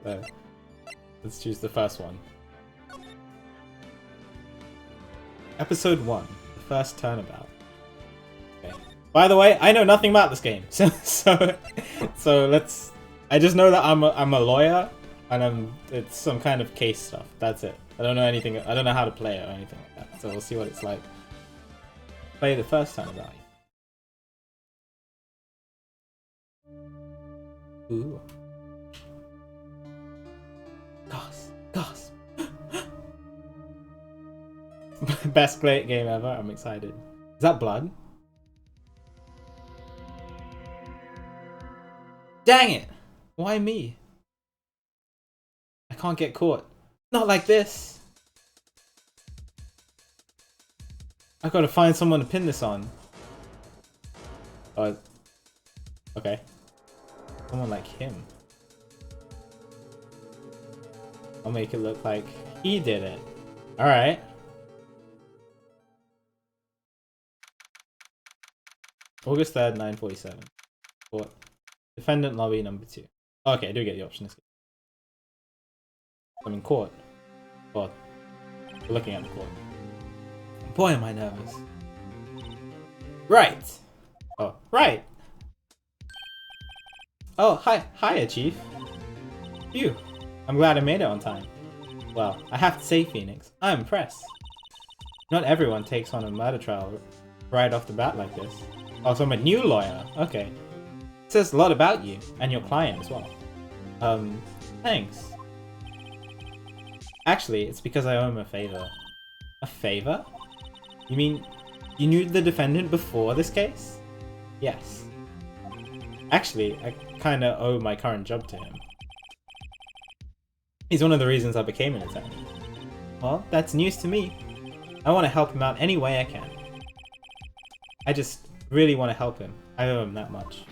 So, let's choose the first one. Episode 1, the first turnabout. Okay. By the way, I know nothing about this game, so let's. I just know that I'm a lawyer, and it's some kind of case stuff. That's it. I don't know anything. I don't know how to play it or anything like that. So we'll see what it's like. Play the first turnabout. Ooh. Gasp. Best game ever. I'm excited. Is that blood? Dang it! Why me? I can't get caught. Not like this. I gotta find someone to pin this on. Oh. Okay. Someone like him. I'll make it look like he did it. Alright. August 3rd, 9:47. Court. Defendant lobby number 2. Okay, I do get the option. I'm in court. Court. We're looking at the court. Boy, am I nervous. Right. Oh, right. Oh, hiya, Chief. Phew. I'm glad I made it on time. Well, I have to say, Phoenix, I'm impressed. Not everyone takes on a murder trial right off the bat like this. Oh, so I'm a new lawyer. Okay. It says a lot about you, and your client as well. Thanks. Actually, it's because I owe him a favor. A favor? You mean, you knew the defendant before this case? Yes. Actually, I kinda owe my current job to him. He's one of the reasons I became an attorney. Well, that's news to me. I want to help him out any way I can. I just really want to help him. I owe him that much.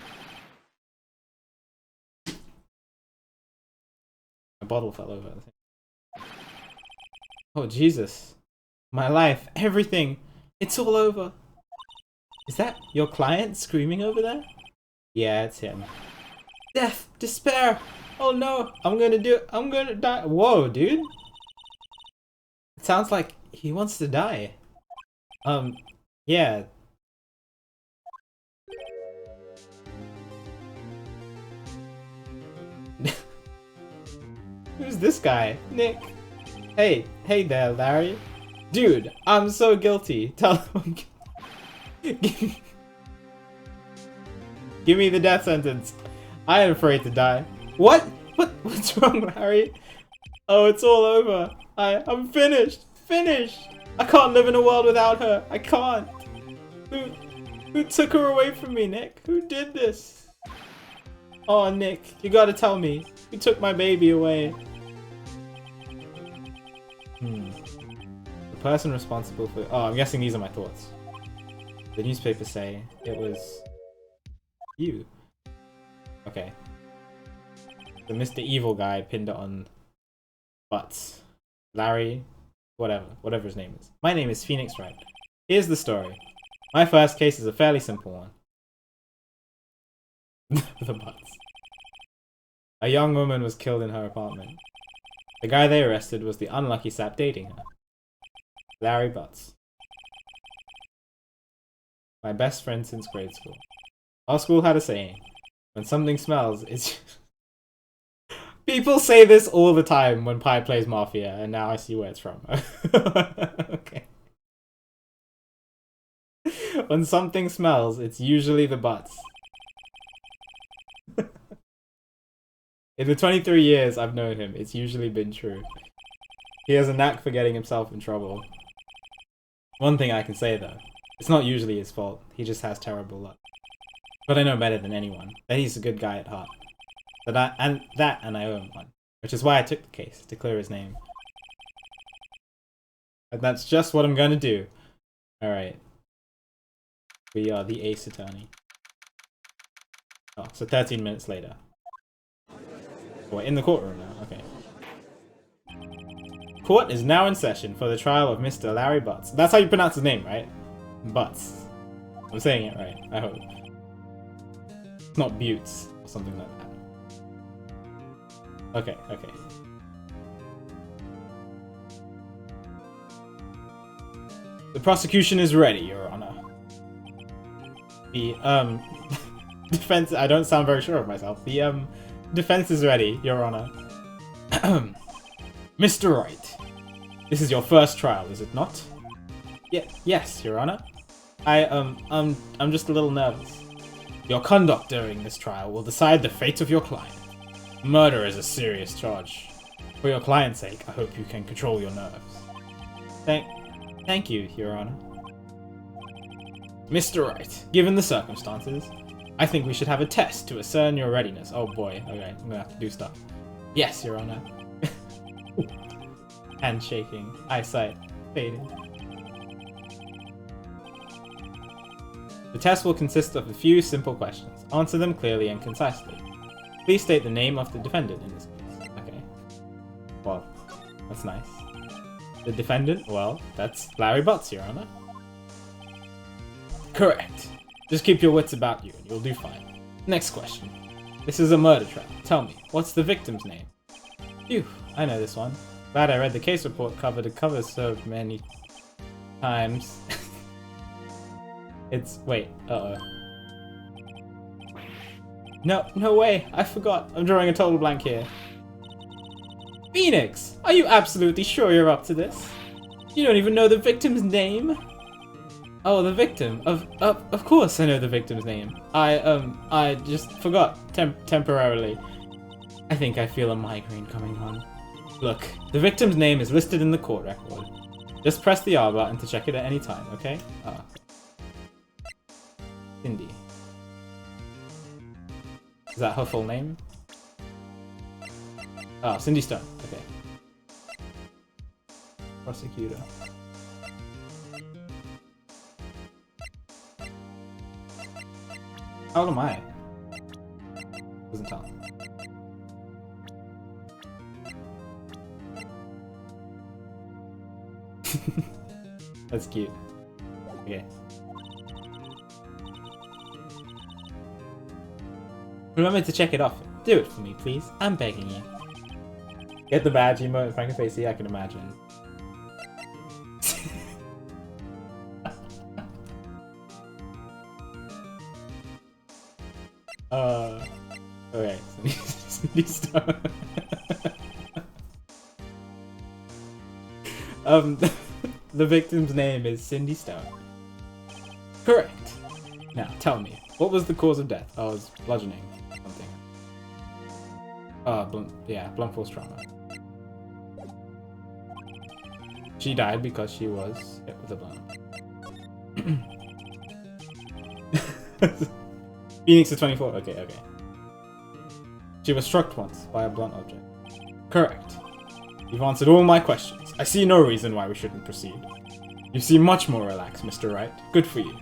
A bottle fell over. Oh, Jesus. My life, everything. It's all over. Is that your client screaming over there? Yeah, it's him. Death, despair. Oh no, I'm gonna die. Whoa, dude. It sounds like he wants to die. Yeah. Who's this guy? Nick. Hey there, Larry. Dude, I'm so guilty. Tell him. Give me the death sentence. I am afraid to die. What? What's wrong, Larry? Oh, it's all over. I'm finished. Finished. I can't live in a world without her. I can't. Who took her away from me, Nick? Who did this? Oh, Nick, you gotta tell me. Who took my baby away? The person responsible for... Oh, I'm guessing these are my thoughts. The newspapers say it was... you. Okay. The Mr. Evil guy pinned it on butts. Larry, whatever his name is. My name is Phoenix Wright. Here's the story. My first case is a fairly simple one. The butts. A young woman was killed in her apartment. The guy they arrested was the unlucky sap dating her. Larry Butts. My best friend since grade school. Our school had a saying. When something smells, it's... People say this all the time when Pi plays Mafia, and now I see where it's from. Okay. When something smells, it's usually the butts. In the 23 years I've known him, it's usually been true. He has a knack for getting himself in trouble. One thing I can say though, it's not usually his fault, he just has terrible luck. But I know better than anyone, that he's a good guy at heart. And I owe him one. Which is why I took the case, to clear his name. And that's just what I'm gonna do. Alright. We are the ace attorney. Oh, so 13 minutes later. We're in the courtroom now, okay. Court is now in session for the trial of Mr. Larry Butts. That's how you pronounce his name, right? Butts. I'm saying it right, I hope. It's not Buttes or something like that. Okay, okay. The prosecution is ready, Your Honor. The, defense... I don't sound very sure of myself. The, defense is ready, Your Honor. Mr. Wright, this is your first trial, is it not? Yes, Your Honor. I'm just a little nervous. Your conduct during this trial will decide the fate of your client. Murder is a serious charge. For your client's sake, I hope you can control your nerves. Thank you, Your Honor. Mr. Wright, given the circumstances, I think we should have a test to ascertain your readiness. Oh boy, okay, I'm gonna have to do stuff. Yes, Your Honor. Hand shaking, eyesight fading. The test will consist of a few simple questions. Answer them clearly and concisely. Please state the name of the defendant in this case. Okay. Well, that's nice. The defendant? Well, that's Larry Butts, Your Honor. Correct. Just keep your wits about you and you'll do fine. Next question. This is a murder trial. Tell me, what's the victim's name? Phew, I know this one. Glad I read the case report cover to cover so many times. It's... wait, uh-oh. No way, I forgot. I'm drawing a total blank here. Phoenix! Are you absolutely sure you're up to this? You don't even know the victim's name? Oh, the victim. Of course I know the victim's name. I just forgot temporarily. I think I feel a migraine coming on. Look, the victim's name is listed in the court record. Just press the R button to check it at any time, okay? Cindy. Is that her full name? Oh, Cindy Stone. Okay. Prosecutor. How old am I? Doesn't tell. That's cute. Okay. Remember to check it off. Do it for me, please. I'm begging you. Get the badge emote, Frankenface, I can imagine. Okay. Cindy Stone. The victim's name is Cindy Stone. Correct. Now, tell me, what was the cause of death? Oh, it was bludgeoning. Something. Blunt force trauma. She died because she was hit with a blunt. Phoenix is 24. Okay. She was struck once by a blunt object. Correct. You've answered all my questions. I see no reason why we shouldn't proceed. You seem much more relaxed, Mr. Wright. Good for you.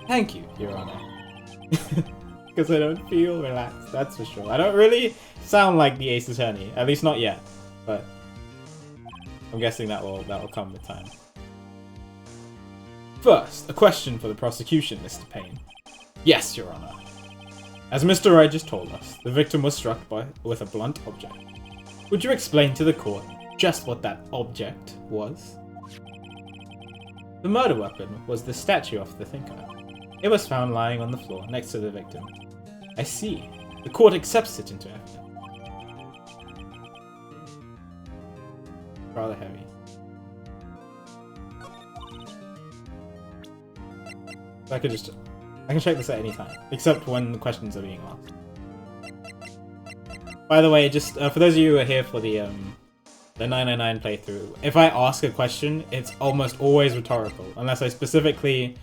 Thank you, Your Honor. Because I don't feel relaxed, that's for sure. I don't really sound like the Ace Attorney, at least not yet. But I'm guessing that will come with time. First, a question for the prosecution, Mr. Payne. Yes, Your Honor. As Mr. Wright just told us, the victim was struck with a blunt object. Would you explain to the court just what that object was? The murder weapon was the statue of the thinker. It was found lying on the floor next to the victim. I see. The court accepts it into evidence. Rather heavy. So I can check this at any time, except when the questions are being asked. By the way, just for those of you who are here for the 999 playthrough, if I ask a question, it's almost always rhetorical, unless I'm specifically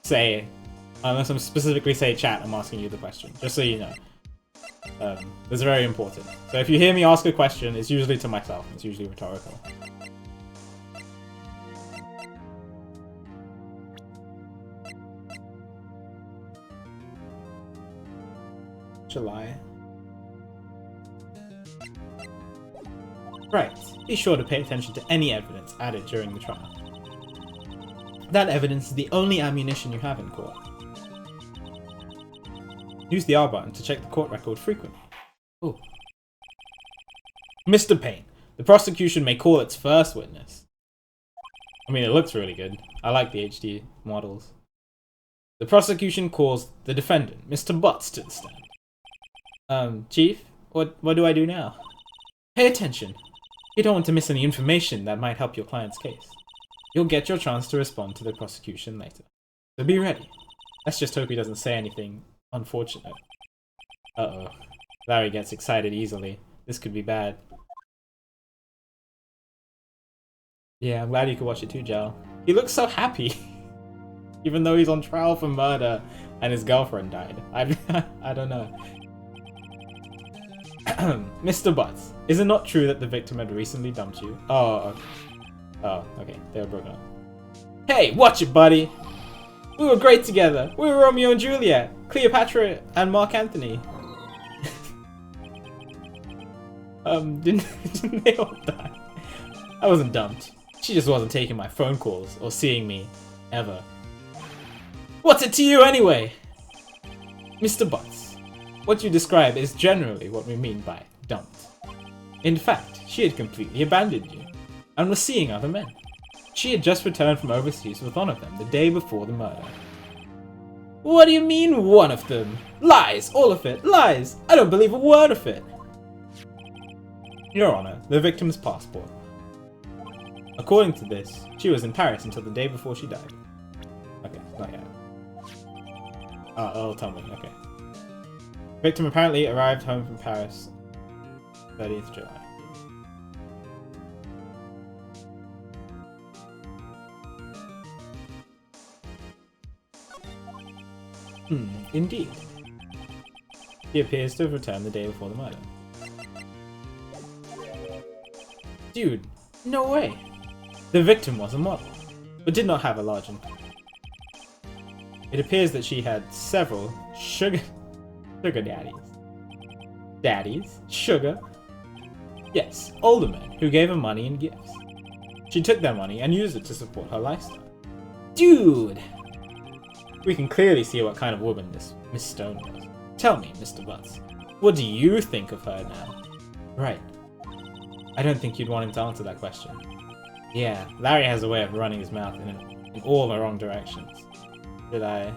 say chat, I'm asking you the question, just so you know. That's very important. So if you hear me ask a question, it's usually to myself, it's usually rhetorical. July. Right. Be sure to pay attention to any evidence added during the trial. That evidence is the only ammunition you have in court. Use the R button to check the court record frequently. Oh. Mr. Payne, the prosecution may call its first witness. I mean, it looks really good. I like the HD models. The prosecution calls the defendant, Mr. Butts, to the stand. Chief, what do I do now? Pay attention. You don't want to miss any information that might help your client's case. You'll get your chance to respond to the prosecution later. So be ready. Let's just hope he doesn't say anything unfortunate. Uh-oh. Larry gets excited easily. This could be bad. Yeah, I'm glad you could watch it too, Jal. He looks so happy. Even though he's on trial for murder and his girlfriend died. I don't know. Mr. Butts, is it not true that the victim had recently dumped you? Oh, okay. They were broken up. Hey, watch it, buddy! We were great together. We were Romeo and Juliet, Cleopatra and Mark Antony. Didn't they all die? I wasn't dumped. She just wasn't taking my phone calls or seeing me, ever. What's it to you anyway? Mr. Butts, what you describe is generally what we mean by dumped. In fact, she had completely abandoned you and was seeing other men. She had just returned from overseas with one of them the day before the murder. What do you mean, one of them? Lies! All of it! Lies! I don't believe a word of it! Your Honor, the victim's passport. According to this, she was in Paris until the day before she died. Okay, not yet. It'll tell me, okay. Victim apparently arrived home from Paris 30th July. Indeed. He appears to have returned the day before the murder. Dude, no way! The victim was a model, but did not have a large income. It appears that she had several sugar daddies. Daddies? Sugar? Yes, older men who gave her money and gifts. She took their money and used it to support her lifestyle. Dude! We can clearly see what kind of woman this Miss Stone was. Tell me, Mr. Butts, what do you think of her now? Right. I don't think you'd want him to answer that question. Yeah, Larry has a way of running his mouth in all the wrong directions. Did I...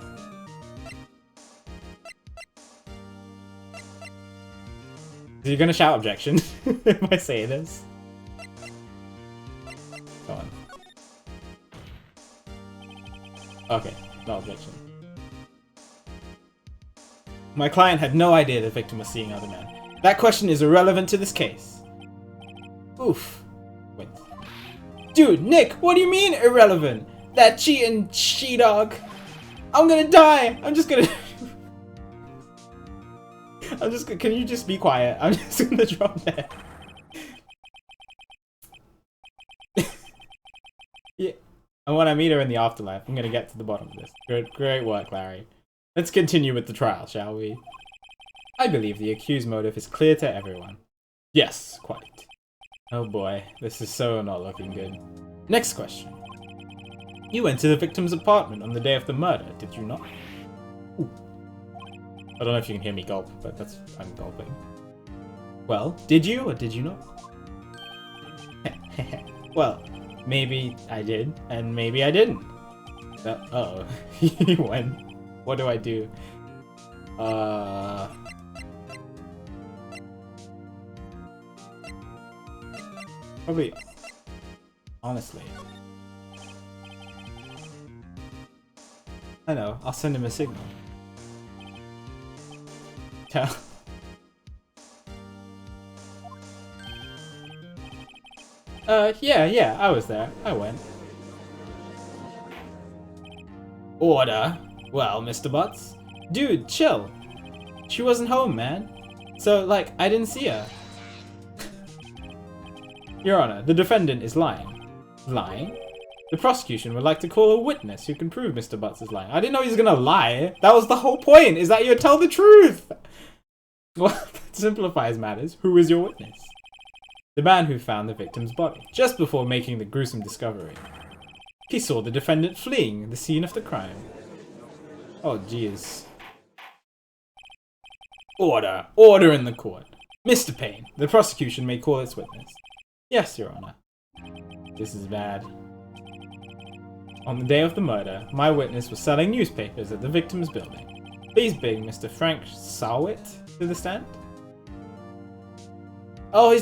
Is he gonna shout objection if I say this? Go on. Okay, no objection. My client had no idea the victim was seeing other men. That question is irrelevant to this case. Oof. Wait. Dude, Nick, what do you mean irrelevant? That cheating she-dog. I'm gonna die. I'm just gonna... Can you just be quiet? I'm just gonna drop dead. Yeah. And when I meet her in the afterlife, I'm gonna get to the bottom of this. Great work, Larry. Let's continue with the trial, shall we? I believe the accused motive is clear to everyone. Yes, quite. Oh boy, this is so not looking good. Next question. You went to the victim's apartment on the day of the murder, did you not? Ooh. I don't know if you can hear me gulp, but I'm gulping. Well, did you or did you not? Well, maybe I did, and maybe I didn't. Uh-oh. He went. What do I do? Probably, honestly. I know, I'll send him a signal. Tell. Yeah, I was there. I went. Order? Well, Mr. Butts? Dude, chill. She wasn't home, man. So, like, I didn't see her. Your Honor, the defendant is lying. Lying? The prosecution would like to call a witness who can prove Mr. Butts is lying. I didn't know he was gonna lie. That was the whole point, is that you would tell the truth! Well, that simplifies matters. Who is your witness? The man who found the victim's body, just before making the gruesome discovery. He saw the defendant fleeing the scene of the crime. Oh, jeez. Order! Order in the court! Mr. Payne, the prosecution may call its witness. Yes, Your Honor. This is bad. On the day of the murder, my witness was selling newspapers at the victim's building. Please bring Mr. Frank Sarwit to the stand. Oh,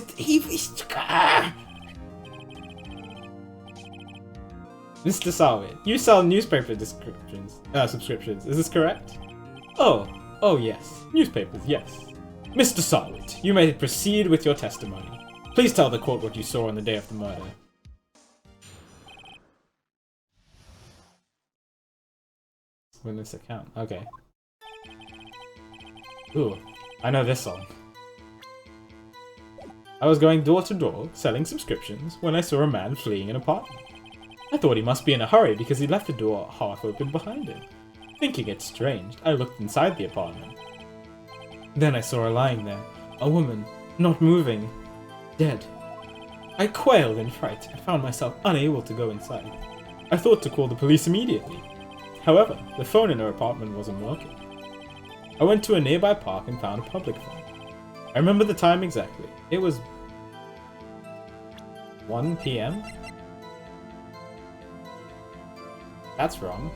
Mr. Sarwit, you sell newspaper subscriptions. Is this correct? Oh yes. Newspapers, yes. Mr. Sarwit, you may proceed with your testimony. Please tell the court what you saw on the day of the murder. Witness account. Okay. Ooh, I know this song. I was going door to door, selling subscriptions, when I saw a man fleeing an apartment. I thought he must be in a hurry because he left the door half open behind him. Thinking it strange, I looked inside the apartment. Then I saw her lying there, a woman, not moving, dead. I quailed in fright and found myself unable to go inside. I thought to call the police immediately. However, the phone in her apartment wasn't working. I went to a nearby park and found a public phone. I remember the time exactly. It was 1 p.m.? That's wrong.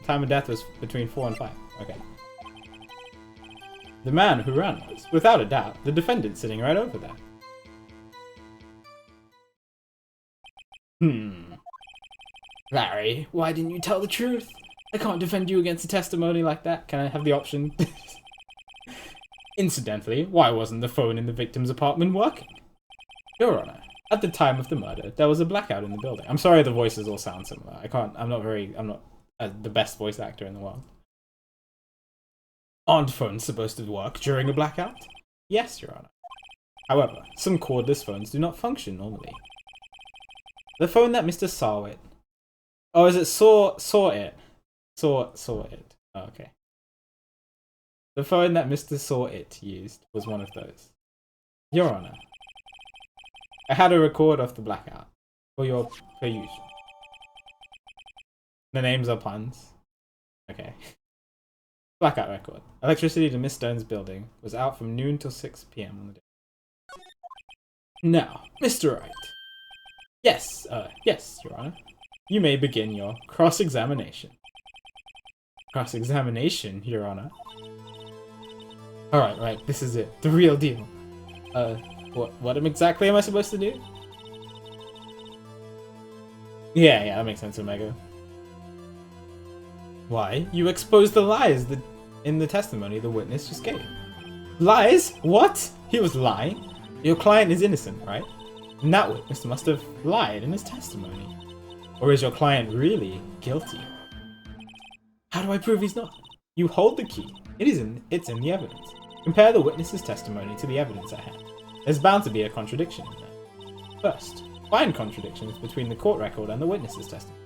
Time of death was between 4 and 5. Okay. The man who ran was, without a doubt, the defendant sitting right over there. Larry, why didn't you tell the truth? I can't defend you against a testimony like that. Can I have the option? Incidentally, why wasn't the phone in the victim's apartment working? Your Honor, at the time of the murder, there was a blackout in the building. I'm sorry the voices all sound similar. I'm not the best voice actor in the world. Aren't phones supposed to work during a blackout? Yes, Your Honor. However, some cordless phones do not function normally. The phone that Mr. Sarwit... Oh, is it Saw it? Oh, okay. The phone that Mr. Sarwit used was one of those. Your Honor, I had a record of the blackout for your use. The names are puns. Okay. Blackout record. Electricity to Miss Stone's building was out from noon till 6 p.m. on the day. Now, Mr. Wright. Yes, Your Honor. You may begin your cross-examination. Cross-examination, Your Honor. Alright, right, this is it. The real deal. What exactly am I supposed to do? Yeah, that makes sense, Omega. Why? You exposed the lies in the testimony the witness just gave. Lies? What? He was lying? Your client is innocent, right? And that witness must have lied in his testimony. Or is your client really guilty? How do I prove he's not? You hold the key. It's in the evidence. Compare the witness's testimony to the evidence at hand. There's bound to be a contradiction in there. First, find contradictions between the court record and the witness's testimony.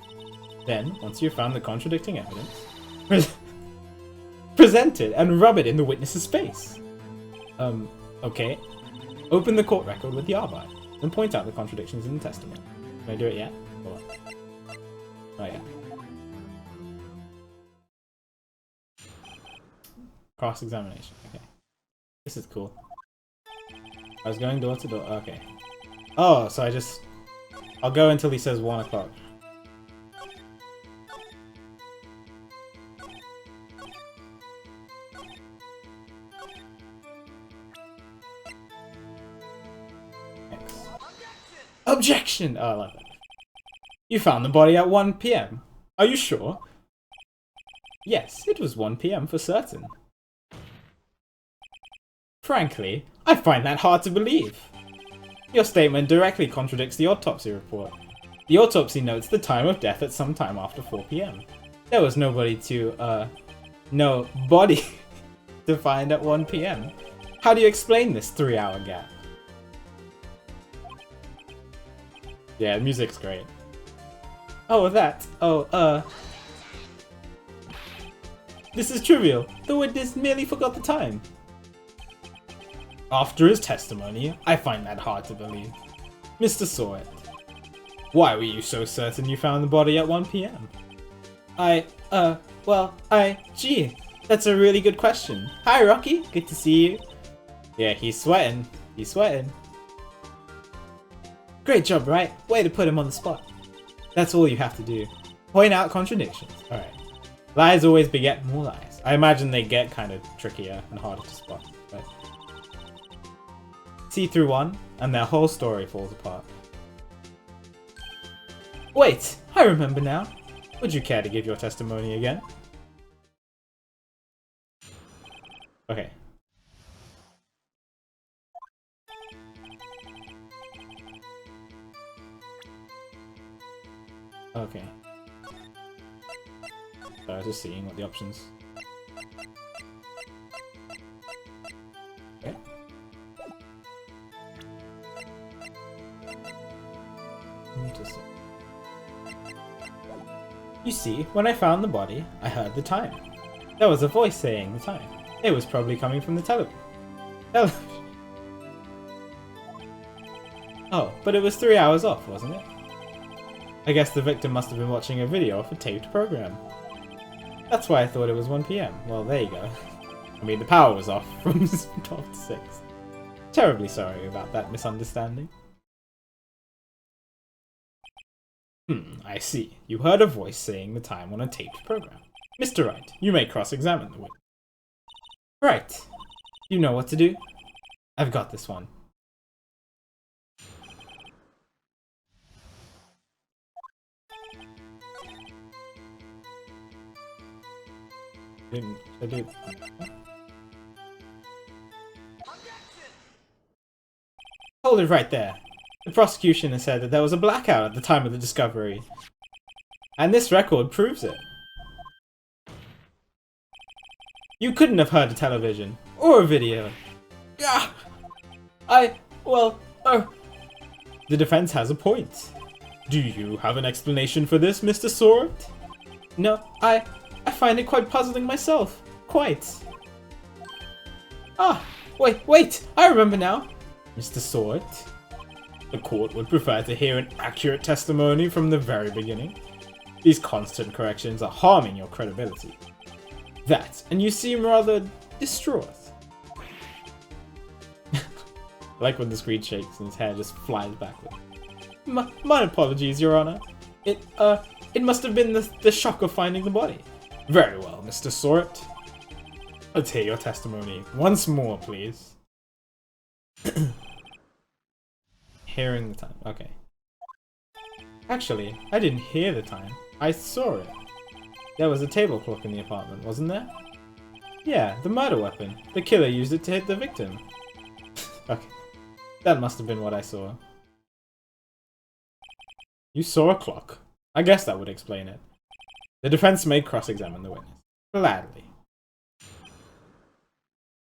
Then, once you've found the contradicting evidence, present it and rub it in the witness's face. Okay. Open the court record with the arbite, then point out the contradictions in the testimony. Can I do it yet? Or what? Oh yeah. Cross-examination, okay. This is cool. I was going door to door, okay. Oh, so I'll go until he says 1 o'clock. Objection! Oh, I love it. You found the body at 1 p.m. Are you sure? Yes, it was 1 p.m. for certain. Frankly, I find that hard to believe. Your statement directly contradicts the autopsy report. The autopsy notes the time of death at some time after 4 p.m. There was no body to find at 1 p.m. How do you explain this 3-hour gap? Yeah, the music's great. Oh, that. This is trivial. The witness merely forgot the time. After his testimony, I find that hard to believe. Mr. Sawyer, why were you so certain you found the body at 1 p.m.? Gee, That's a really good question. Hi, Rocky. Good to see you. Yeah, he's sweating. He's sweating. Great job, Wright. Way to put him on the spot. That's all you have to do. Point out contradictions. Alright. Lies always beget more lies. I imagine they get kind of trickier and harder to spot. But see through one, and their whole story falls apart. Wait! I remember now. Would you care to give your testimony again? Okay. Okay. So I was just seeing what the options. Okay. Interesting. You see, when I found the body, I heard the time. There was a voice saying the time. It was probably coming from the television. Oh, but it was 3 hours off, wasn't it? I guess the victim must have been watching a video of a taped program. That's why I thought it was 1 PM. Well, there you go. I mean, the power was off from 12 to 6. Terribly sorry about that misunderstanding. I see. You heard a voice saying the time on a taped program. Mr. Wright, you may cross-examine the witness. Right. You know what to do? I've got this one. I do. Hold it right there. The prosecution has said that there was a blackout at the time of the discovery. And this record proves it. You couldn't have heard a television or a video. The defense has a point. Do you have an explanation for this, Mr. Sword? No, I find it quite puzzling myself. Quite. Wait, I remember now. Mr. Sword, the court would prefer to hear an accurate testimony from the very beginning. These constant corrections are harming your credibility. That, and you seem rather distraught. Like when the screen shakes and his hair just flies backward. My apologies, Your Honor. It must have been the shock of finding the body. Very well, Mr. Sort. Let's hear your testimony once more, please. Hearing the time. Okay. Actually, I didn't hear the time. I saw it. There was a table clock in the apartment, wasn't there? Yeah, the murder weapon. The killer used it to hit the victim. Okay. That must have been what I saw. You saw a clock. I guess that would explain it. The defense may cross-examine the witness. Gladly.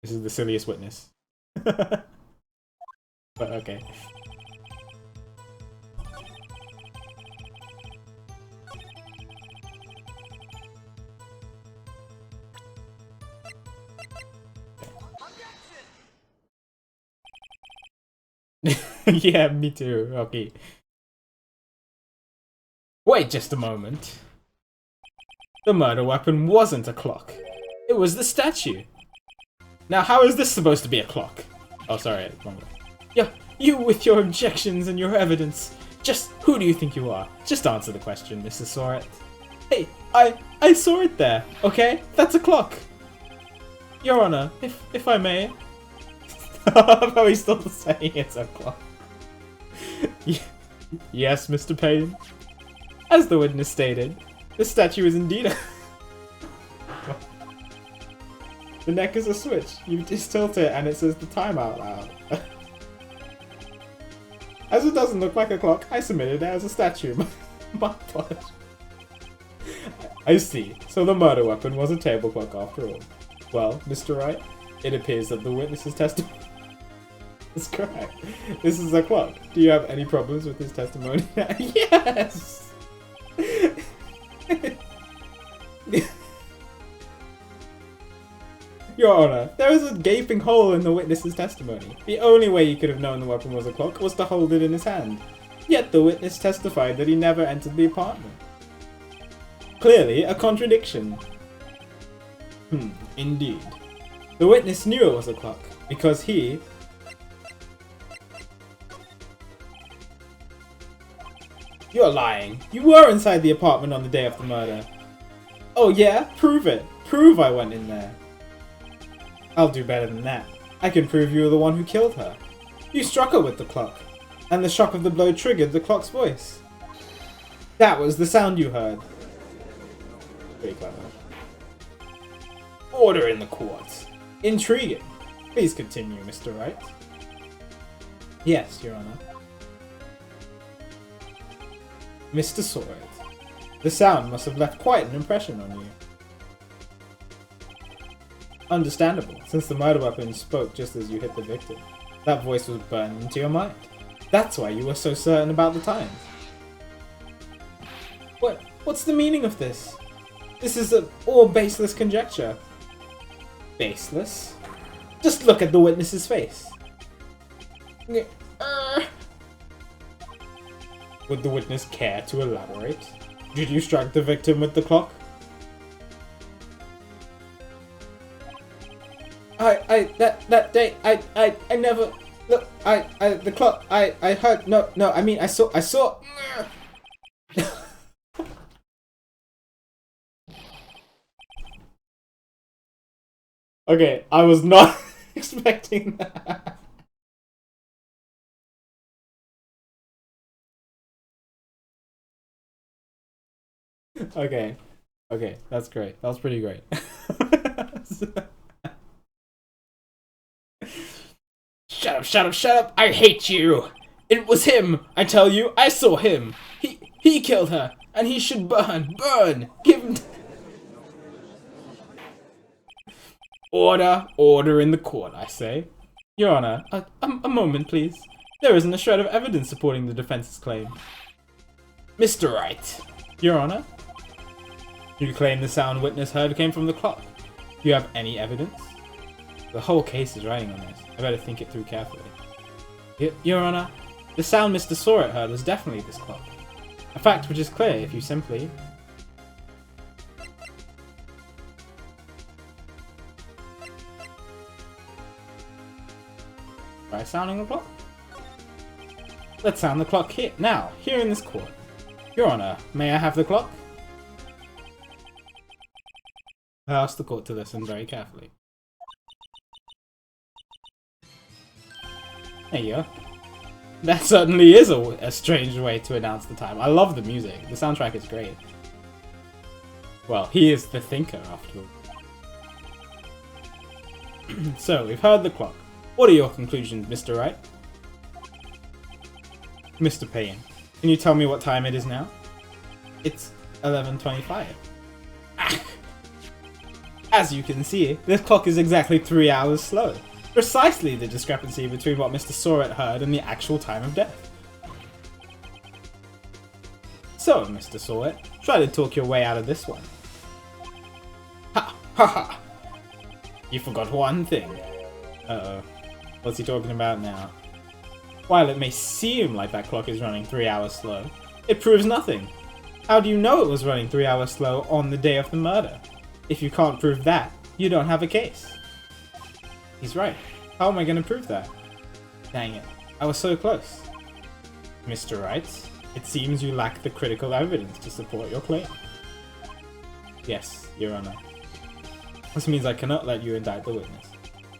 This is the silliest witness. But okay. Yeah, me too. Okay. Wait just a moment. The murder weapon wasn't a clock. It was the statue. Now, how is this supposed to be a clock? Oh, sorry, wrong way. Yeah, you with your objections and your evidence. Just who do you think you are? Just answer the question, Mrs. Soret. Hey, I saw it there. Okay, that's a clock. Your Honor, if I may. But he's still saying it's a clock. Yes, Mr. Payne. As the witness stated, the statue is indeed a... The neck is a switch. You just tilt it and it says the time out loud. As it doesn't look like a clock, I submitted it as a statue. My apologies. I see. So the murder weapon was a table clock after all. Well, Mr. Wright, it appears that the witness's testimony is correct. This is a clock. Do you have any problems with his testimony? Yes! Your Honor, there is a gaping hole in the witness's testimony. The only way he could have known the weapon was a clock was to hold it in his hand. Yet the witness testified that he never entered the apartment. Clearly, a contradiction. Indeed. The witness knew it was a clock, because he... You're lying. You were inside the apartment on the day of the murder. Oh yeah? Prove it. Prove I went in there. I'll do better than that. I can prove you were the one who killed her. You struck her with the clock, and the shock of the blow triggered the clock's voice. That was the sound you heard. Pretty clever. Order in the court. Intriguing. Please continue, Mr. Wright. Yes, Your Honor. Mr. Sword. The sound must have left quite an impression on you. Understandable, since the murder weapon spoke just as you hit the victim. That voice was burned into your mind. That's why you were so certain about the times. What's the meaning of this? This is all baseless conjecture. Baseless? Just look at the witness's face. Would the witness care to elaborate? Did you strike the victim with the clock? That day, I never, look, the clock, I heard, no, I mean, I saw. Okay, I was not expecting that. Okay, that's great. That was pretty great. Shut up! I hate you! It was him! I tell you, I saw him! He killed her, and he should burn! Give him... Order in the court, I say. Your Honor, a moment, please. There isn't a shred of evidence supporting the defense's claim. Mr. Wright. Your Honor? You claim the sound witness heard came from the clock. Do you have any evidence? The whole case is riding on this. I better think it through carefully. Your Honor, the sound Mr. Sword heard was definitely this clock. A fact which is clear if you simply... Try sounding the clock? Let's sound the clock here, now, here in this court. Your Honor, may I have the clock? I asked the court to listen very carefully. There you go. That certainly is a strange way to announce the time. I love the music. The soundtrack is great. Well, he is the thinker, after all. So, we've heard the clock. What are your conclusions, Mr. Wright? Mr. Payne, can you tell me what time it is now? It's 11:25. As you can see, this clock is exactly 3 hours slow. Precisely the discrepancy between what Mr. Soret heard and the actual time of death. So, Mr. Soret, try to talk your way out of this one. Ha! Ha ha! You forgot one thing. Uh-oh. What's he talking about now? While it may seem like that clock is running 3 hours slow, it proves nothing. How do you know it was running 3 hours slow on the day of the murder? If you can't prove that, you don't have a case. He's right. How am I going to prove that? Dang it. I was so close. Mr. Wright, it seems you lack the critical evidence to support your claim. Yes, Your Honor. This means I cannot let you indict the witness.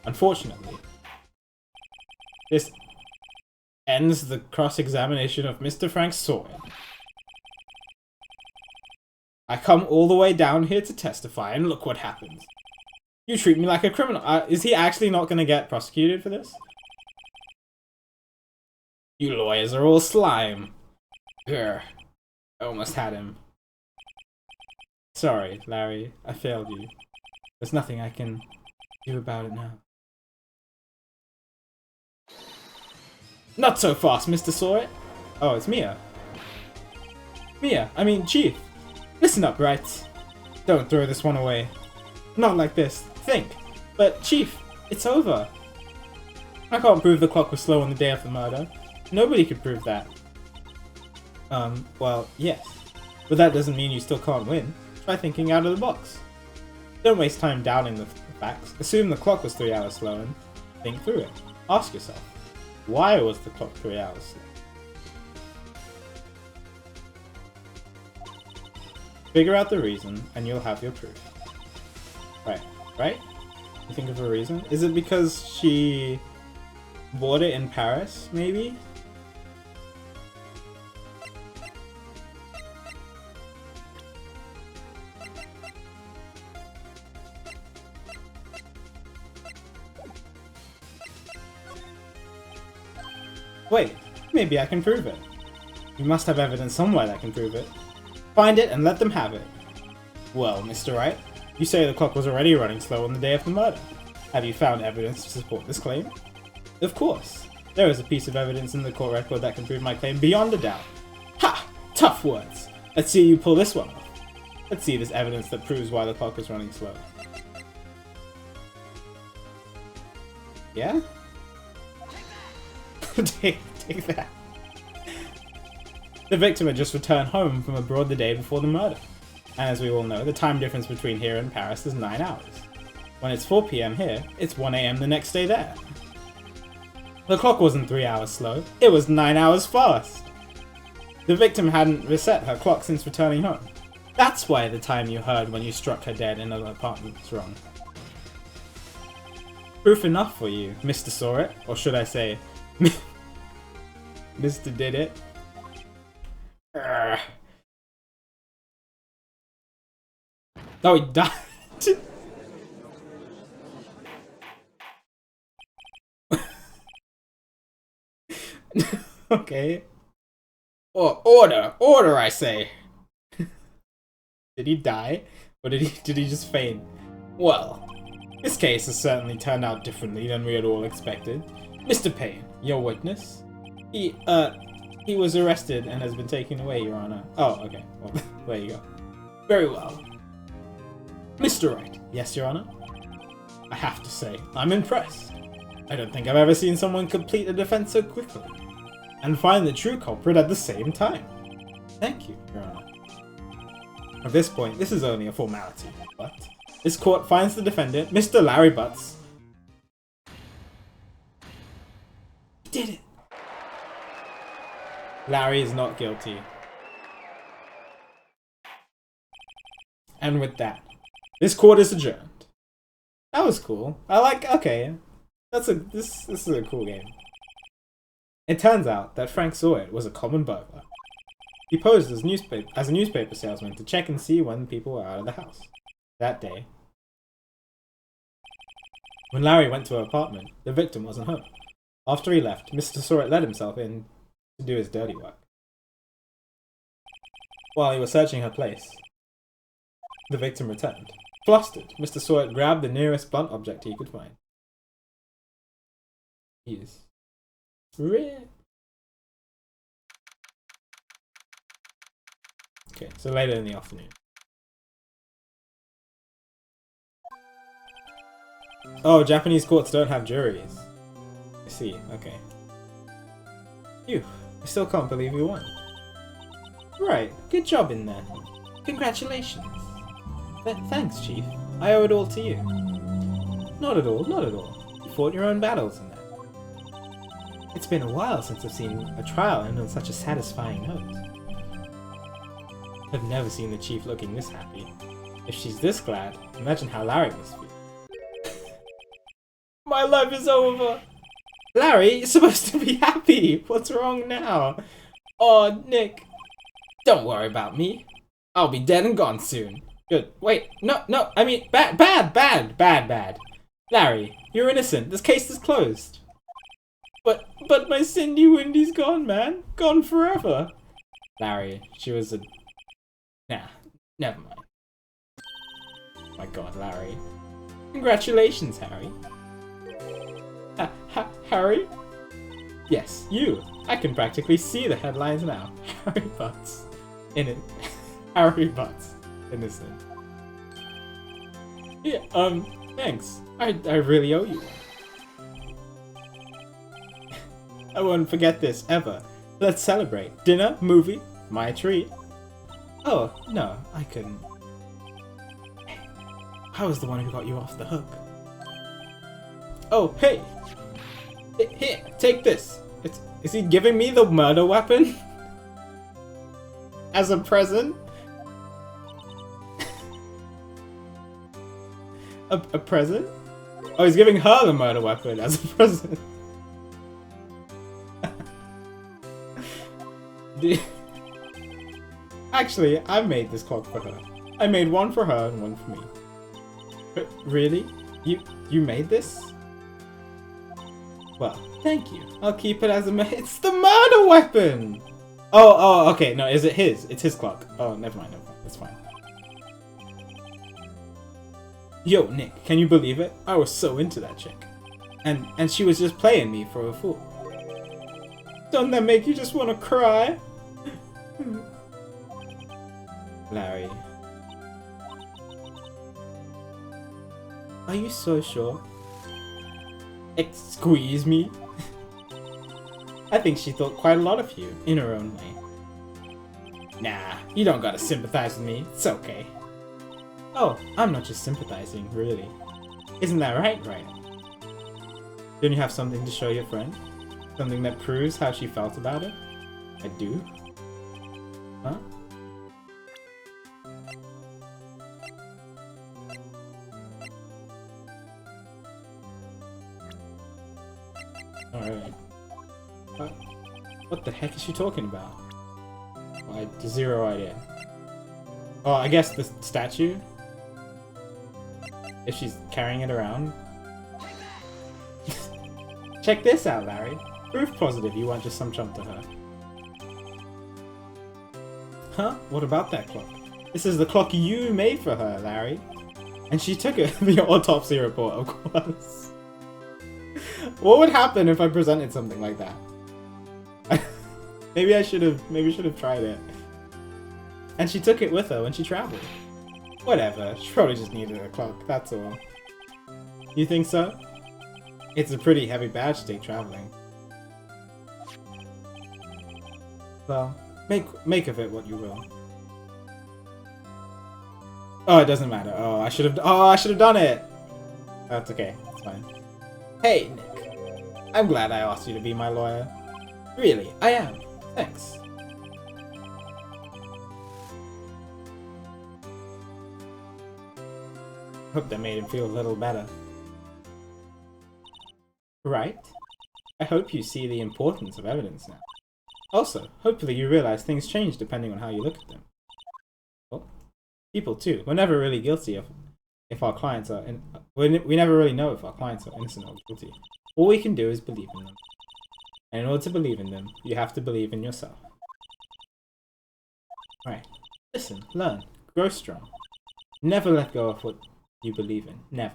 Unfortunately, this ends the cross-examination of Mr. Frank Soren. I come all the way down here to testify, and look what happens. You treat me like a criminal. Is he actually not going to get prosecuted for this? You lawyers are all slime. Grr. I almost had him. Sorry, Larry. I failed you. There's nothing I can do about it now. Not so fast, Mr. Soret. Oh, it's Mia. Chief. Listen up, Wright. Don't throw this one away. Not like this. Think. But, Chief, it's over. I can't prove the clock was slow on the day of the murder. Nobody could prove that. Well, yes. But that doesn't mean you still can't win. Try thinking out of the box. Don't waste time doubting the facts. Assume the clock was 3 hours slow and think through it. Ask yourself, why was the clock 3 hours slow? Figure out the reason and you'll have your proof. Right? You think of a reason? Is it because she bought it in Paris, maybe? Wait, maybe I can prove it. You must have evidence somewhere that can prove it. Find it and let them have it. Well, Mr. Wright, you say the clock was already running slow on the day of the murder. Have you found evidence to support this claim? Of course. There is a piece of evidence in the court record that can prove my claim beyond a doubt. Ha! Tough words! Let's see you pull this one off. Let's see this evidence that proves why the clock was running slow. Yeah? take that. The victim had just returned home from abroad the day before the murder. And as we all know, the time difference between here and Paris is 9 hours. When it's 4 PM here, it's 1 AM the next day there. The clock wasn't 3 hours slow, it was 9 hours fast. The victim hadn't reset her clock since returning home. That's why the time you heard when you struck her dead in another apartment was wrong. Proof enough for you, Mr. Saw It, or should I say, Mr. Did It. Urgh. Oh, he died. Okay. Order, I say. Did he die? Or did he just faint? Well, this case has certainly turned out differently than we had all expected. Mr. Payne, your witness? He was arrested and has been taken away, Your Honor. Oh, okay. Well, there you go. Very well. Mr. Wright. Yes, Your Honor? I have to say, I'm impressed. I don't think I've ever seen someone complete a defense so quickly. And find the true culprit at the same time. Thank you, Your Honor. At this point, this is only a formality, but this court finds the defendant, Mr. Larry Butts. He did it! Larry is not guilty. And with that, this court is adjourned. That was cool. Okay. This is a cool game. It turns out that Frank Sawyer was a common burglar. He posed as a newspaper salesman to check and see when people were out of the house. That day, when Larry went to her apartment, the victim wasn't home. After he left, Mr. Sawyer let himself in to do his dirty work. While he was searching her place, the victim returned. Flustered, Mr. Sawyer grabbed the nearest blunt object he could find. Yes. Okay, so later in the afternoon. Oh, Japanese courts don't have juries. I see, okay. Phew, I still can't believe we won. Right, good job in there. Congratulations. Thanks, Chief. I owe it all to you. Not at all, not at all. You fought your own battles in that. It's been a while since I've seen a trial end on such a satisfying note. I've never seen the Chief looking this happy. If she's this glad, imagine how Larry must feel. My life is over! Larry, you're supposed to be happy! What's wrong now? Oh, Nick. Don't worry about me. I'll be dead and gone soon. Good. Wait, no, I mean, bad. Larry, you're innocent. This case is closed. But my Cindy Windy's gone, man. Gone forever. Larry, she was a... Nah, never mind. My god, Larry. Congratulations, Harry. Harry? Yes, you. I can practically see the headlines now. Harry Butts. In it. Harry Butts. Innocent. Yeah, thanks. I really owe you one. I won't forget this, ever. Let's celebrate. Dinner, movie, my treat. Oh, no, I couldn't. Hey, I was the one who got you off the hook. Oh, hey! Here, take this. Is he giving me the murder weapon? As a present? a present? Oh, he's giving her the murder weapon as a present. Actually, I made this clock for her. I made one for her and one for me. But really? You made this? Well, thank you. I'll keep it as a it's the murder weapon! Oh, okay, no, is it his? It's his clock. Oh, never mind, that's fine. Yo, Nick, can you believe it? I was so into that chick. And she was just playing me for a fool. Doesn't that make you just want to cry? Larry. Are you so sure? Squeeze me? I think she thought quite a lot of you, in her own way. Nah, you don't gotta sympathize with me, it's okay. Oh, I'm not just sympathizing, really. Isn't that right, Wright? Don't you have something to show your friend? Something that proves how she felt about it? I do? Huh? Alright. What the heck is she talking about? I have zero idea. Oh, I guess the statue? If she's carrying it around? Check this out, Larry. Proof positive you weren't just some chump to her. Huh? What about that clock? This is the clock you made for her, Larry. And she took it. The autopsy report, of course. What would happen if I presented something like that? Maybe I should have tried it. And she took it with her when she traveled. Whatever, she probably just needed a clock, that's all. You think so? It's a pretty heavy badge to take traveling. Well, make of it what you will. Oh, it doesn't matter. Oh, I should have done it. That's okay. It's fine. Hey, Nick. I'm glad I asked you to be my lawyer. Really, I am. Thanks. Hope that made him feel a little better. Right? I hope you see the importance of evidence now. Also, hopefully you realize things change depending on how you look at them. Well, people too. We're never really guilty if our clients are we never really know if our clients are innocent or guilty. All we can do is believe in them. And in order to believe in them, you have to believe in yourself. Alright. Listen, learn, grow strong. Never let go of what you believe in. Never.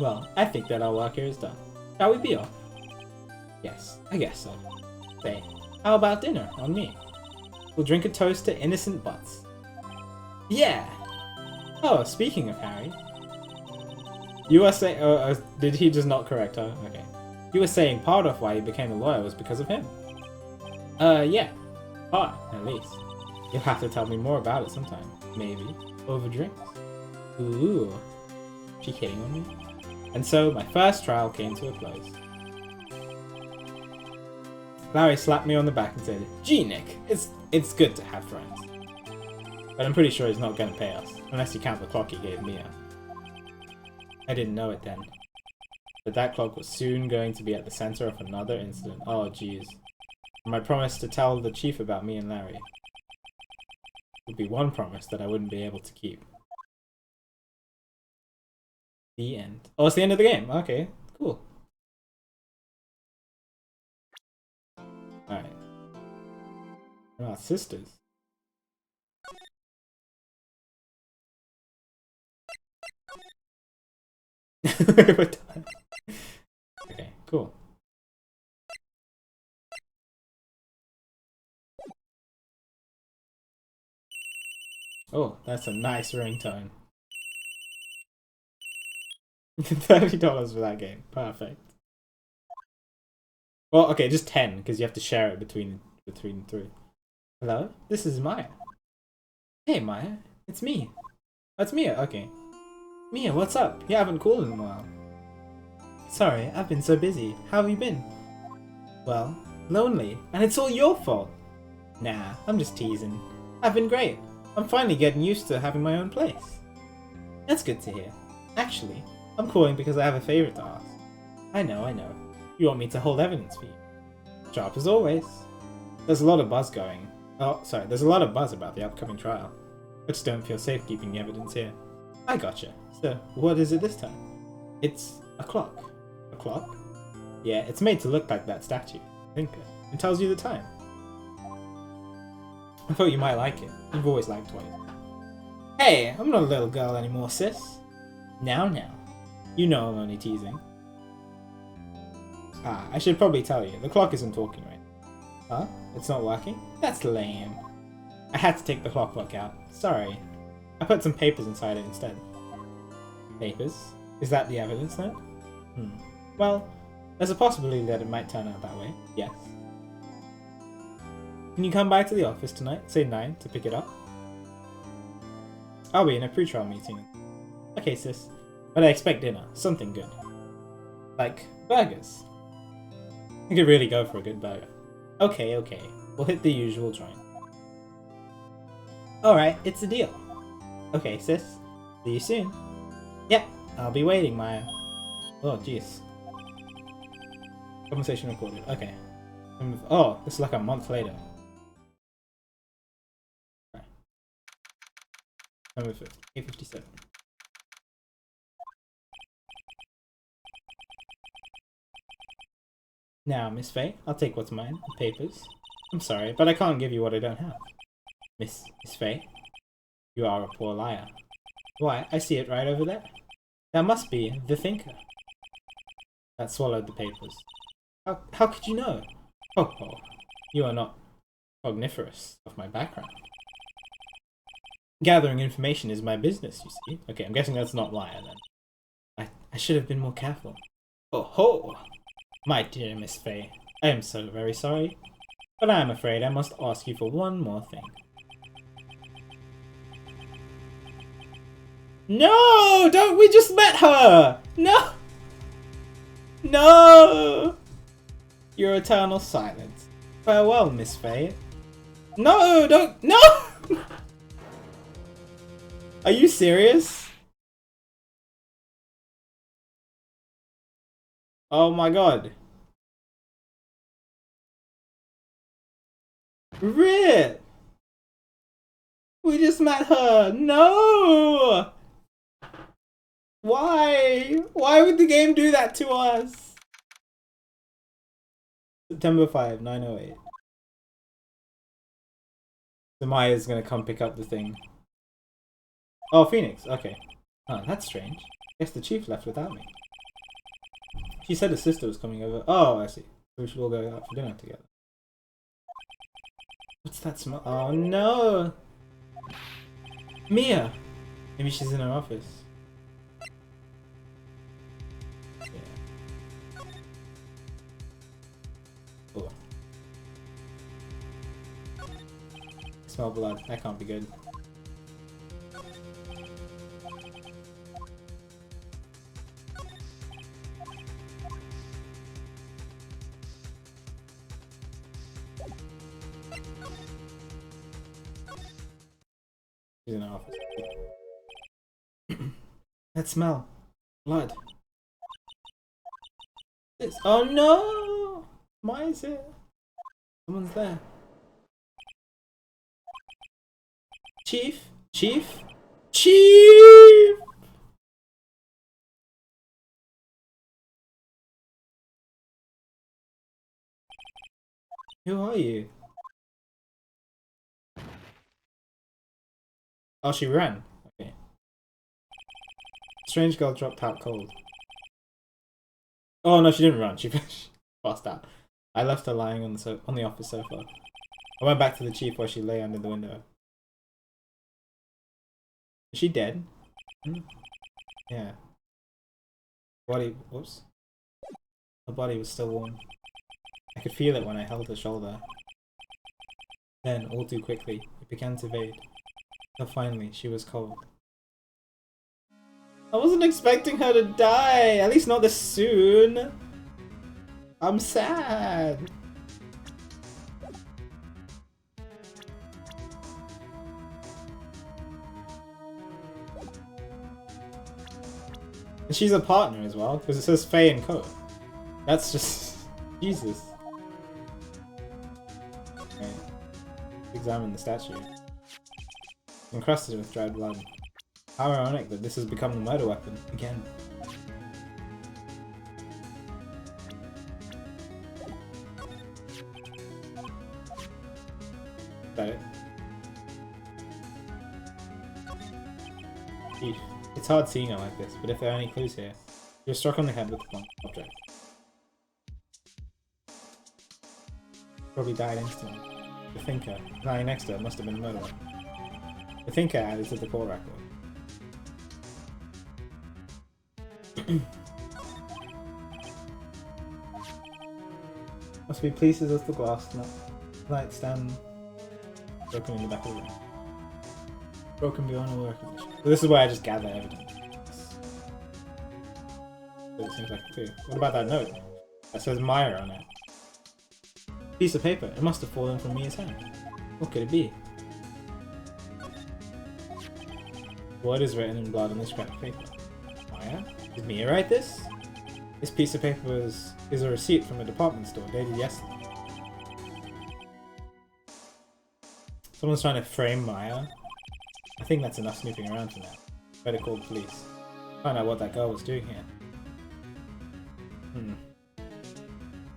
Well, I think that our work here is done. Shall we be off? Yes, I guess so. Say, how about dinner on me? We'll drink a toast to innocent butts. Yeah! Oh, speaking of Harry. You were saying... did he just not correct her? Okay. You were saying part of why he became a lawyer was because of him. Yeah. Part, at least. You'll have to tell me more about it sometime. Maybe. Over drinks. Ooh. She hitting on me? And so, my first trial came to a close. Larry slapped me on the back and said, "Gee, Nick, it's good to have friends." But I'm pretty sure he's not gonna pay us, unless you count the clock he gave Mia. I didn't know it then. But that clock was soon going to be at the center of another incident. Oh, jeez. My promise to tell the chief about me and Larry would be one promise that I wouldn't be able to keep. The end. Oh, it's the end of the game. Okay, cool. Alright. What about sisters? We're done. Okay, cool. Oh, that's a nice ringtone. $30 for that game. Perfect. Well, okay, just 10 because you have to share it between three. Hello, this is Maya. Hey, Maya, it's me. That's Mia, okay. Mia, what's up? You haven't called in a while. Sorry, I've been so busy. How have you been? Well, lonely, and it's all your fault. Nah, I'm just teasing. I've been great. I'm finally getting used to having my own place. That's good to hear. Actually, I'm calling because I have a favor to ask. I know. You want me to hold evidence for you. Sharp as always. There's a lot of buzz going. There's a lot of buzz about the upcoming trial. I just don't feel safe keeping the evidence here. I gotcha. So, what is it this time? It's a clock. A clock? Yeah, it's made to look like that statue. Thinker. It tells you the time. I thought you might like it. You've always liked toys. Hey, I'm not a little girl anymore, sis. Now. You know I'm only teasing. Ah, I should probably tell you. The clock isn't talking right now. Huh? It's not working? That's lame. I had to take the clockwork out. Sorry. I put some papers inside it instead. Papers? Is that the evidence then? Well, there's a possibility that it might turn out that way. Yes. Can you come by to the office tonight, say 9, to pick it up? I'll be in a pre-trial meeting. Okay, sis. But I expect dinner. Something good. Like burgers. You could really go for a good burger. Okay. We'll hit the usual joint. Alright, it's a deal. Okay, sis. See you soon. Yep, I'll be waiting, Maya. Oh, jeez. Conversation recorded. Okay. Oh, this is like a month later. Number 857. Now, Miss Faye, I'll take what's mine, the papers. I'm sorry, but I can't give you what I don't have. Miss Faye, you are a poor liar. Why, I see it right over there. That must be the thinker. That swallowed the papers. How could you know? Oh, you are not cogniferous of my background. Gathering information is my business, you see. Okay, I'm guessing that's not liar then. I should have been more careful. Oh ho! My dear Miss Faye, I am so very sorry, but I am afraid I must ask you for one more thing. No! Don't! We just met her! No! No! Your eternal silence. Farewell, Miss Faye. No! Don't! No! Are you serious? Oh my god. Rip! We just met her! No! Why? Why would the game do that to us? September 5, 908. So Maya's gonna come pick up the thing. Oh, Phoenix. Okay. Oh, that's strange. Guess the chief left without me. She said her sister was coming over. Oh, I see. We should all go out for dinner together. What's that smell? Oh no! Mia! Maybe she's in her office. Yeah. Oh. I smell blood. That can't be good. She's in her office. That smell. Blood. It's oh no! Why is it? Someone's there. Chief? Chief? Chief! Who are you? Oh, she ran. Okay. Strange girl dropped out cold. Oh no, she didn't run. She passed out. I left her lying on the office sofa. I went back to the chief where she lay under the window. Is she dead? Yeah. Body. Whoops. Her body was still warm. I could feel it when I held her shoulder. Then, all too quickly, it began to fade. Till finally, she was cold. I wasn't expecting her to die. At least not this soon. I'm sad. And she's a partner as well, because it says Faye and Co. That's just... Jesus. Okay. Examine the statue. Encrusted with dried blood. How ironic that this has become the murder weapon again. Is that it? Chief, it's hard seeing her like this, but if there are any clues here, you're struck on the head with the blunt object. Probably died instantly. The thinker, lying next to her, must have been a murderer. The thinker added to the court record. Must be pieces of the glass nightstand broken in the back of the room. Broken beyond all recognition. So this is where I just gather evidence. So it seems like a clue. What about that note? That says Maya on it. Piece of paper. It must have fallen from Mia's hand. What could it be? What is written in blood on this scrap of paper? Maya? Did Mia write this? This piece of paper is a receipt from a department store dated yesterday. Someone's trying to frame Maya. I think that's enough snooping around for now. Better call the police. Find out what that girl was doing here.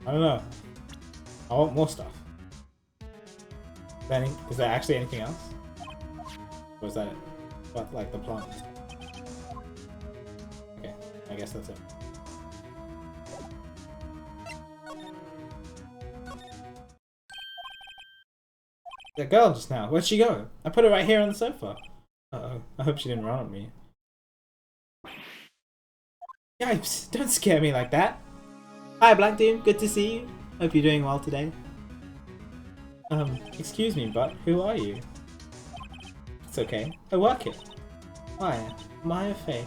I don't know. I want more stuff. Is there actually anything else? Or is that it? But like the plant? Okay, I guess that's it. That girl just now, where'd she go? I put her right here on the sofa. Uh-oh, I hope she didn't run at me. Yipes, don't scare me like that. Hi Black Doom, good to see you. Hope you're doing well today. Excuse me, but who are you? It's okay, I work here. Maya Faye.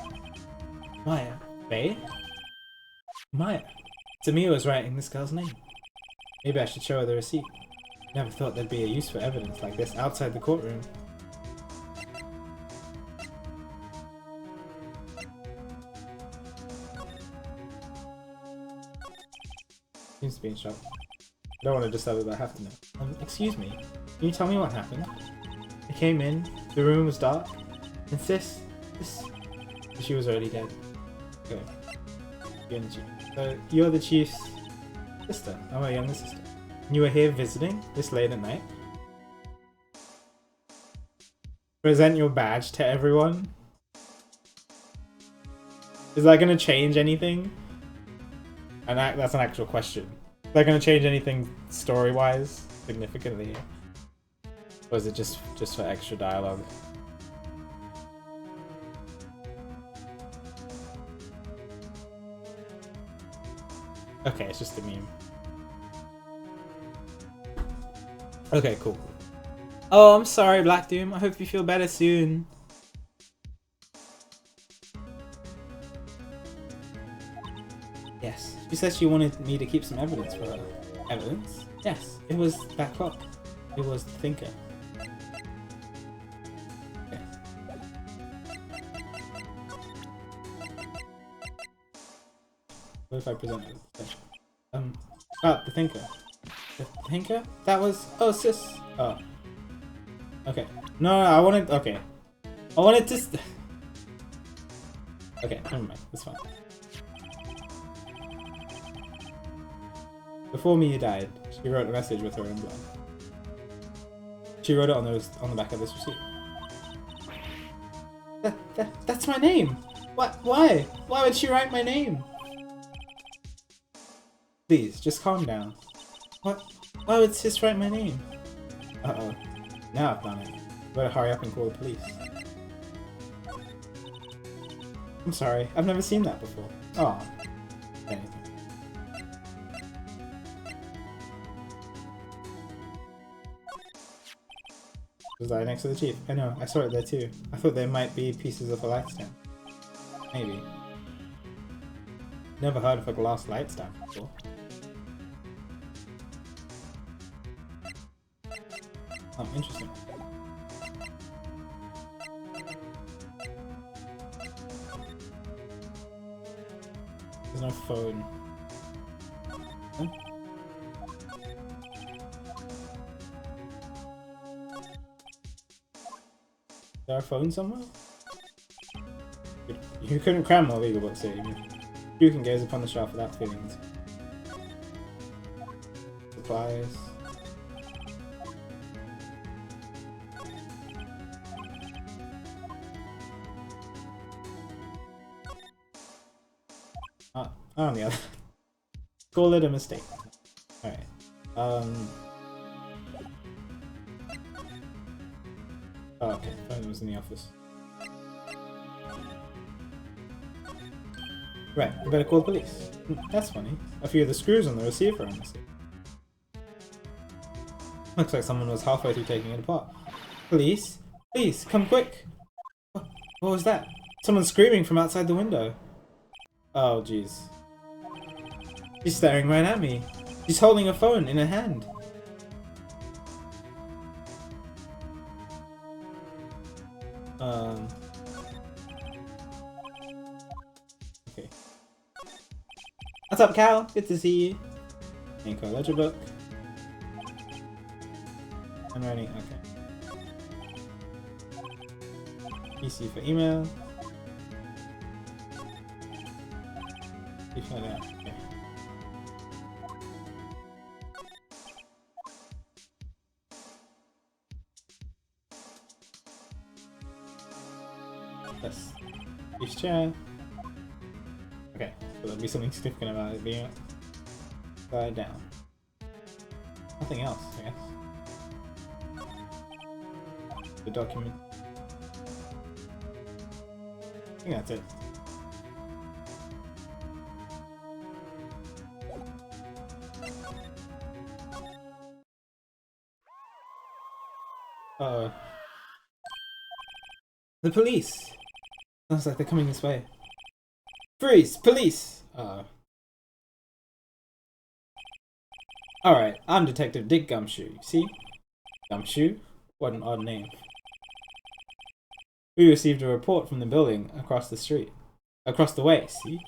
Maya Faye? Maya. Samia was writing this girl's name. Maybe I should show her the receipt. Never thought there'd be a use for evidence like this outside the courtroom. Seems to be in shock. I don't want to disturb it, but I have to know. Excuse me. Can you tell me what happened? I came in, the room was dark, and this... She was already dead. Okay. You're the chief. So, you're the chief's sister. I'm a younger sister. And you were here visiting this late at night? Present your badge to everyone? Is that going to change anything? And that's an actual question. Is that going to change anything story-wise significantly? Or is it just for extra dialogue? Okay, it's just a meme. Okay, cool. Oh, I'm sorry, Black Doom. I hope you feel better soon. Yes. She said she wanted me to keep some evidence for her. Evidence? Yes. It was that clock. It was the thinker. Okay. What if I present it? About the thinker. The thinker? That was... Oh, sis. Oh. Okay. No, I wanted... Okay. I wanted to... Okay, never mind. It's fine. Before Mia died, she wrote a message with her own blood. She wrote it on the back of this receipt. That's my name! What? Why? Why would she write my name? Please, just calm down. What? Why would sis write my name? Uh-oh. Now I've done it. Better hurry up and call the police. I'm sorry, I've never seen that before. Aw. Anything. Was I next to the chief? I know, I saw it there too. I thought there might be pieces of a light stand. Maybe. Never heard of a glass light stand before. Oh, interesting. There's no phone. Huh? Is there a phone somewhere? You couldn't cram more legal books here. You can gaze upon the shelf without feelings. Supplies. On the other. Call it a mistake. Alright. Oh, okay. Phone was in the office. Right, you better call the police. That's funny. A few of the screws on the receiver are missing. Looks like someone was halfway through taking it apart. Police? Please, come quick! What was that? Someone's screaming from outside the window. Oh, jeez. She's staring right at me. She's holding a phone in her hand. Okay. What's up, Cal? Good to see you. Inco ledger book. Handwriting, okay. PC for email. Okay. Yes. Each chair. Okay, so there'll be something significant about it being upside down. Nothing else, I guess. The document. I think that's it. The police! Sounds like they're coming this way. Freeze! Police! Alright, I'm Detective Dick Gumshoe, you see? Gumshoe? What an odd name. We received a report from the building across the street. Across the way, see?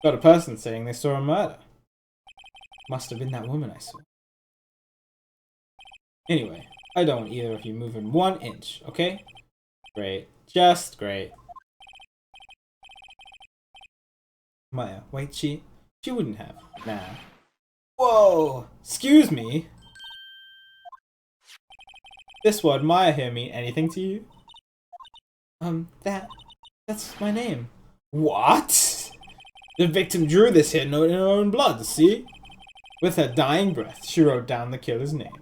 Got a person saying they saw a murder. Must have been that woman I saw. Anyway, I don't want either of you moving 1 inch, okay? Great. Just great. Maya, wait, she wouldn't have. Nah. Whoa! Excuse me? This word Maya here mean anything to you? That's my name. What? The victim drew this here note in her own blood, see? With her dying breath, she wrote down the killer's name.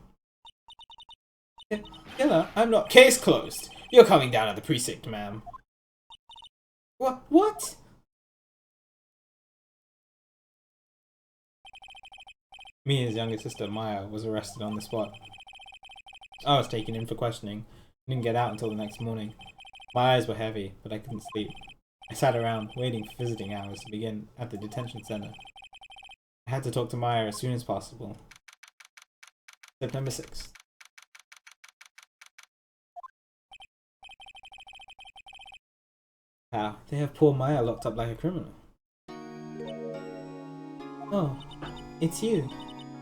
Killer? I'm not. Case closed. You're coming down at the precinct, ma'am. What? Mia's younger sister, Maya, was arrested on the spot. I was taken in for questioning. Didn't get out until the next morning. My eyes were heavy, but I couldn't sleep. I sat around, waiting for visiting hours to begin at the detention center. I had to talk to Maya as soon as possible. September 6th. Wow, they have poor Maya locked up like a criminal. Oh, it's you,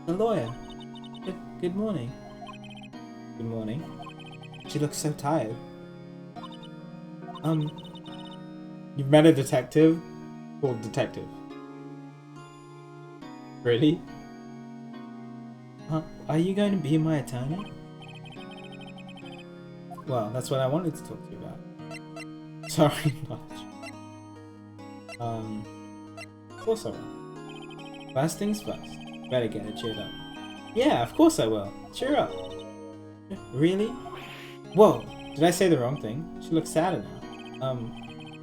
the lawyer. Good morning. Good morning. She looks so tired. You've met a detective called Detective. Really? Are you going to be my attorney? Well, that's what I wanted to talk to you about. Sorry, not. Of course I will. First things first. Better get her cheered up. Yeah, of course I will. Cheer up. Really? Whoa, did I say the wrong thing? She looks sadder now.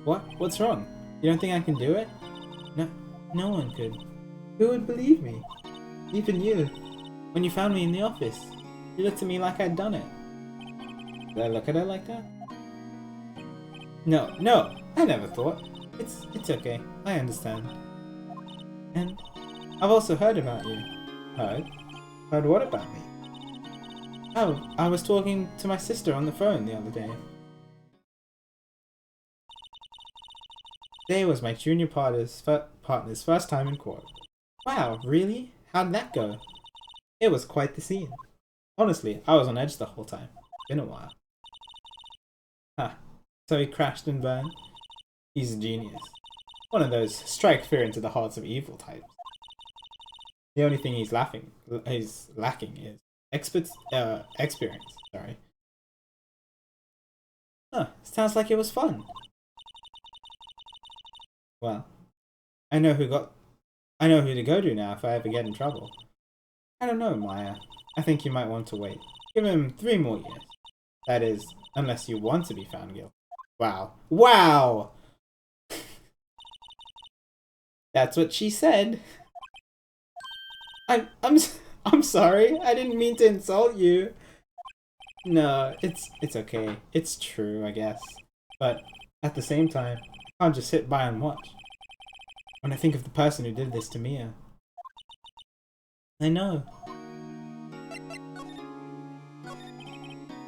What's wrong? You don't think I can do it? No one could. Who would believe me? Even you. When you found me in the office, you looked at me like I'd done it. Did I look at her like that? No, I never thought. It's okay. I understand. And I've also heard about you. Heard? Heard what about me? Oh, I was talking to my sister on the phone the other day. Today was my junior partner's first time in court. Wow, really? How'd that go? It was quite the scene. Honestly, I was on edge the whole time. Been a while. Huh. So he crashed and burned? He's a genius. One of those strike fear into the hearts of evil types. The only thing he's lacking is experience. Sorry. Huh. Sounds like it was fun. Well, I know who to go to now if I ever get in trouble. I don't know, Maya. I think you might want to wait. Give him 3 more years. That is, unless you want to be found guilty. Wow. Wow! That's what she said. I'm sorry. I didn't mean to insult you. No, it's okay. It's true, I guess. But at the same time, I can't just sit by and watch. When I think of the person who did this to Mia. I know.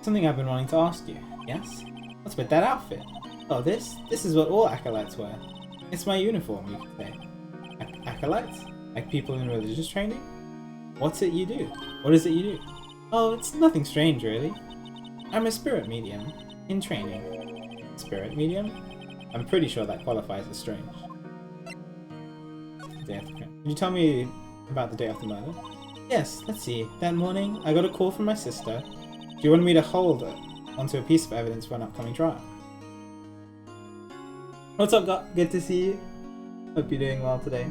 Something I've been wanting to ask you. Yes? What's with that outfit? Oh, this is what all acolytes wear. It's my uniform, you could say. Acolytes? Like people in religious training? What's it you do? What is it you do? Oh, it's nothing strange, really. I'm a spirit medium. In training. Spirit medium? I'm pretty sure that qualifies as strange. Can you tell me about the day of the murder? Yes, let's see. That morning, I got a call from my sister. She wanted me to hold it onto a piece of evidence for an upcoming trial. What's up, God? Good to see you. Hope you're doing well today.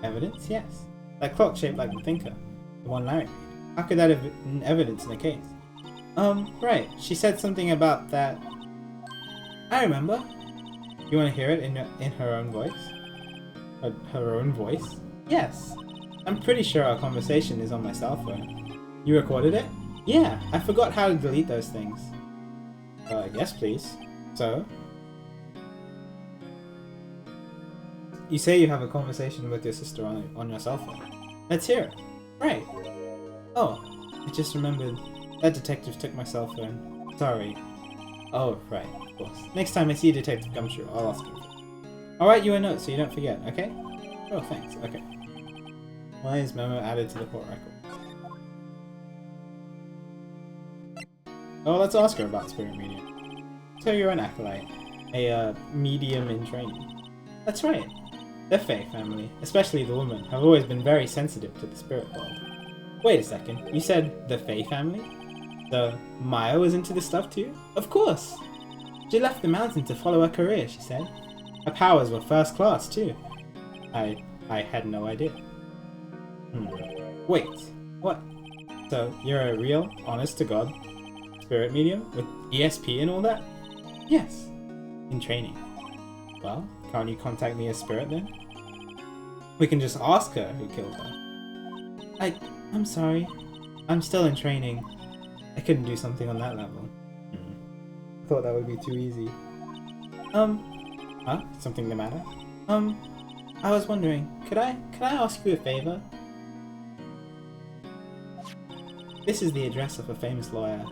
Evidence? Yes. That clock shaped like the thinker. The one Larry made. How could that have been evidence in the case? Right. She said something about that. I remember. You want to hear it in her own voice? Her own voice? Yes. I'm pretty sure our conversation is on my cell phone. You recorded it? Yeah. I forgot how to delete those things. Yes, please. So? You say you have a conversation with your sister on your cell phone. Let's hear it. Right. Oh, I just remembered. That detective took my cell phone. Sorry. Oh, right, of course. Next time I see a detective come through, I'll ask him. I'll write you a note so you don't forget, okay? Oh, thanks, okay. Why is memo added to the court record? Oh, let's ask her about spirit medium. So you're an acolyte. A, medium in training. That's right. The Fae family, especially the woman, have always been very sensitive to the spirit world. Wait a second, you said the Fae family? The Maya was into this stuff too? Of course! She left the mountain to follow her career, she said. Her powers were first class too. I had no idea. Wait, what? So you're a real, honest to God spirit medium with ESP and all that? Yes, in training. Well, can't you contact me as spirit then? We can just ask her who killed her. I'm sorry. I'm still in training. I couldn't do something on that level. I thought that would be too easy. Huh? Something the matter? I was wondering, could I ask you a favor? This is the address of a famous lawyer.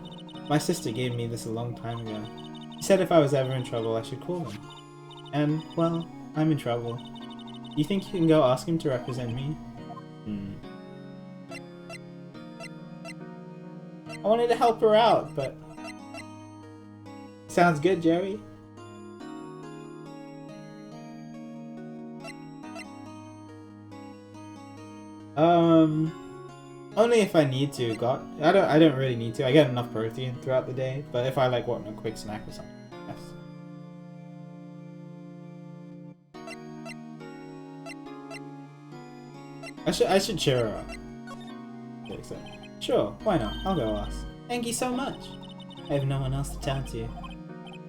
My sister gave me this a long time ago. She said if I was ever in trouble, I should call him. And, well, I'm in trouble. You think you can go ask him to represent me? I wanted to help her out, but... Sounds good, Jerry. Only if I need to, God. I don't really need to. I get enough protein throughout the day, but if I want a quick snack or something, yes. I should cheer her up. Sure, why not? I'll go ask. Thank you so much. I have no one else to turn to.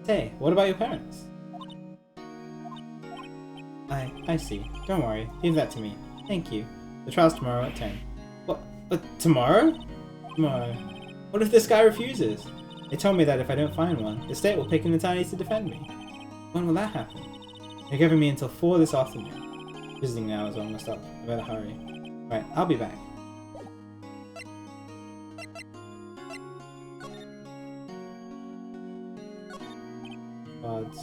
Hey, what about your parents? I see. Don't worry. Leave that to me. Thank you. The trial's tomorrow at 10. What? Tomorrow? Tomorrow. What if this guy refuses? They told me that if I don't find one, the state will pick an attorney to defend me. When will that happen? They're giving me until 4 this afternoon. Visiting hours are almost up. I better hurry. Right, I'll be back. Cards.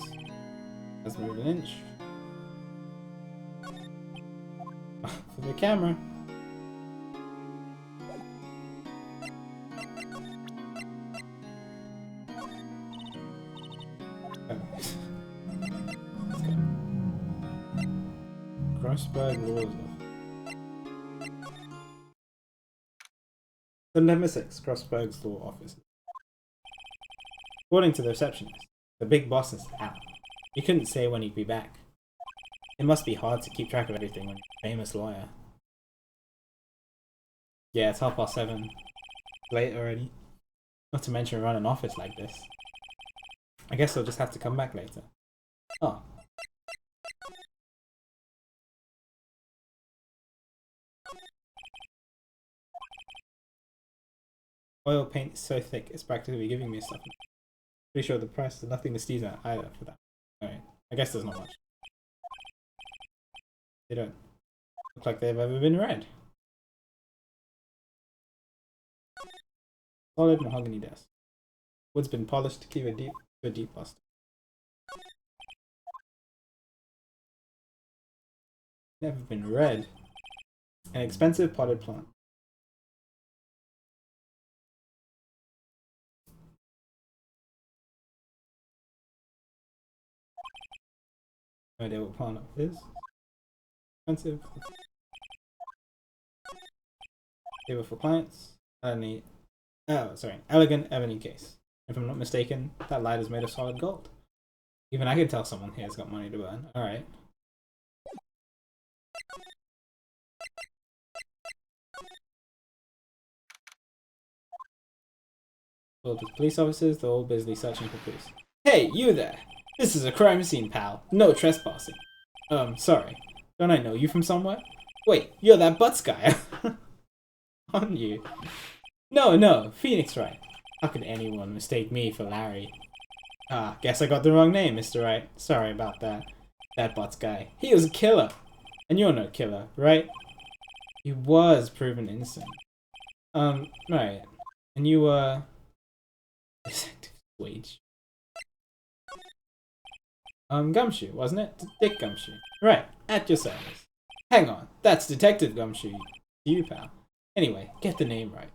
Let's move an inch. For the camera. Grossberg Laws. The number 6, Grossberg's Law Office. According to the receptionist, the big boss is out. He couldn't say when he'd be back. It must be hard to keep track of everything when you're a famous lawyer. Yeah, it's 7:30. Late already. Not to mention run an office like this. I guess I'll just have to come back later. Oh. Oil paint is so thick, it's practically giving me stuff. Pretty sure the price is nothing to sneeze at either for that. Alright, I guess there's not much. They don't look like they've ever been read. Solid mahogany desk. Wood's been polished to keep a deep luster. Never been read. An expensive potted plant. No idea what plant it is. Expensive. Table for clients. Elegant ebony case. If I'm not mistaken, that light is made of solid gold. Even I can tell someone here's got money to burn. Alright. Filled with police officers, they're all busily searching for clues. Hey, you there! This is a crime scene, pal. No trespassing. Sorry. Don't I know you from somewhere? Wait, you're that Butts guy. Aren't you? No, Phoenix Wright. How could anyone mistake me for Larry? Ah, guess I got the wrong name, Mr. Wright. Sorry about that. That Butts guy. He was a killer. And you're no killer, right? He was proven innocent. Right. And you were... Detective Wage. Gumshoe, wasn't it? Dick Gumshoe. Right, at your service. Hang on, that's Detective Gumshoe. You, pal. Anyway, get the name right.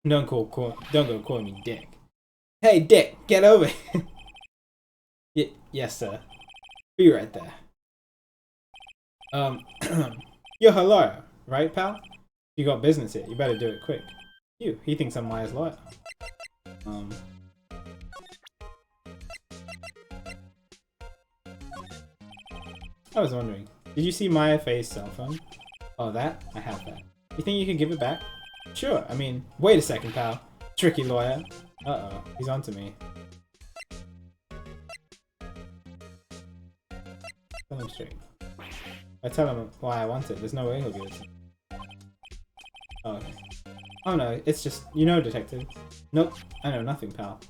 Don't go calling me Dick. Hey, Dick, get over here. Yes, sir. Be right there. You're her lawyer, right, pal? You got business here. You better do it quick. He thinks I'm Maya's lawyer. I was wondering, did you see Maya Faye's cell phone? Oh, that? I have that. You think you can give it back? Sure, I mean, wait a second, pal. Tricky lawyer. Uh-oh, he's onto me. Tell him straight. I tell him why I want it, there's no way he'll give it to me. Oh, okay. Oh no, it's just, you know, detective. Nope, I know nothing, pal.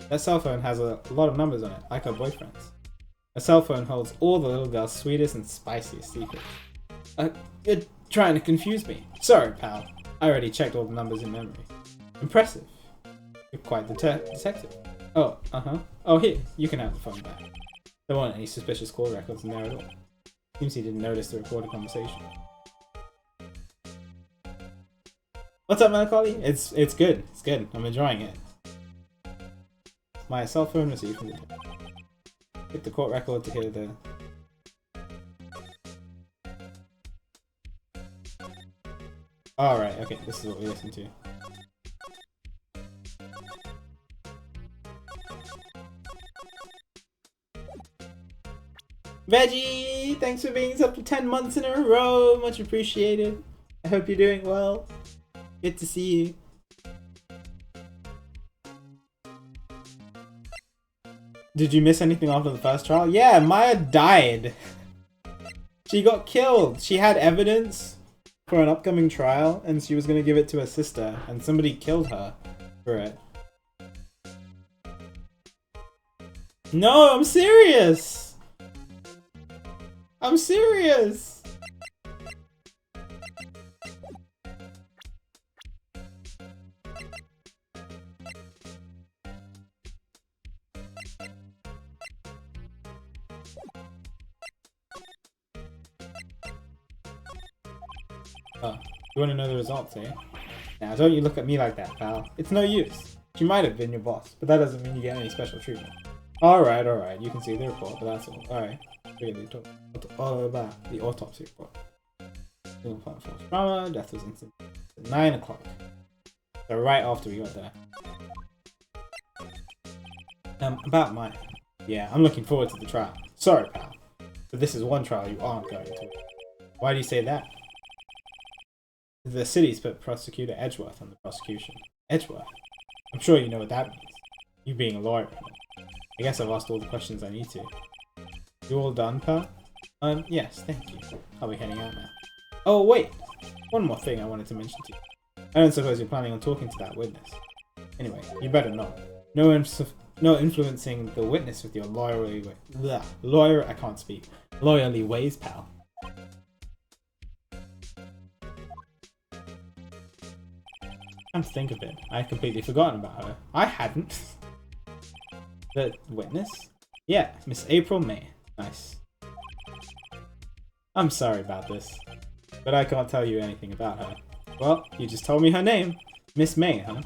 That cell phone has a lot of numbers on it, like her boyfriend's. A cell phone holds all the little girl's sweetest and spiciest secrets. You're trying to confuse me. Sorry, pal. I already checked all the numbers in memory. Impressive. You're quite the detective. Oh, uh-huh. Oh, here. You can have the phone back. There weren't any suspicious call records in there at all. Seems he didn't notice the recorded conversation. What's up, Melancholy? It's good. It's good. I'm enjoying it. My cell phone received from the detective. Hit the court record to hear the... Alright, okay, this is what we listen to. Veggie! Thanks for being up to 10 months in a row! Much appreciated. I hope you're doing well. Good to see you. Did you miss anything after the first trial? Yeah, Maya died. She got killed. She had evidence for an upcoming trial, and she was going to give it to her sister, and somebody killed her for it. No, I'm serious! I'm serious! Oh, you want to know the results, eh? Now, don't you look at me like that, pal. It's no use. She might have been your boss, but that doesn't mean you get any special treatment. Alright, alright, you can see the report, but that's all. Alright. Really talk all about the autopsy report. Single point force trauma, death was instant at 9 o'clock. So right after we got there. About mine. Yeah, I'm looking forward to the trial. Sorry, pal. But this is one trial you aren't going to. Why do you say that? The city's put Prosecutor Edgeworth on the prosecution. Edgeworth? I'm sure you know what that means. You being a lawyer. I guess I've asked all the questions I need to. You all done, pal? Yes, thank you. I'll be heading out now. Oh, wait! One more thing I wanted to mention to you. I don't suppose you're planning on talking to that witness. Anyway, you better not. No influencing the witness with your lawyerly ways, pal. Come to think of it, I had completely forgotten about her. I hadn't. The witness? Yeah, Miss April May. Nice. I'm sorry about this, but I can't tell you anything about her. Well, you just told me her name. Miss May, huh?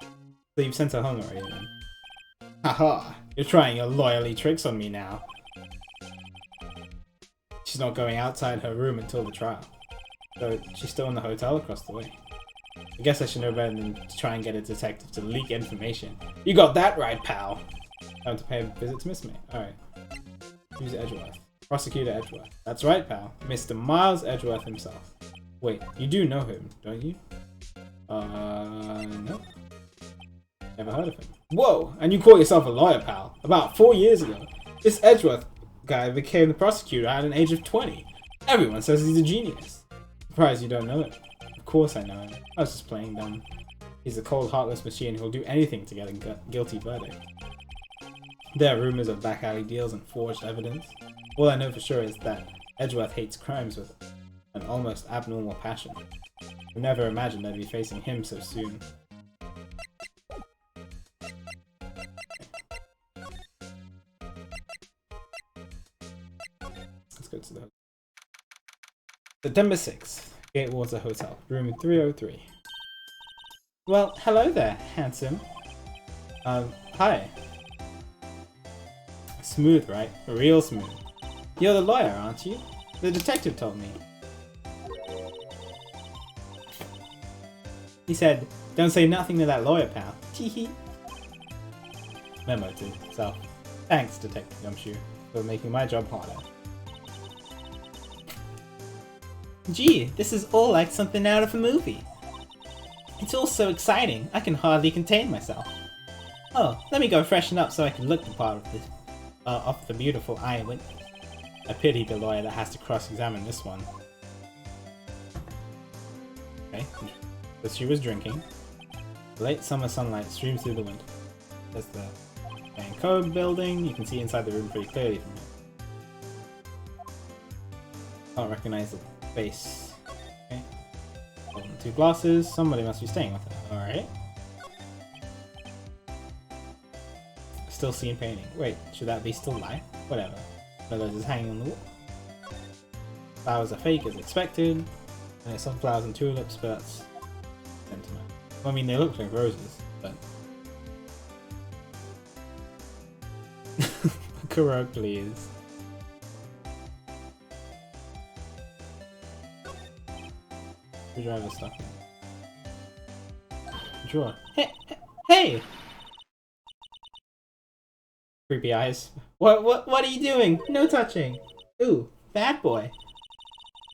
So you've sent her home already then? Haha, you're trying your lawyerly tricks on me now. She's not going outside her room until the trial. So she's still in the hotel across the way. I guess I should know better than to try and get a detective to leak information. You got that right, pal! Time to pay a visit to Miss May. Alright. Who's Edgeworth? Prosecutor Edgeworth. That's right, pal. Mr. Miles Edgeworth himself. Wait, you do know him, don't you? No. Never heard of him. Whoa! And you call yourself a lawyer, pal? About 4 years ago. This Edgeworth guy became the prosecutor at an age of 20. Everyone says he's a genius. Surprised you don't know him. Of course I know him. I was just playing dumb. He's a cold, heartless machine who'll do anything to get a guilty verdict. There are rumors of back alley deals and forged evidence. All I know for sure is that Edgeworth hates crimes with an almost abnormal passion. I never imagined I'd be facing him so soon. Let's go to the September 6th, Gatewater Hotel, room 303. Well, hello there, handsome. Hi. Smooth, right? Real smooth. You're the lawyer, aren't you? The detective told me. He said, don't say nothing to that lawyer, pal. Teehee. Memo to self. Thanks, Detective Gumshoe, for making my job harder. Gee, this is all like something out of a movie. It's all so exciting, I can hardly contain myself. Oh, let me go freshen up so I can look the part of this, of the beautiful island. I pity the lawyer that has to cross-examine this one. Okay, so she was drinking. The late summer sunlight streams through the window. There's the main code building. You can see inside the room pretty clearly from here. Can't recognize the face. Okay. Holding 2 glasses. Somebody must be staying with her. Alright. Still seen painting. Wait, should that be still life? Whatever. One of those is hanging on the wall. Flowers are fake as expected. And there's some flowers and tulips, but that's sentiment. Well, I mean, they look like roses, but... Kuro, please. Screwdriver stuck in. Drawer. Hey! Creepy eyes. What are you doing? No touching. Ooh, bad boy.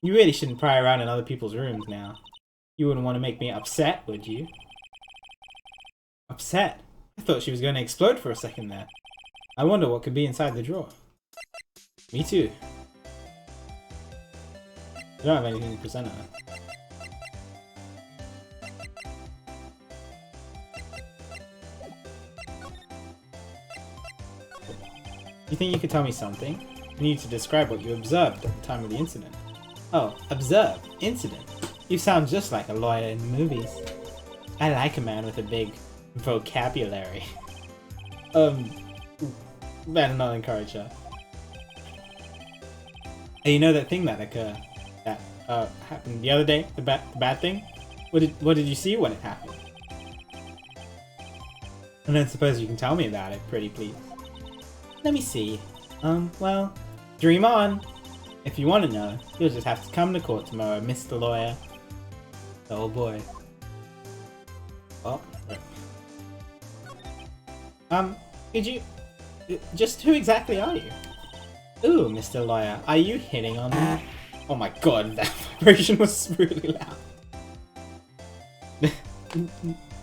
You really shouldn't pry around in other people's rooms now. You wouldn't want to make me upset, would you? Upset? I thought she was going to explode for a second there. I wonder what could be inside the drawer. Me too. I don't have anything to present her. You think you could tell me something? You need to describe what you observed at the time of the incident. Oh, observe? Incident? You sound just like a lawyer in the movies. I like a man with a big vocabulary. Better not encourage her. Hey, you know that thing that happened the other day? The bad thing? What did you see when it happened? And then suppose you can tell me about it, pretty please. Let me see. Well, dream on. If you want to know, you'll just have to come to court tomorrow, Mr. Lawyer. Oh boy. Oh. Could you... Just who exactly are you? Ooh, Mr. Lawyer, are you hitting on me? Oh my god, that vibration was really loud.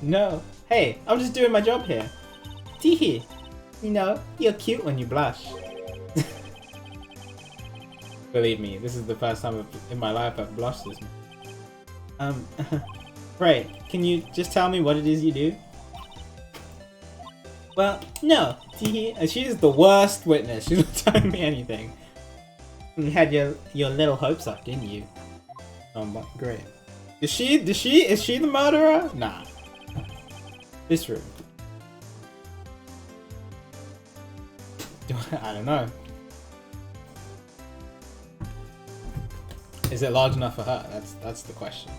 No. Hey, I'm just doing my job here. Teehee. You know, you're cute when you blush. Believe me, this is the first time in my life I've blushed this much. Right, can you just tell me what it is you do? Well, no, Teehee, she is the worst witness. She's not telling me anything. You had your little hopes up, didn't you? Oh, great. Is she the murderer? Nah. This room. I don't know. Is it large enough for her? That's the question.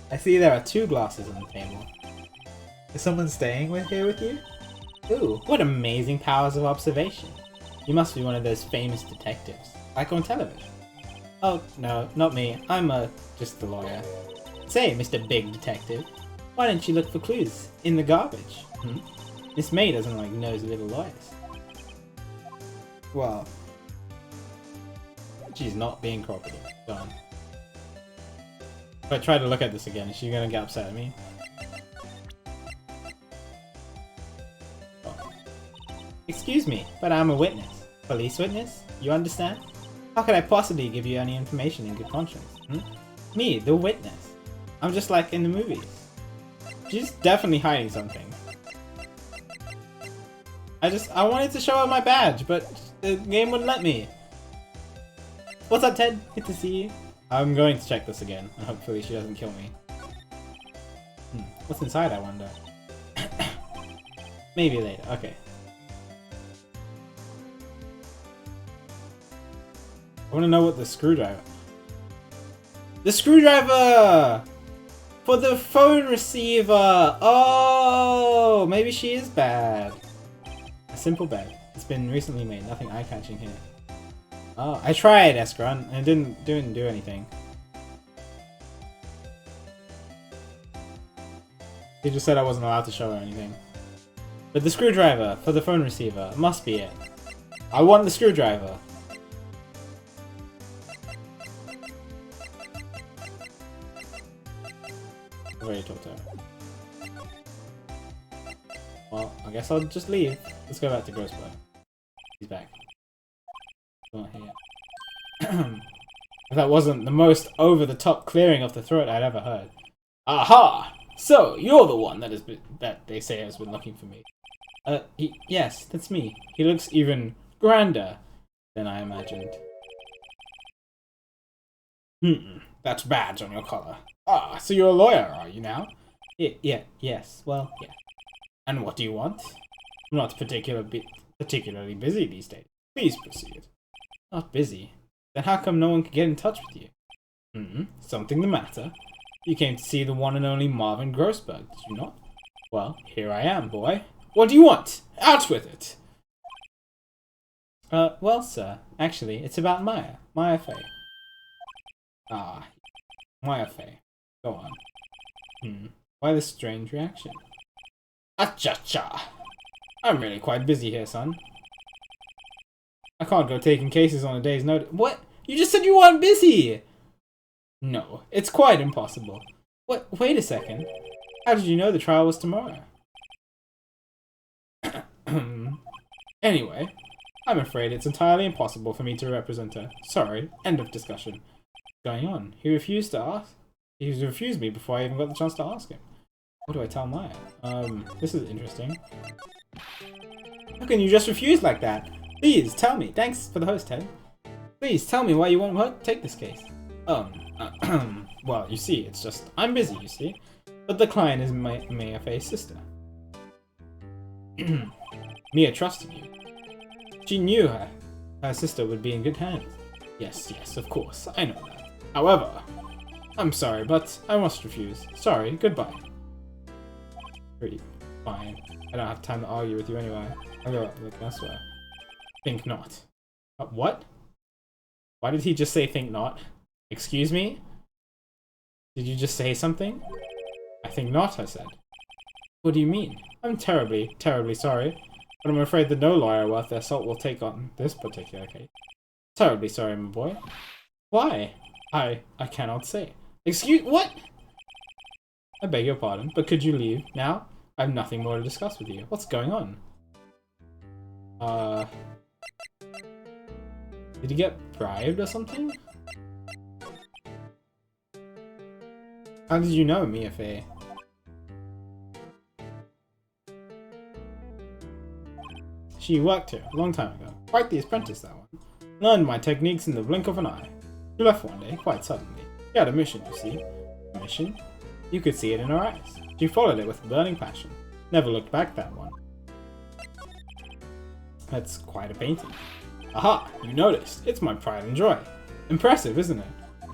I see there are 2 glasses on the table. Is someone staying here with you? Ooh, what amazing powers of observation. You must be one of those famous detectives, like on television. Oh, no, not me. I'm just the lawyer. Say, Mr. Big Detective, why don't you look for clues in the garbage? Miss May doesn't like nosy little lawyers. Well, she's not being cooperative. Darn. If I try to look at this again, is she gonna get upset at me? Oh. Excuse me, but I'm a witness. Police witness? You understand? How could I possibly give you any information in good conscience? Me, the witness. I'm just like in the movies. She's definitely hiding something. I wanted to show her my badge, but the game wouldn't let me. What's up, Ted? Good to see you. I'm going to check this again, and hopefully she doesn't kill me. What's inside, I wonder? Maybe later, okay. I want to know what the screwdriver... The screwdriver! For the phone receiver! Oh! Maybe she is bad. A simple bed. It's been recently made. Nothing eye-catching here. Oh, I tried, Escaron, and it didn't do anything. He just said I wasn't allowed to show her anything. But the screwdriver for the phone receiver must be it. I want the screwdriver. I've already talked to her. Well, I guess I'll just leave. Let's go back to Grossberg. He's back. Not here. If that wasn't the most over-the-top clearing of the throat I'd ever heard. Aha! So, you're the one that they say has been looking for me. Yes, that's me. He looks even grander than I imagined. That's badge on your collar. Ah, so you're a lawyer, are you now? Yes, well, yeah. And what do you want? I'm not particularly busy these days. Please proceed. Not busy? Then how come no one could get in touch with you? Something the matter? You came to see the one and only Marvin Grossberg, did you not? Well, here I am, boy. What do you want? Out with it! Well, sir, actually, it's about Maya. Maya Fey. Ah, Maya Fey. Go on. Why this strange reaction? Acha-cha! I'm really quite busy here, son. I can't go taking cases on a day's notice. What? You just said you weren't busy! No, it's quite impossible. What? Wait a second. How did you know the trial was tomorrow? Anyway, I'm afraid it's entirely impossible for me to represent her. Sorry, end of discussion. What's going on? He refused to ask? He refused me before I even got the chance to ask him. What do I tell Maya? This is interesting. How can you just refuse like that? Please, tell me. Thanks for the host, Ted. Please, tell me why you won't take this case. Well, you see, it's just, I'm busy, you see. But the client is Mia Fey's sister. Mia trusted you. She knew her sister would be in good hands. Yes, of course, I know that. However, I'm sorry, but I must refuse. Sorry, goodbye. Pretty fine. I don't have time to argue with you anyway. I'll go look elsewhere. Think not. What? Why did he just say think not? Excuse me? Did you just say something? I think not, I said. What do you mean? I'm terribly sorry, but I'm afraid that no lawyer worth their salt will take on this particular case. Terribly sorry, my boy. Why? I cannot say. Excuse- what? I beg your pardon, but could you leave now? I have nothing more to discuss with you. What's going on? Did he get bribed or something? How did you know, Mia Fey? She worked here a long time ago. Quite the apprentice, that one. Learned my techniques in the blink of an eye. She left one day, quite suddenly. She had a mission, you see. A mission? You could see it in her eyes. She followed it with burning passion. Never looked back, that one. That's quite a painting. Aha! You noticed. It's my pride and joy. Impressive, isn't it?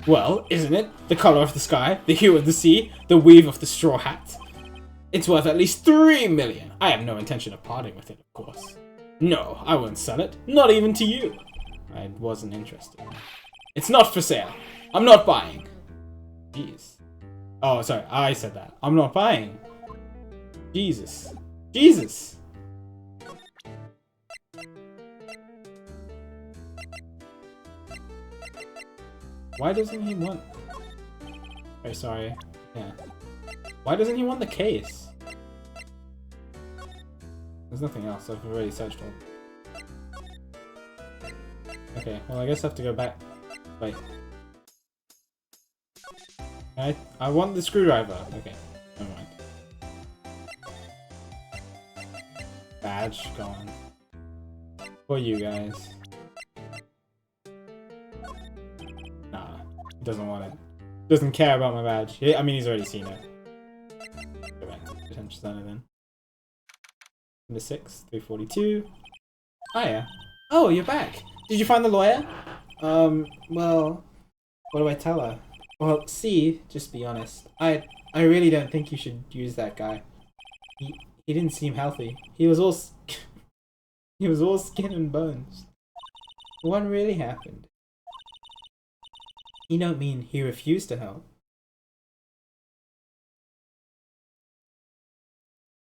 Well, isn't it? The color of the sky, the hue of the sea, the weave of the straw hat. It's worth at least 3 million. I have no intention of parting with it, of course. No, I won't sell it. Not even to you. I wasn't interested. It's not for sale. I'm not buying. Jeez. Oh, sorry. I said that. I'm not buying. Jesus. Jesus. Why doesn't he want... Oh, sorry. Yeah. Why doesn't he want the case? There's nothing else. I've already searched all. Okay, well I guess I have to go back. Wait. I want the screwdriver. Okay, never mind. Badge, gone. For you guys. Nah, he doesn't want it. Doesn't care about my badge. I mean, he's already seen it. Go back to the detention center then. Number 6, 342. Hiya. Oh, you're back. Did you find the lawyer? Well, what do I tell her? Well, see, just be honest. I really don't think you should use that guy. He didn't seem healthy. He was all he was all skin and bones. What really happened? You don't mean he refused to help?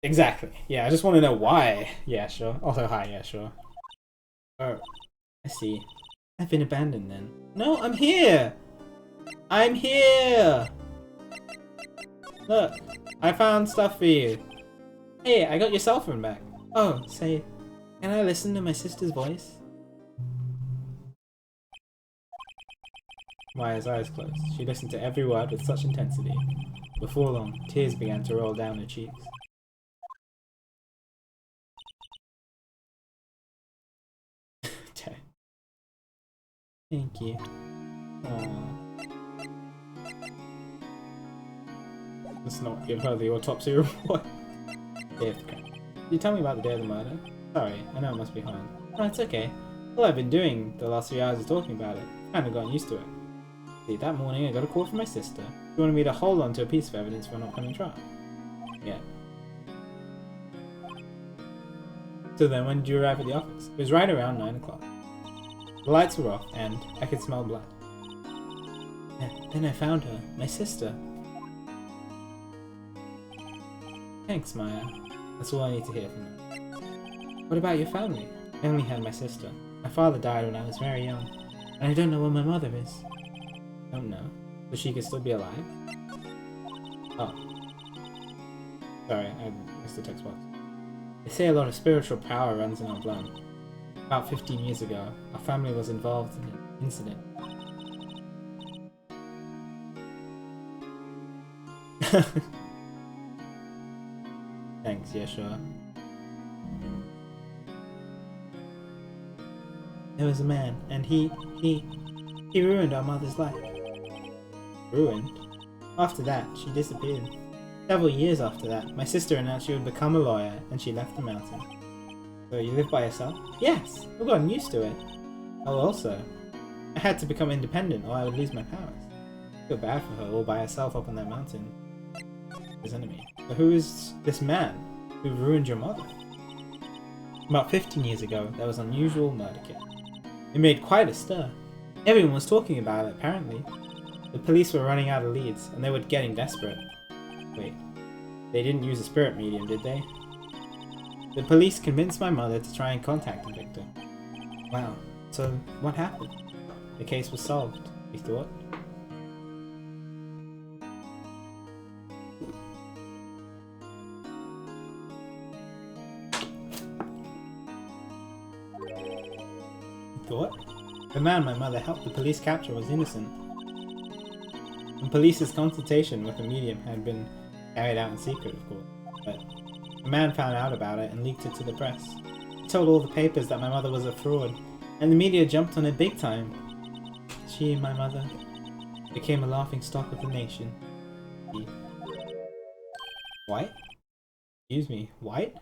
Exactly. Yeah, I just want to know why. Yeah, sure. Also, hi. Yeah, sure. Oh, I see. I've been abandoned then. No, I'm here! I'm here! Look, I found stuff for you. Hey, I got your cell phone back. Oh, say, can I listen to my sister's voice? Maya's eyes closed. She listened to every word with such intensity. Before long, tears began to roll down her cheeks. Thank you. Aww. Let's not give her the autopsy report. You tell me about the day of the murder? Sorry, I know it must be hard. Oh, it's okay. All I've been doing the last few hours is talking about it. I've kind of gotten used to it. See, that morning I got a call from my sister. She wanted me to hold on to a piece of evidence for an upcoming trial. Yeah. So then, when did you arrive at the office? It was right around 9 o'clock. The lights were off, and I could smell blood. Then I found her, my sister. Thanks, Maya. That's all I need to hear from you. What about your family? I only had my sister. My father died when I was very young, and I don't know where my mother is. Don't know. But she could still be alive? Oh. Sorry, I missed the text box. They say a lot of spiritual power runs in our blood. About 15 years ago, our family was involved in an incident. Thanks, yeah, sure. There was a man, and he ruined our mother's life. Ruined? After that, she disappeared. Several years after that, my sister announced she would become a lawyer, and she left the mountain. So you live by yourself? Yes, I've gotten used to it. Oh, also, I had to become independent or I would lose my powers. I feel bad for her all by herself up on that mountain. His enemy. So who is this man who ruined your mother? About 15 years ago, there was an unusual murder kit. It made quite a stir. Everyone was talking about it, apparently. The police were running out of leads, and they were getting desperate. Wait, they didn't use a spirit medium, did they? The police convinced my mother to try and contact the victim. Wow, so what happened? The case was solved, we thought. The man my mother helped the police capture was innocent. The police's consultation with the medium had been carried out in secret, of course, but the man found out about it and leaked it to the press. He told all the papers that my mother was a fraud, and the media jumped on it big time. She, my mother, became a laughingstock of the nation. White? Excuse me, White?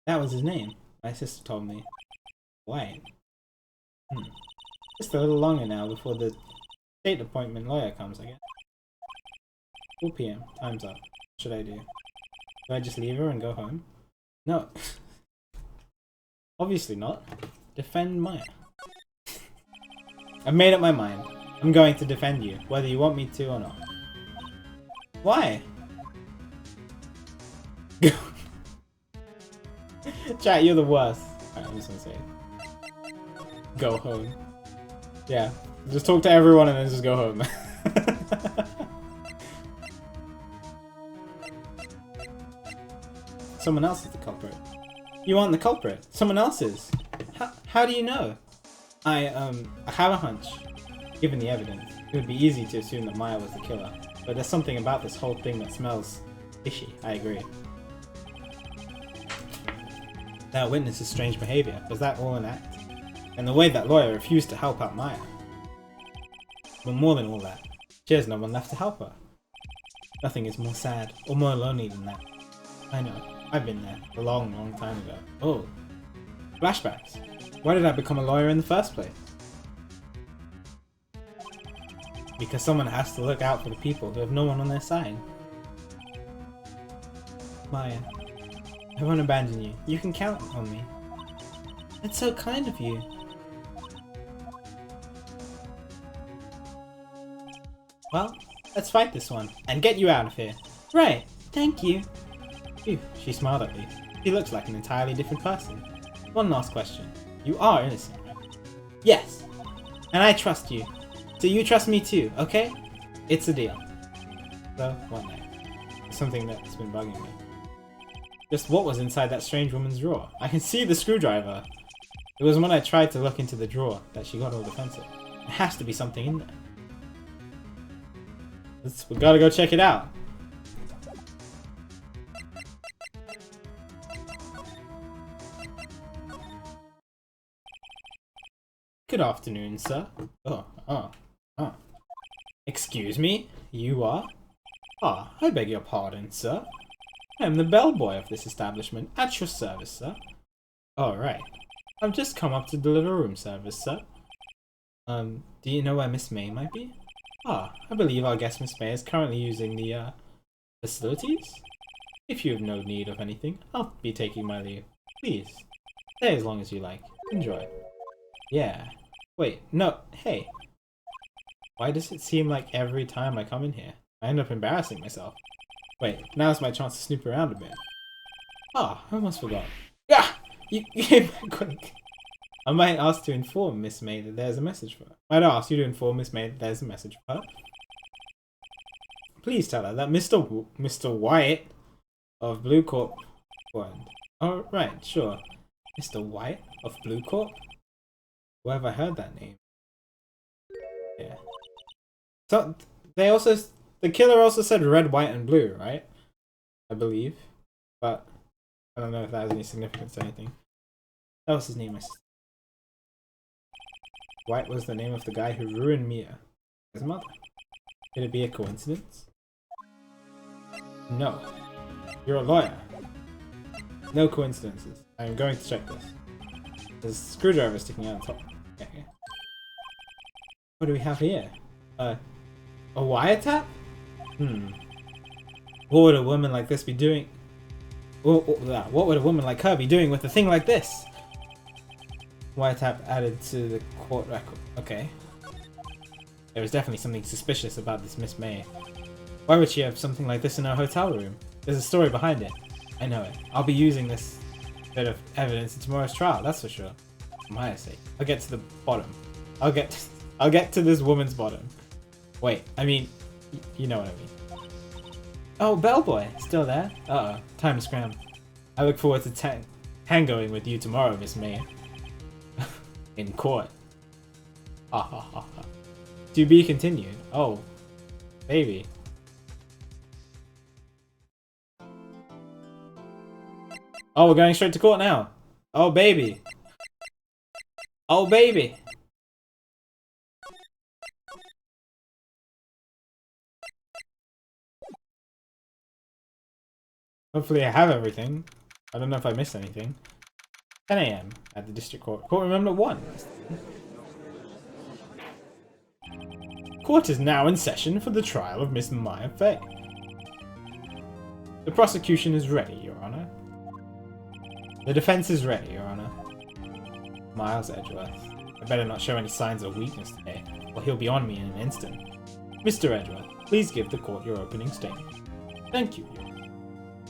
That was his name, my sister told me. White? Just a little longer now before the state appointment lawyer comes, I guess. 4 PM, time's up. What should I do? Do I just leave her and go home? No. Obviously not. Defend Maya. I've made up my mind. I'm going to defend you, whether you want me to or not. Why? Chat, you're the worst. Alright, I'm just gonna say it. Go home. Yeah, just talk to everyone and then just go home. Someone else is the culprit. You aren't the culprit. Someone else is. How do you know? I have a hunch. Given the evidence, it would be easy to assume that Maya was the killer. But there's something about this whole thing that smells fishy. I agree. That witness's strange behavior. Was that all an act? And the way that lawyer refused to help out Maya. But more than all that, she has no one left to help her. Nothing is more sad or more lonely than that. I know, I've been there a long, long time ago. Oh, flashbacks. Why did I become a lawyer in the first place? Because someone has to look out for the people who have no one on their side. Maya, I won't abandon you. You can count on me. That's so kind of you. Well, let's fight this one, and get you out of here. Right, thank you. Phew, she smiled at me. She looks like an entirely different person. One last question. You are innocent, right? Yes, and I trust you. So you trust me too, okay? It's a deal. So, what next? It's something that's been bugging me. Just what was inside that strange woman's drawer? I can see the screwdriver. It was when I tried to look into the drawer that she got all defensive. There has to be something in there. We gotta go check it out. Good afternoon, sir. Oh. Excuse me? You are? Ah, I beg your pardon, sir. I am the bellboy of this establishment. At your service, sir. Alright. I've just come up to deliver room service, sir. Do you know where Miss May might be? Ah, I believe our guest Miss May is currently using the, facilities? If you have no need of anything, I'll be taking my leave. Please, stay as long as you like. Enjoy. Yeah. Wait, no, hey. Why does it seem like every time I come in here, I end up embarrassing myself? Wait, now's my chance to snoop around a bit. Ah, I almost forgot. Ah! You came back quick. I might ask to inform Miss May that there's a message for her. I'd ask you to inform Miss May that there's a message for her. Please tell her that Mr. White of Blue Corp warned. Oh, right, sure. Mr. White of Blue Corp? Where have I heard that name? Yeah. So, the killer also said red, white, and blue, right? I believe. But, I don't know if that has any significance to anything. That was his name, White was the name of the guy who ruined Mia, his mother. Could it be a coincidence? No. You're a lawyer. No coincidences. I'm going to check this. There's a screwdriver sticking out on top. Okay. What do we have here? A wiretap? What would a woman like this be doing? What would a woman like her be doing with a thing like this? Wiretap added to the court record. Okay. There was definitely something suspicious about this Miss May. Why would she have something like this in her hotel room? There's a story behind it. I know it. I'll be using this bit of evidence in tomorrow's trial, that's for sure. For my sake. I'll get to the bottom. I'll get to this woman's bottom. Wait, I mean, you know what I mean. Oh, Bellboy, still there? Uh-oh, time to scram. I look forward to tangoing with you tomorrow, Miss May. In court. Ha ha ha ha. To be continued. Oh, baby. Oh, we're going straight to court now. Oh, baby. Oh, baby. Hopefully I have everything. I don't know if I missed anything. 10 AM at the district court. Courtroom number 1. Court is now in session for the trial of Miss Maya Fey. The prosecution is ready, Your Honor. The defense is ready, Your Honor. Miles Edgeworth. I better not show any signs of weakness today, or he'll be on me in an instant. Mr. Edgeworth, please give the court your opening statement. Thank you, Your Honor.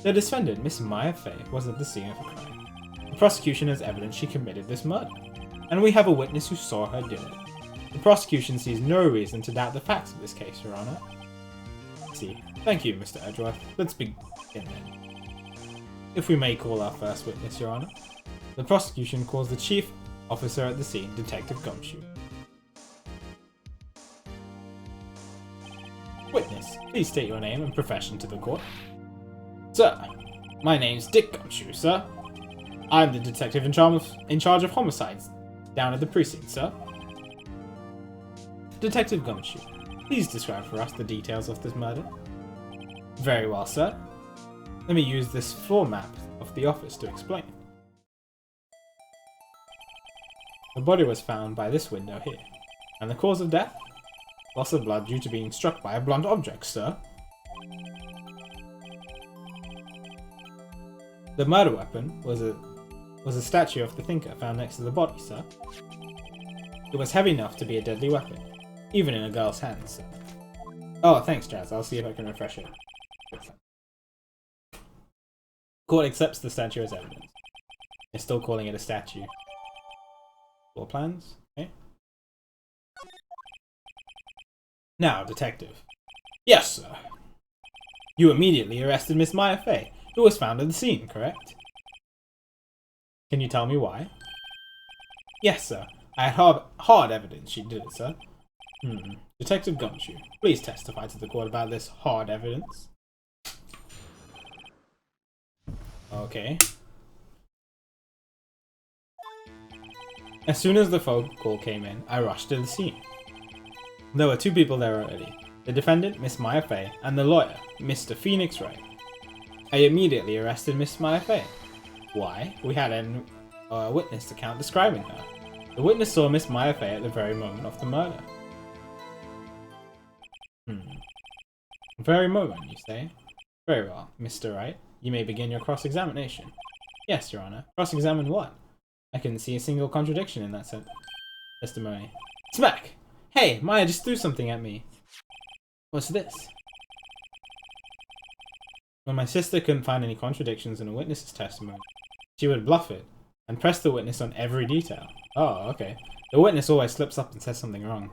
The defendant, Miss Maya Fey, was at the scene of a crime. The prosecution has evidence she committed this murder, and we have a witness who saw her do it. The prosecution sees no reason to doubt the facts of this case, Your Honor. See. Thank you, Mr. Edgeworth. Let's begin then. If we may call our first witness, Your Honor. The prosecution calls the chief officer at the scene, Detective Gumshoe. Witness, please state your name and profession to the court. Sir, my name's Dick Gumshoe, sir. I'm the detective in charge of homicides down at the precinct, sir. Detective Gumshoe, please describe for us the details of this murder. Very well, sir. Let me use this floor map of the office to explain. The body was found by this window here. And the cause of death? Loss of blood due to being struck by a blunt object, sir. The murder weapon was a statue of the thinker found next to the body, sir. It was heavy enough to be a deadly weapon, even in a girl's hands, sir. Oh, thanks, Jazz. I'll see if I can refresh it. Court accepts the statue as evidence. They're still calling it a statue. Floor plans? Okay. Now, detective. Yes, sir. You immediately arrested Miss Maya Fey, who was found at the scene, correct? Can you tell me why? Yes, sir. I had hard evidence she did it, sir. Detective Gumshoe, please testify to the court about this hard evidence. Okay. As soon as the phone call came in, I rushed to the scene. There were 2 people there already. The defendant, Miss Maya Fey, and the lawyer, Mr. Phoenix Wright. I immediately arrested Miss Maya Fey. Why? We had a witness account describing her. The witness saw Miss Maya Fey at the very moment of the murder. Very moment, you say? Very well, Mr. Wright. You may begin your cross-examination. Yes, Your Honor. Cross-examine what? I couldn't see a single contradiction in that testimony. Smack! Hey, Maya just threw something at me. What's this? When my sister couldn't find any contradictions in a witness's testimony, she would bluff it and press the witness on every detail. Oh, okay. The witness always slips up and says something wrong.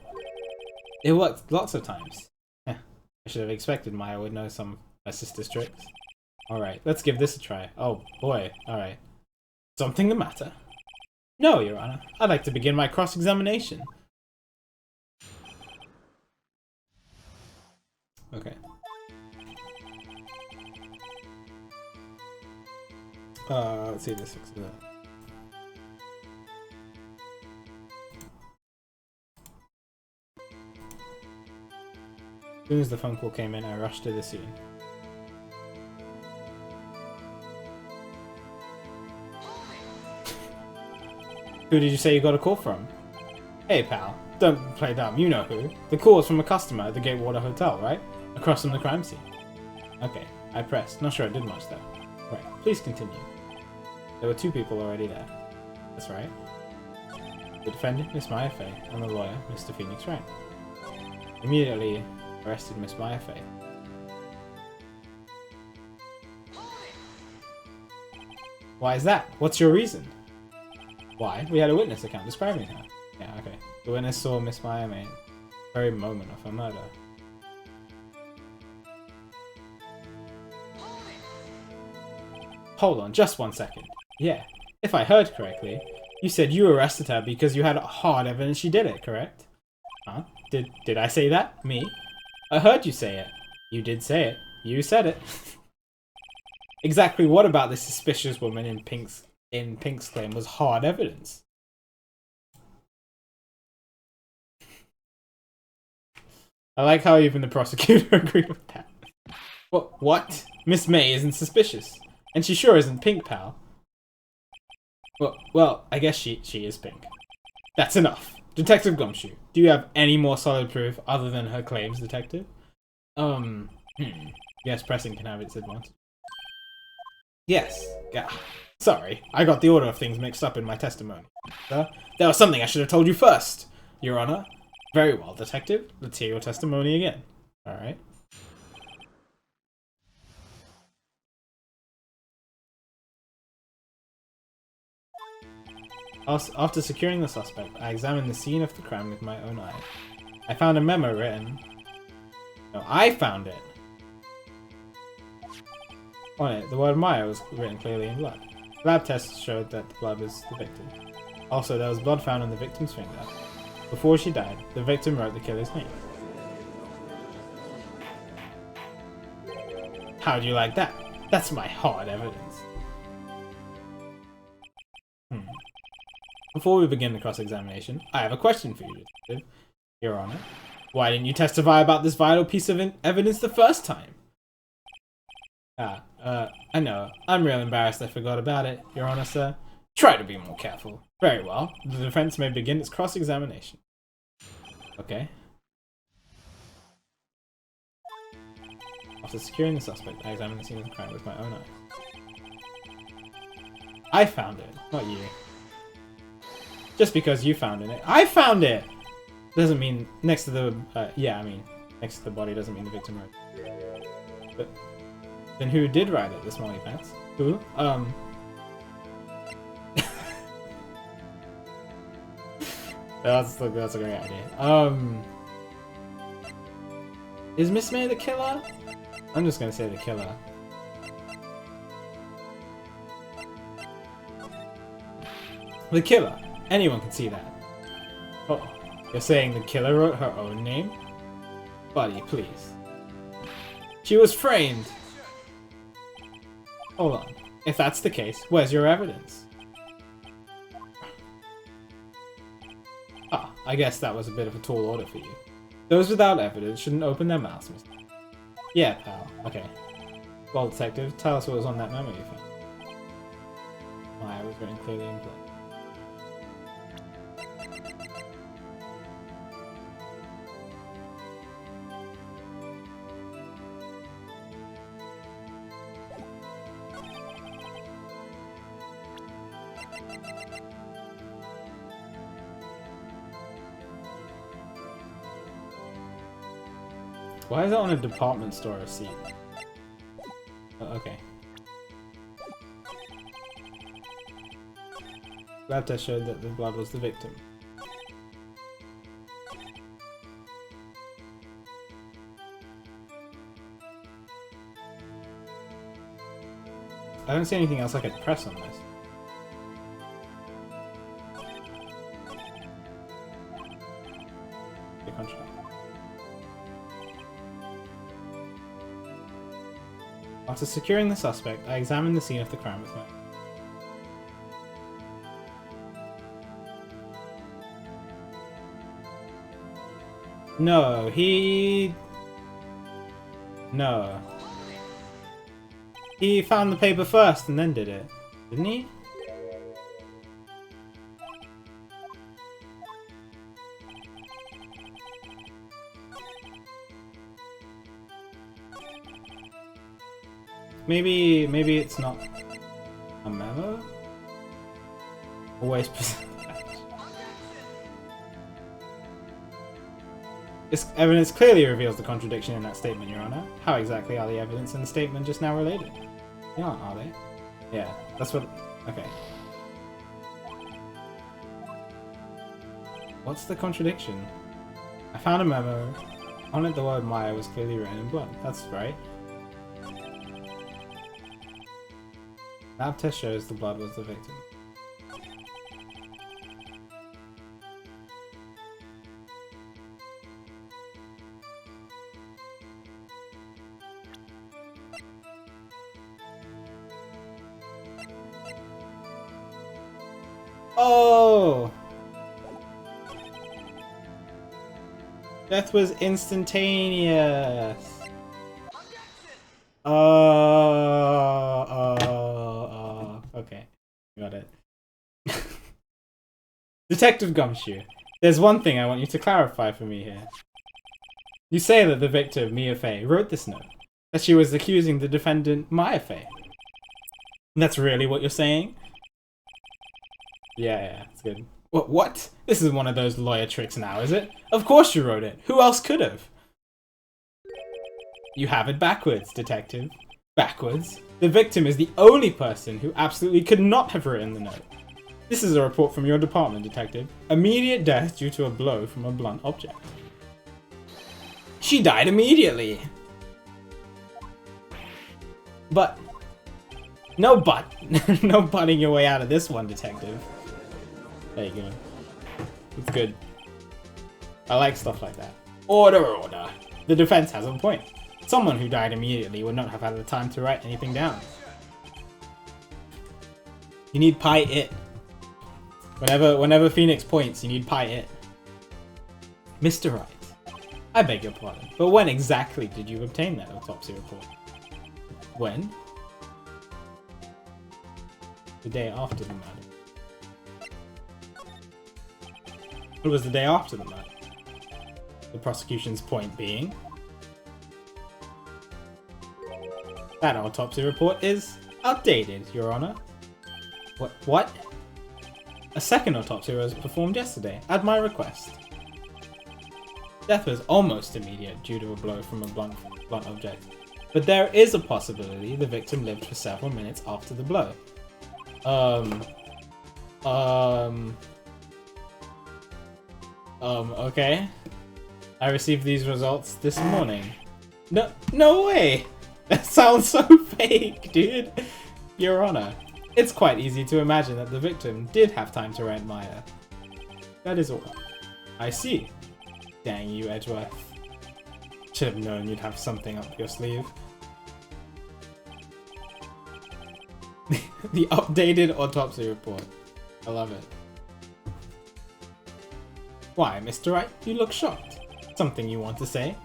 It worked lots of times. I should have expected Maya would know some of her sister's tricks. Alright, let's give this a try. Oh, boy. Alright. Something the matter? No, Your Honor. I'd like to begin my cross-examination. Okay. Let's see if this fixes it. As soon as the phone call came in, I rushed to the scene. Who did you say you got a call from? Hey pal, don't play dumb, you know who. The call was from a customer at the Gatewater Hotel, right? Across from the crime scene. Okay, I pressed. Not sure it did much though. Right, please continue. There were 2 people already there. That's right. The defendant, Miss Maya Fey, and the lawyer, Mr. Phoenix Wright. Immediately arrested Miss Maya Fey. Why is that? What's your reason? Why? We had a witness account describing her. Yeah, okay. The witness saw Miss Maya May at the very moment of her murder. Hold on, just 1 second. Yeah, if I heard correctly, you said you arrested her because you had hard evidence she did it, correct? Huh? Did I say that? Me? I heard you say it. You did say it. You said it. Exactly what about this suspicious woman in Pink's claim was hard evidence? I like how even the prosecutor agreed with that. What? Miss May isn't suspicious. And she sure isn't Pink, pal. Well, I guess she is Pink. That's enough. Detective Gumshoe, do you have any more solid proof other than her claims, Detective? Yes, pressing can have its advantage. Yes. Sorry, I got the order of things mixed up in my testimony. Sir, there was something I should have told you first, Your Honor. Very well, Detective. Let's hear your testimony again. Alright. After securing the suspect, I examined the scene of the crime with my own eye. I found a memo written... No, I found it! On it, the word Maya was written clearly in blood. Lab tests showed that the blood was the victim. Also, there was blood found on the victim's finger. Before she died, the victim wrote the killer's name. How do you like that? That's my hard evidence. Before we begin the cross-examination, I have a question for you, Detective. Your Honor. Why didn't you testify about this vital piece of evidence the first time? I know. I'm real embarrassed I forgot about it, Your Honor, sir. Try to be more careful. Very well. The defense may begin its cross-examination. Okay. After securing the suspect, I examined the scene of the crime with my own eyes. I found it, not you. Just because you found it. I found it! Doesn't mean next to the... next to the body doesn't mean the victim wrote it. But then who did write it, the smelly pants? Who? That's a great idea. Is Miss May the killer? I'm just gonna say the killer. The killer! Anyone can see that. Oh, you're saying the killer wrote her own name? Buddy, please. She was framed! Hold on. If that's the case, where's your evidence? Ah, I guess that was a bit of a tall order for you. Those without evidence shouldn't open their mouths, mister. Yeah, pal. Okay. Well, Detective, tell us what was on that memo you found. Maya was written clearly in blood. Why is that on a department store receipt? Oh, okay. Lab test showed that the blood was the victim. I don't see anything else I could press on this. The contract. After securing the suspect, I examined the scene of the crime with my... No, he No. He found the paper first and then did it, didn't he? Maybe it's not a memo? Always present. This evidence clearly reveals the contradiction in that statement, Your Honor. How exactly are the evidence and the statement just now related? They aren't, are they? Yeah, that's what... Okay. What's the contradiction? I found a memo. On it the word Maya was clearly written in blood. That's right. Lab test shows the blood was the victim. Oh! Death was instantaneous. Okay. Got it. Detective Gumshoe, there's one thing I want you to clarify for me here. You say that the victim, Mia Fey, wrote this note. That she was accusing the defendant, Maya Fey. That's really what you're saying? Yeah, it's good. What? This is one of those lawyer tricks now, is it? Of course you wrote it. Who else could have? You have it backwards, detective. Backwards? The victim is the only person who absolutely could not have written the note. This is a report from your department, detective. Immediate death due to a blow from a blunt object. She died immediately! But... No but. No butting your way out of this one, detective. There you go. It's good. I like stuff like that. Order, order. The defense has a point. Someone who died immediately would not have had the time to write anything down. You need pie it. Whenever Phoenix points, you need pie it. Mr. Wright, I beg your pardon, but when exactly did you obtain that autopsy report? When? The day after the murder. It was the day after the murder. The prosecution's point being that autopsy report is outdated, Your Honor. What? A second autopsy was performed yesterday, at my request. Death was almost immediate due to a blow from a blunt object, but there is a possibility the victim lived for several minutes after the blow. Okay. I received these results this morning. No way! That sounds so fake, dude! Your Honor, it's quite easy to imagine that the victim did have time to write Maya. That is all. I see. Dang you, Edgeworth. Should have known you'd have something up your sleeve. The updated autopsy report. I love it. Why, Mr. Wright, you look shocked. Something you want to say?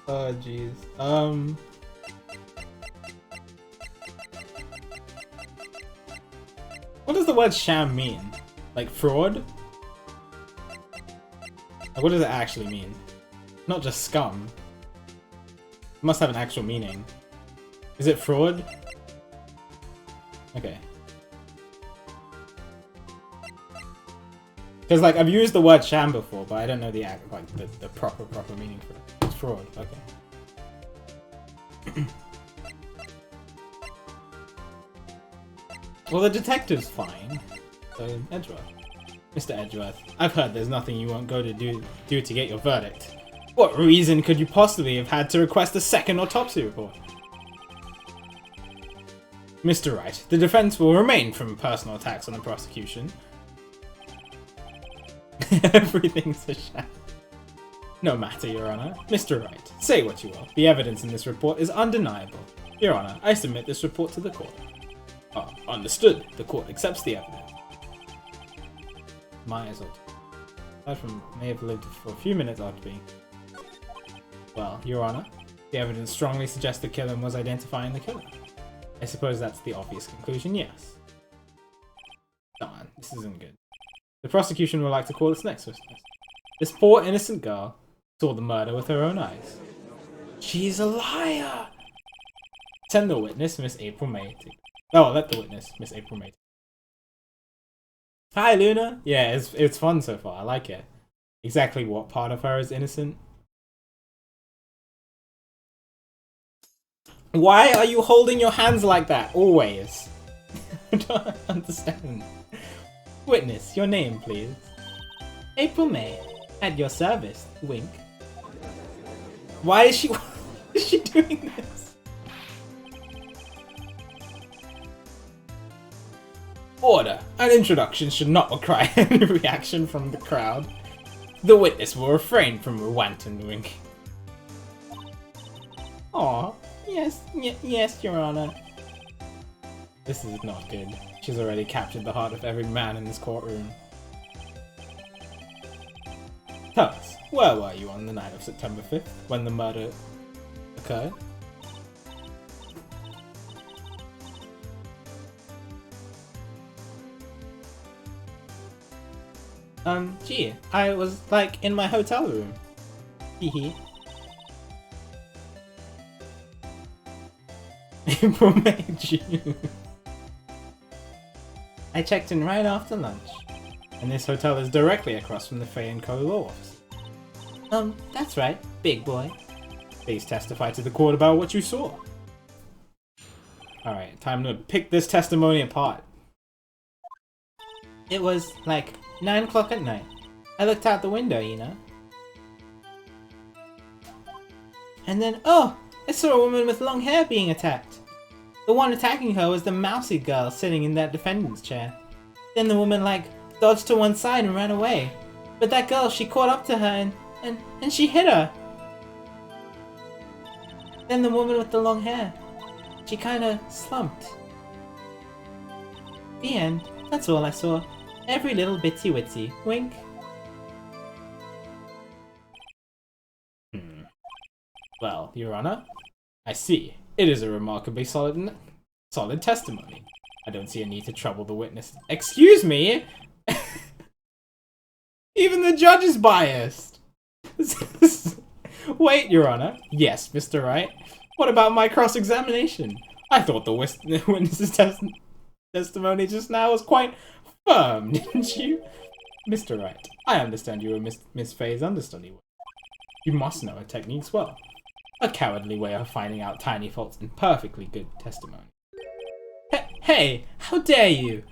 Oh jeez. What does the word sham mean? Like fraud? Like, what does it actually mean? Not just scum. It must have an actual meaning. Is it fraud? Okay. Because like I've used the word sham before, but I don't know the the proper meaning for it. It's fraud. Okay. Well, the detective's fine. So Edgeworth, Mr. Edgeworth, I've heard there's nothing you won't go to do to get your verdict. What reason could you possibly have had to request a second autopsy report? Mr. Wright, the defense will remain from personal attacks on the prosecution. Everything's a sham. No matter, Your Honor. Mr. Wright, say what you will. The evidence in this report is undeniable. Your Honor, I submit this report to the court. Understood. The court accepts the evidence. Might as well. Aside from may have lived for a few minutes after being... Well, Your Honor, the evidence strongly suggests the killer was identifying the killer. I suppose that's the obvious conclusion, yes. Darn, this isn't good. The prosecution would like to call its next witness. This poor innocent girl saw the murder with her own eyes. She's a liar! Send the witness, Miss April May. Let the witness, Miss April May. Hi, Luna! Yeah, it's fun so far. I like it. Exactly what part of her is innocent? Why are you holding your hands like that? Always. I don't understand. Witness, your name, please. April May. At your service. Wink. Why is she... Why is she doing this? Order. An introduction should not require any reaction from the crowd. The witness will refrain from a wanton wink. Aw. Yes, Your Honor. This is not good. She's already captured the heart of every man in this courtroom. Tell us, where were you on the night of September 5th, when the murder occurred? Gee, I was, like, in my hotel room. Hehe. April, May, June. I checked in right after lunch. And this hotel is directly across from the Fay & Co. law office. That's right, big boy. Please testify to the court about what you saw. Alright, time to pick this testimony apart. It was, like, 9 o'clock at night. I looked out the window, you know. And then, oh! I saw a woman with long hair being attacked. The one attacking her was the mousy girl sitting in that defendant's chair. Then the woman, like, dodged to one side and ran away. But that girl, she caught up to her and she hit her. Then the woman with the long hair, she kinda slumped. The end. That's all I saw. Every little bitsy witsy. Wink. Well, Your Honor, I see. It is a remarkably solid testimony. I don't see a need to trouble the witness. Excuse me? Even the judge is biased. Wait, Your Honor. Yes, Mr. Wright. What about my cross-examination? I thought the witness's testimony just now was quite firm, didn't you? Mr. Wright, I understand you were Miss Fay's understudy. You must know her techniques well. A cowardly way of finding out tiny faults in perfectly good testimony. Hey, how dare you?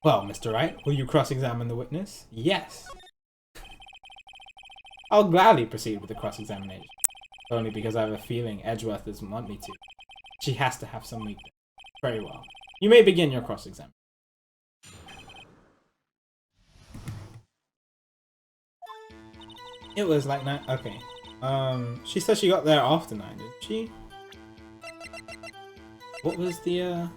Well, Mr. Wright, will you cross-examine the witness? Yes. I'll gladly proceed with the cross-examination. Only because I have a feeling Edgeworth doesn't want me to. She has to have some weakness. Very well. You may begin your cross-examination. It was like 9. Okay. She said she got there after 9, did she? What was the,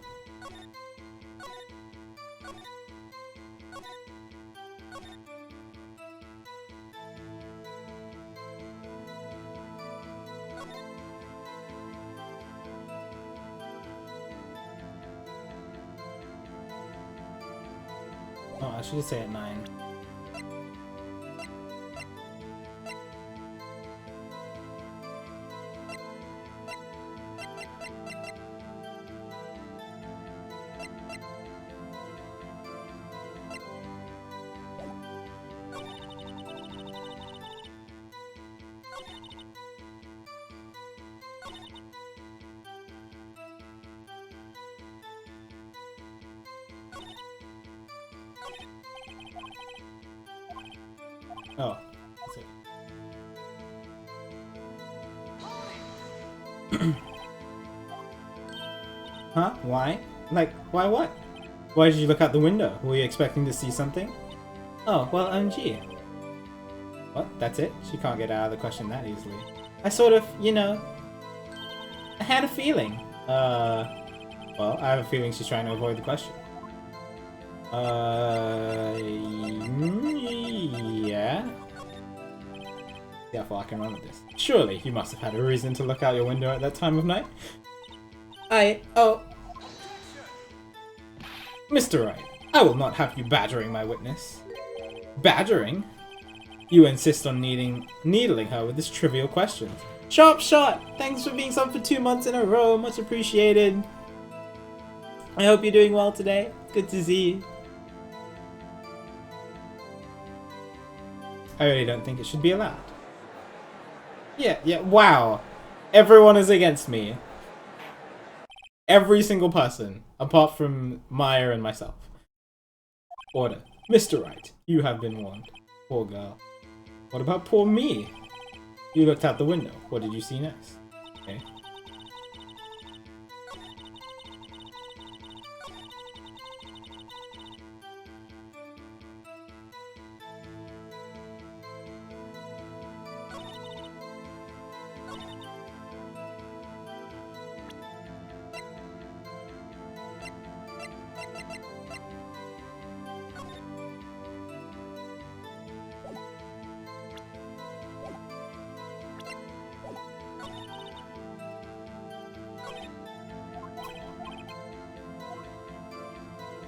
Oh, I should say at 9. Oh, that's it. Huh? Why? Like, why what? Why did you look out the window? Were you expecting to see something? Oh, well, gee. What? That's it? She can't get out of the question that easily. I sort of, you know, I had a feeling. Well, I have a feeling she's trying to avoid the question. Yeah? See how far I can run with this. Surely, you must have had a reason to look out your window at that time of night. Oh. Mr. Wright, I will not have you badgering my witness. Badgering? You insist on needling her with this trivial question. Sharp shot! Thanks for being sub for 2 months in a row, much appreciated. I hope you're doing well today. Good to see you. I really don't think it should be allowed. Yeah, wow. Everyone is against me. Every single person, apart from Maya and myself. Order. Mr. Wright, you have been warned. Poor girl. What about poor me? You looked out the window. What did you see next? Okay.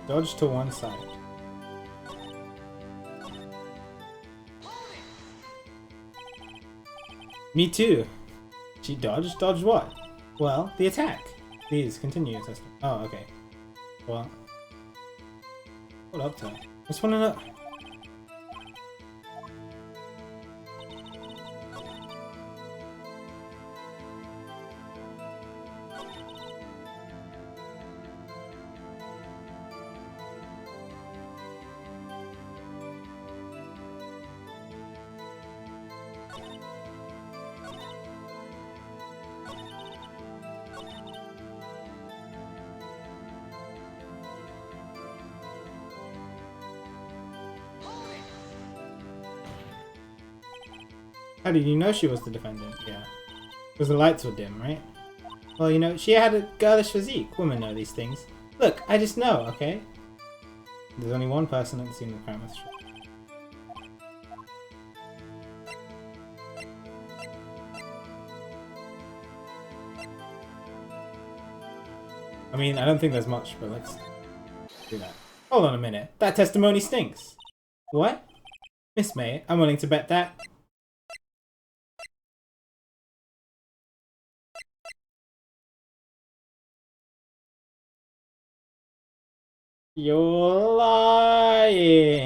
Dodge to one side. Me too. She dodged? Dodged what? Well, the attack. Please, continue your testing. Oh, okay. Well. What up to? I just wanna know. How did you know she was the defendant? Yeah. Because the lights were dim, right? Well, you know, she had a girlish physique. Women know these things. Look, I just know, okay? There's only one person that's seen the crime with Shrek. I mean, I don't think there's much, but let's do that. Hold on a minute. That testimony stinks. What? Miss May, I'm willing to bet that. You're lying.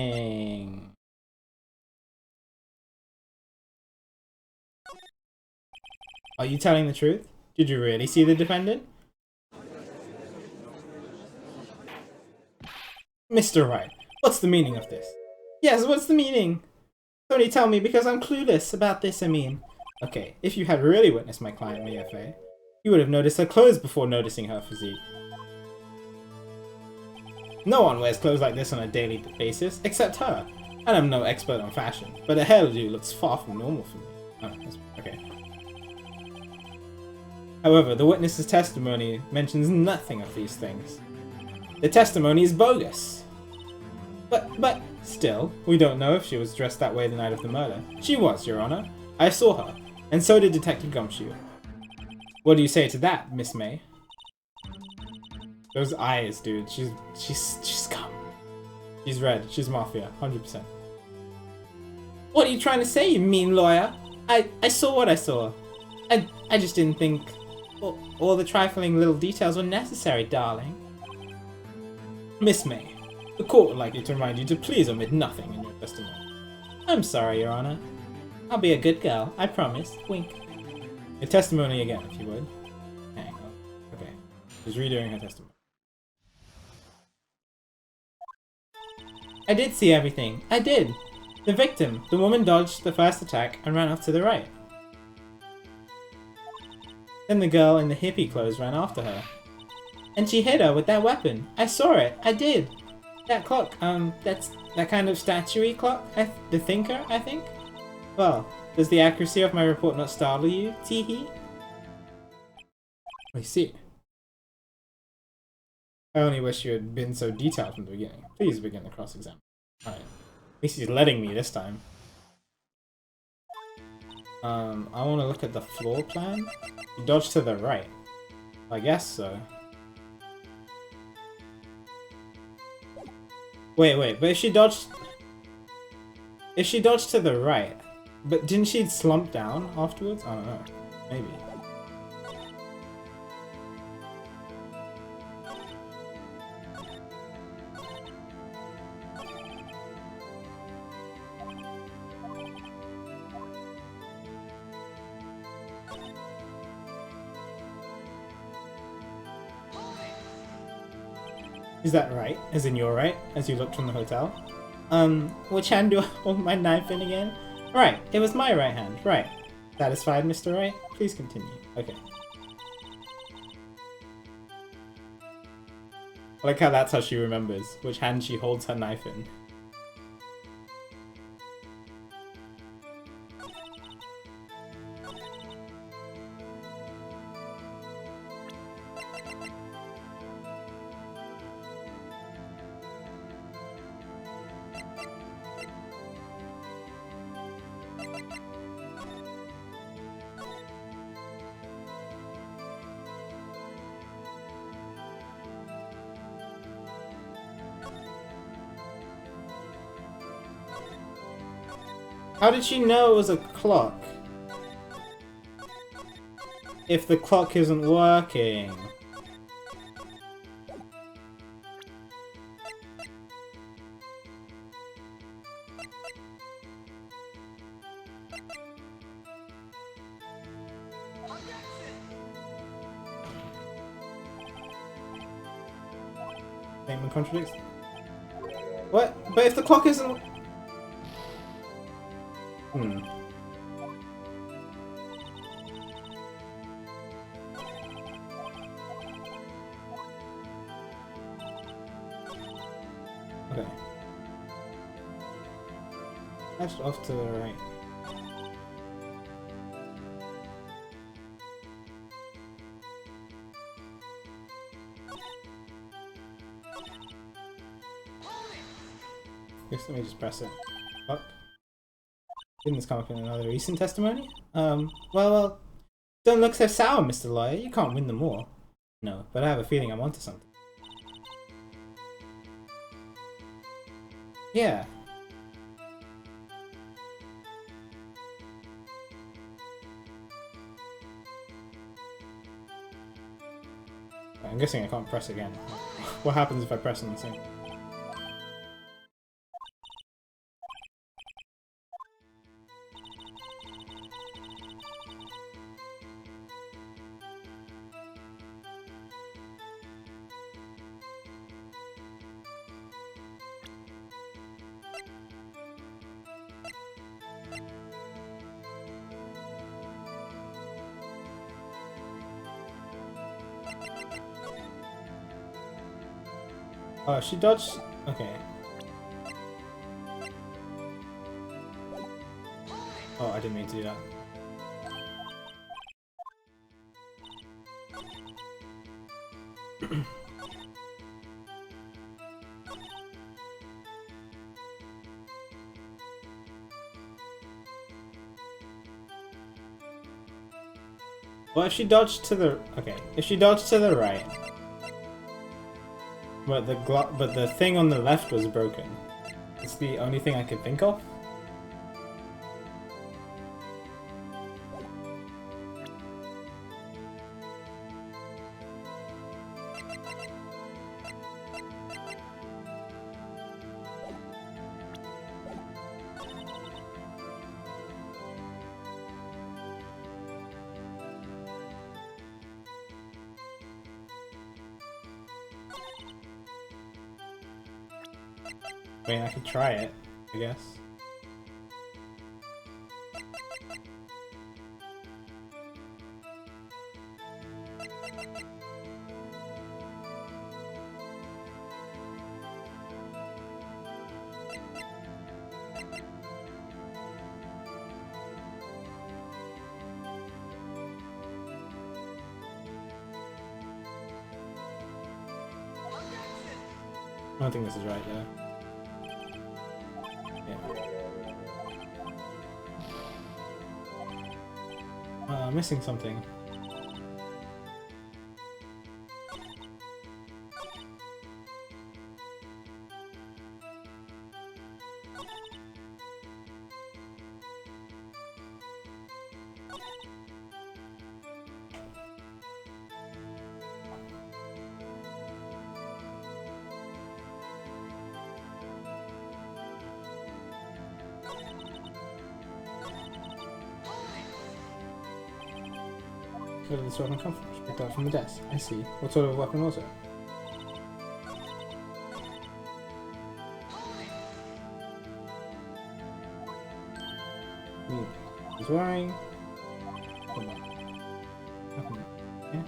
Are you telling the truth? Did you really see the defendant? Mr. Wright, what's the meaning of this? Yes, what's the meaning? Only tell me because I'm clueless about this, I mean. Okay, if you had really witnessed my client Mia, you would have noticed her clothes before noticing her physique. No one wears clothes like this on a daily basis, except her. And I'm no expert on fashion, but a hairdo looks far from normal for me. Oh, okay. However, the witness's testimony mentions nothing of these things. The testimony is bogus. But, still, we don't know if she was dressed that way the night of the murder. She was, Your Honor. I saw her, and so did Detective Gumshoe. What do you say to that, Miss May? Those eyes, dude. She's scum. She's red. She's mafia. 100%. What are you trying to say, you mean lawyer? I saw what I saw. I just didn't think all the trifling little details were necessary, darling. Miss May, the court would like you to remind you to please omit nothing in your testimony. I'm sorry, Your Honor. I'll be a good girl. I promise. Wink. Your testimony again, if you would. Hang on. Okay. She's redoing her testimony. I did see everything. I did. The victim, the woman, dodged the first attack and ran off to the right. Then the girl in the hippie clothes ran after her. And she hit her with that weapon. I saw it. I did. That clock, that's that kind of statuary clock. The Thinker, I think? Well, does the accuracy of my report not startle you, Teehee? I see. I only wish you had been so detailed from the beginning. Please begin the cross-exam. Alright. At least he's letting me this time. I want to look at the floor plan. You dodge to the right. I guess so. Wait, but if she dodged... If she dodged to the right... But didn't she slump down afterwards? I don't know. Maybe. Is that right? As in your right? As you looked from the hotel? Which hand do I hold my knife in again? Right, it was my right hand, right. Satisfied, Mr. Wright? Please continue. Okay. I like how that's how she remembers which hand she holds her knife in. How did she know it was a clock? If the clock isn't working. Statement contradicts. What? But if the clock isn't... Okay. That's off to the right. Guess let me just press it. Fuck. Didn't this come up in another recent testimony? Well, don't look so sour, Mr. Lawyer. You can't win them all. No, but I have a feeling I'm onto something. Yeah. I'm guessing I can't press again. What happens if I press on the same? Oh, she dodged... Okay. Oh, I didn't mean to do that. Well, if she dodged to the... Okay, if she dodged to the right... But the thing on the left was broken. It's the only thing I could think of. I mean, I could try it, I guess. I don't think this is right though. Yeah. Missing something. Where did this weapon come from? She picked up from the desk. I see. What sort of weapon was it? He's wearing... Hold on. Yeah.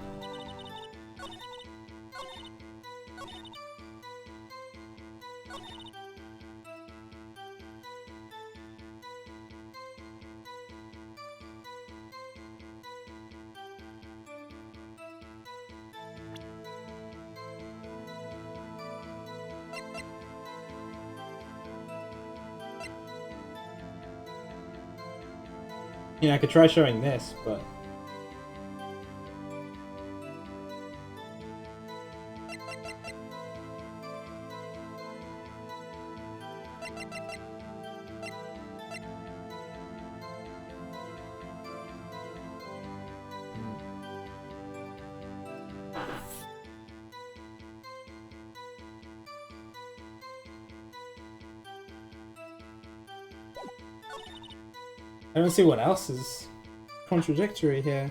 Yeah, I could try showing this, but... I don't see what else is contradictory here,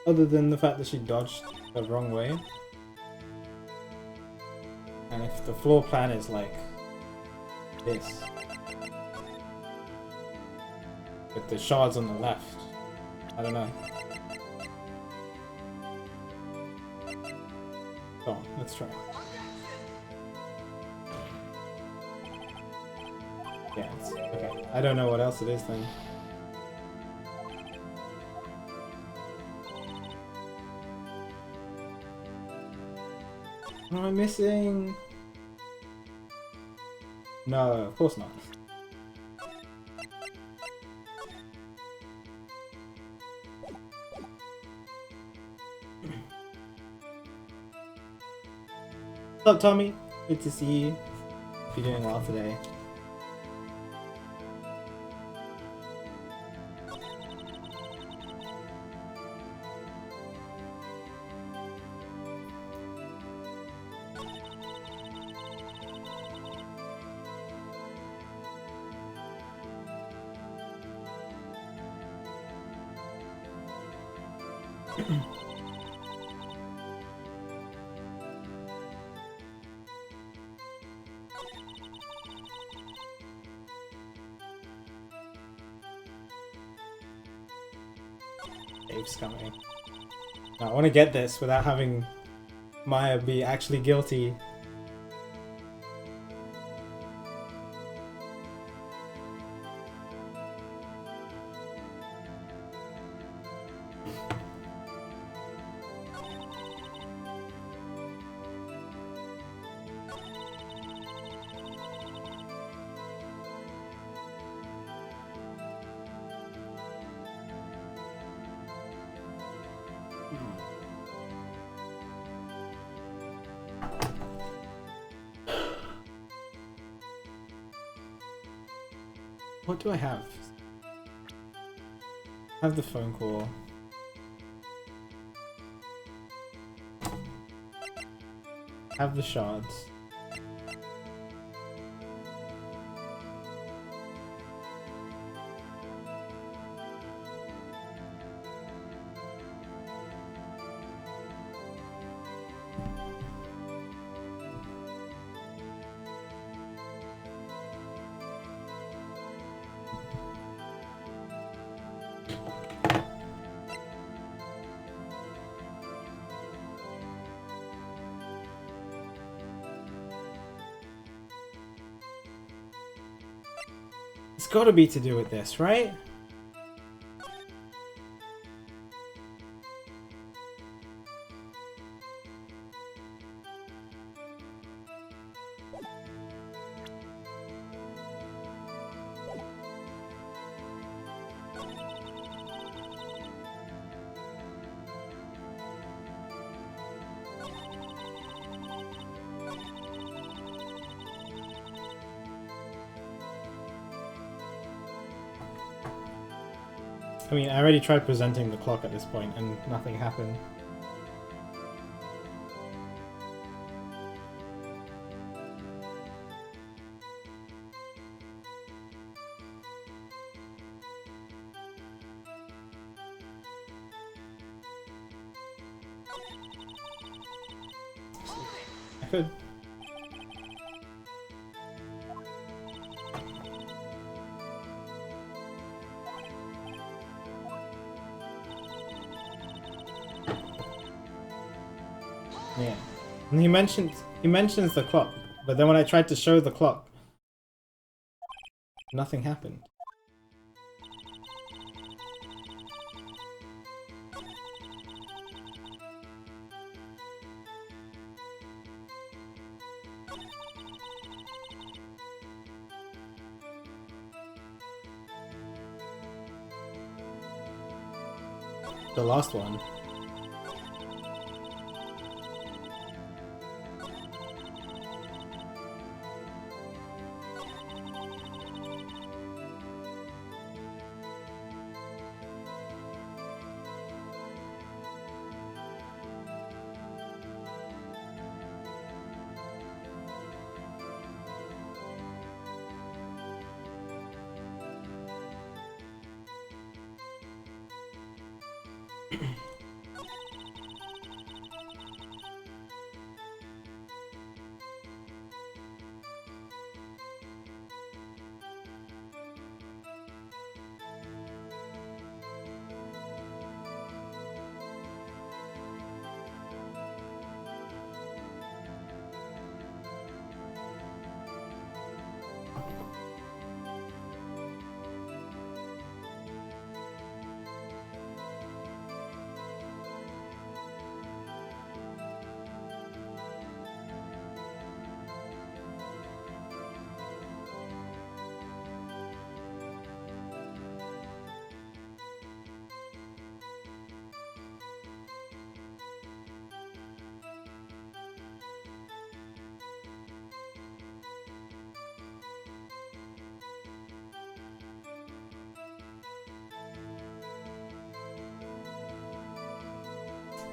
other than the fact that she dodged the wrong way. And if the floor plan is like this, with the shards on the left, I don't know. Oh, let's try. Yeah, okay. I don't know what else it is then. What am I missing? No, of course not. What's up, Tommy? Good to see you. Hope you're doing well today. Dave's coming. Now, I want to get this without having Maya be actually guilty. What do I have? I have the phone call. I have the shards. It's gotta be to do with this, right? I mean, I already tried presenting the clock at this point and nothing happened. I could. Yeah. And he mentions the clock, but then when I tried to show the clock, nothing happened. The last one.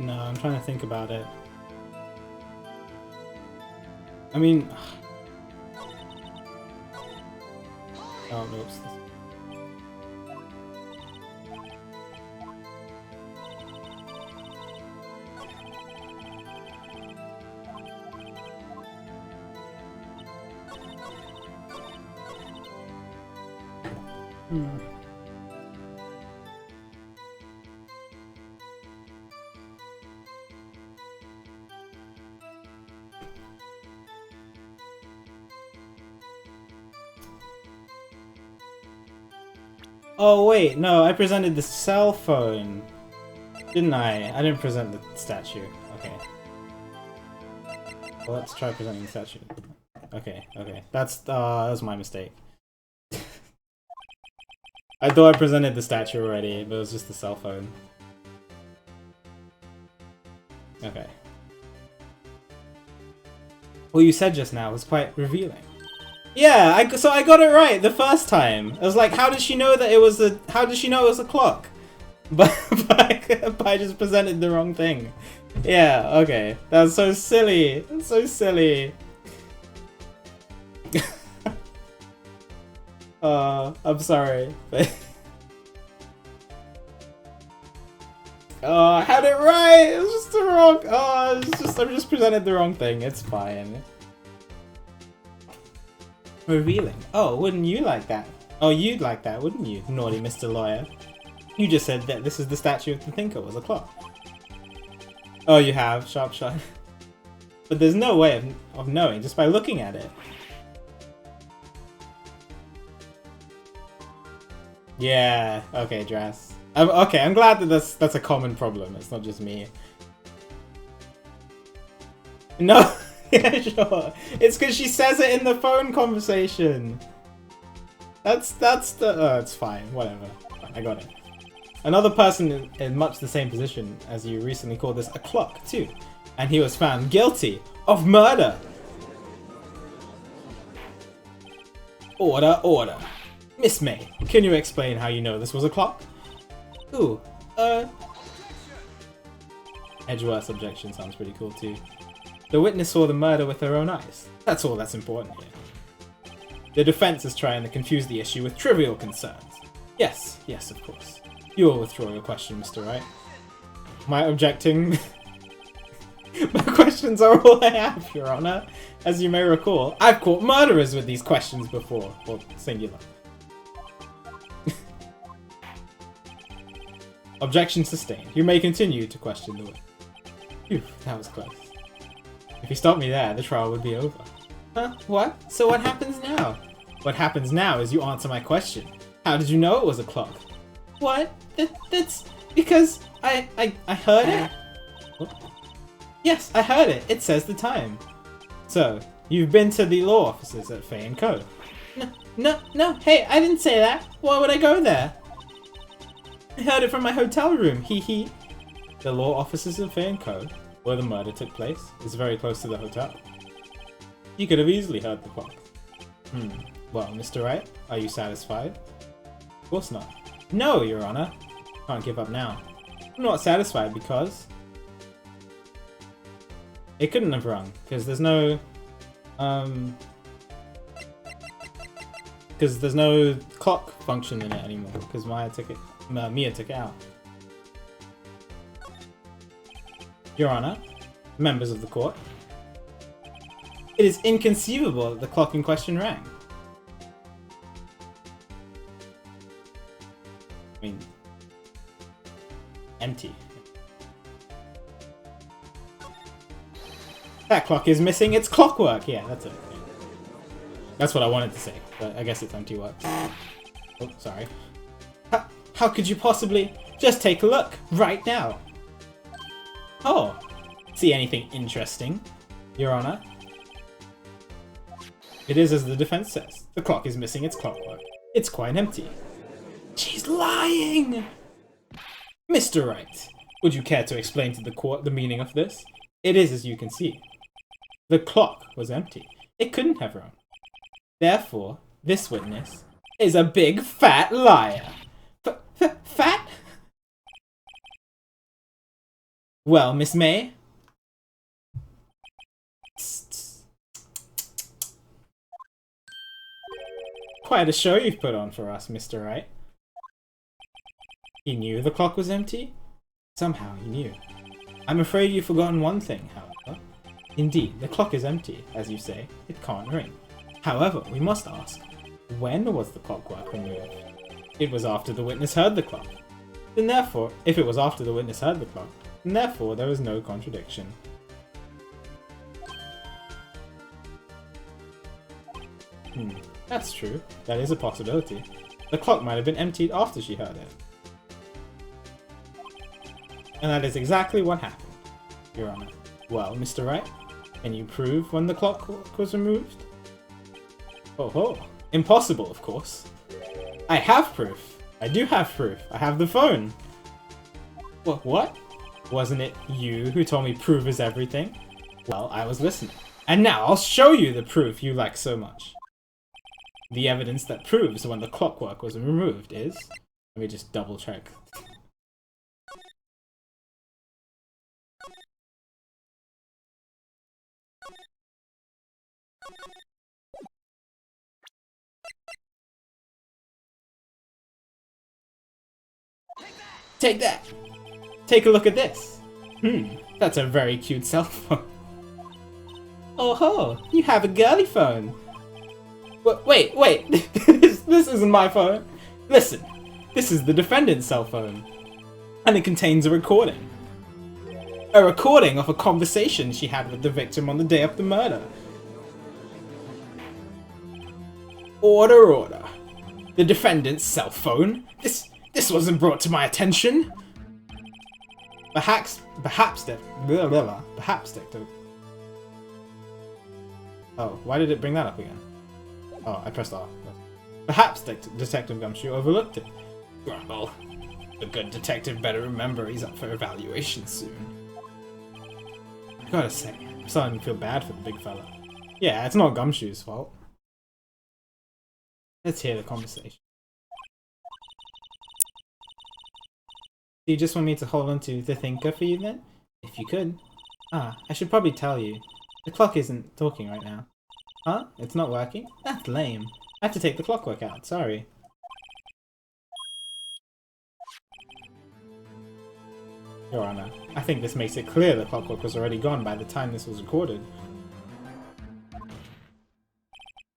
No, I'm trying to think about it. I mean... Oh, no, it's this. Oh wait, no, I presented the cell phone, didn't I? I didn't present the statue. Okay. Well, let's try presenting the statue. Okay, okay, that was my mistake. I thought I presented the statue already, but it was just the cell phone. Okay. What you said just now was quite revealing. Yeah, so I got it right the first time. I was like, how did she know that it was a? How did she know it was a clock? But I just presented the wrong thing. Yeah, okay, that's so silly. That's so silly. I'm sorry. I had it right. It was just the wrong. I just presented the wrong thing. It's fine. Revealing. Oh, wouldn't you like that? Oh, you'd like that, wouldn't you, naughty Mr. Lawyer? You just said that this is the statue of the thinker was a clock. Oh, you have? Sharp shot. But there's no way of knowing just by looking at it. Yeah, okay, Dras. Okay, I'm glad that that's a common problem. It's not just me. No! Yeah, sure. It's because she says it in the phone conversation. That's the... it's fine. Whatever. I got it. Another person in much the same position as you recently called this a clock, too. And he was found guilty of murder. Order, order. Miss May, can you explain how you know this was a clock? Ooh, Edgeworth's objection sounds pretty cool too. The witness saw the murder with her own eyes. That's all that's important here. The defense is trying to confuse the issue with trivial concerns. Yes, yes, of course. You will withdraw your question, Mr. Wright. My objecting... My questions are all I have, Your Honor. As you may recall, I've caught murderers with these questions before. Well, singular. Objection sustained. You may continue to question the witness. Phew, that was close. If you stopped me there, the trial would be over. Huh? What? So what happens now? What happens now is you answer my question. How did you know it was a clock? What? That's because I heard it? What? Yes, I heard it. It says the time. So, you've been to the law offices at Fay & Co. No, hey, I didn't say that. Why would I go there? I heard it from my hotel room, hee. The law offices of Fay & Co., where the murder took place, is very close to the hotel. You could have easily heard the clock. Well, Mr. Wright, are you satisfied? Of course not. No, Your Honor. Can't give up now. I'm not satisfied because... It couldn't have rung, because there's no... Because there's no clock function in it anymore, because Mia took it out. Your Honor, members of the court, it is inconceivable that the clock in question rang. I mean, empty. That clock is missing its clockwork. Yeah, that's it. That's what I wanted to say, but I guess it's empty works. Oh, sorry. How could you possibly... Just take a look, right now. Oh, see anything interesting, Your Honor? It is as the defense says. The clock is missing its clockwork. It's quite empty. She's lying! Mr. Wright, would you care to explain to the court the meaning of this? It is as you can see. The clock was empty. It couldn't have rung. Therefore, this witness is a big fat liar. Fat? Well, Miss May? Quite a show you've put on for us, Mr. Wright. He knew the clock was empty? Somehow he knew. I'm afraid you've forgotten one thing, however. Indeed, the clock is empty, as you say. It can't ring. However, we must ask, when was the clockwork removed? It was after the witness heard the clock. Then therefore, if it was after the witness heard the clock, then therefore there was no contradiction. That's true. That is a possibility. The clock might have been emptied after she heard it. And that is exactly what happened, Your Honor. Well, Mr. Wright, can you prove when the clock was removed? Oh, impossible, of course. I have proof. I do have proof. I have the phone. What? Wasn't it you who told me proof is everything? Well, I was listening. And now I'll show you the proof you like so much. The evidence that proves when the clockwork was removed is... Let me just double check. Take that! Take a look at this! That's a very cute cell phone. Oh ho! You have a girly phone! Wait! This isn't my phone! Listen! This is the defendant's cell phone. And it contains a recording. A recording of a conversation she had with the victim on the day of the murder. Order. The defendant's cell phone? This wasn't brought to my attention. Perhaps Detective. Oh, why did it bring that up again? Oh, I pressed R. Perhaps Detective Gumshoe overlooked it. Grumble. The good detective better remember he's up for evaluation soon. I gotta say, I'm starting to feel bad for the big fella. Yeah, it's not Gumshoe's fault. Let's hear the conversation. Do you just want me to hold on to the thinker for you then? If you could. Ah, I should probably tell you. The clock isn't talking right now. Huh? It's not working? That's lame. I have to take the clockwork out, sorry. Your Honor, I think this makes it clear the clockwork was already gone by the time this was recorded.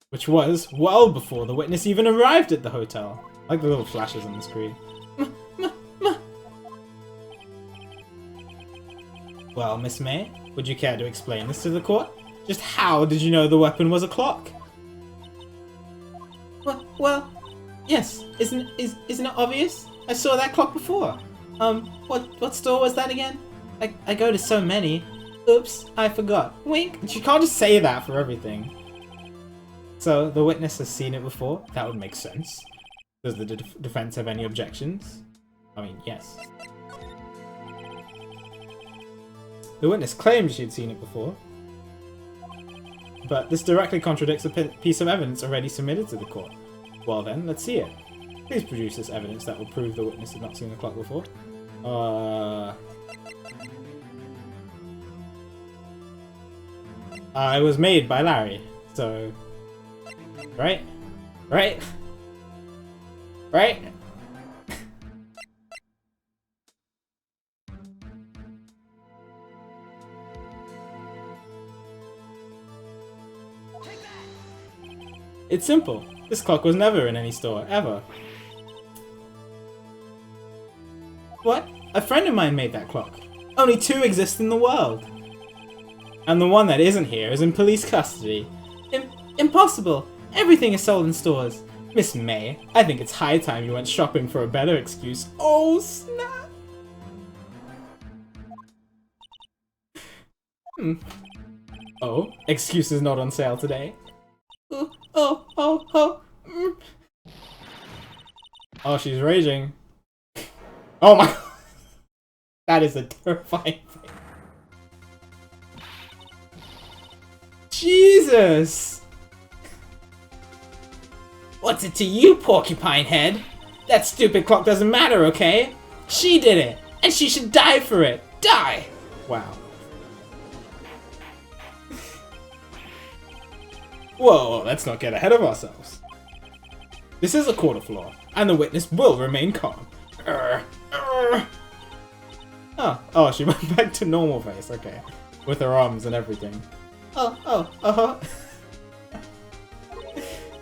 Which was well before the witness even arrived at the hotel. I like the little flashes on the screen. Well, Miss May, would you care to explain this to the court? Just how did you know the weapon was a clock? Well, yes. Isn't it obvious? I saw that clock before. What store was that again? I go to so many. Oops, I forgot. Wink. You can't just say that for everything. So, the witness has seen it before? That would make sense. Does the defense have any objections? I mean, yes. The witness claims she had seen it before. But this directly contradicts a piece of evidence already submitted to the court. Well then, let's see it. Please produce this evidence that will prove the witness had not seen the clock before. It was made by Larry, so... Right? Right? Right? It's simple. This clock was never in any store, ever. What? A friend of mine made that clock. Only 2 exist in the world. And the one that isn't here is in police custody. Impossible! Everything is sold in stores. Miss May, I think it's high time you went shopping for a better excuse. Oh, snap! Oh, excuses not on sale today. Oh, she's raging. Oh my god. That is a terrifying thing. Jesus! What's it to you, porcupine head? That stupid clock doesn't matter, okay? She did it, and she should die for it. Die! Wow. Whoa, let's not get ahead of ourselves. This is a court of law, and the witness will remain calm. Oh, she went back to normal face, okay. With her arms and everything.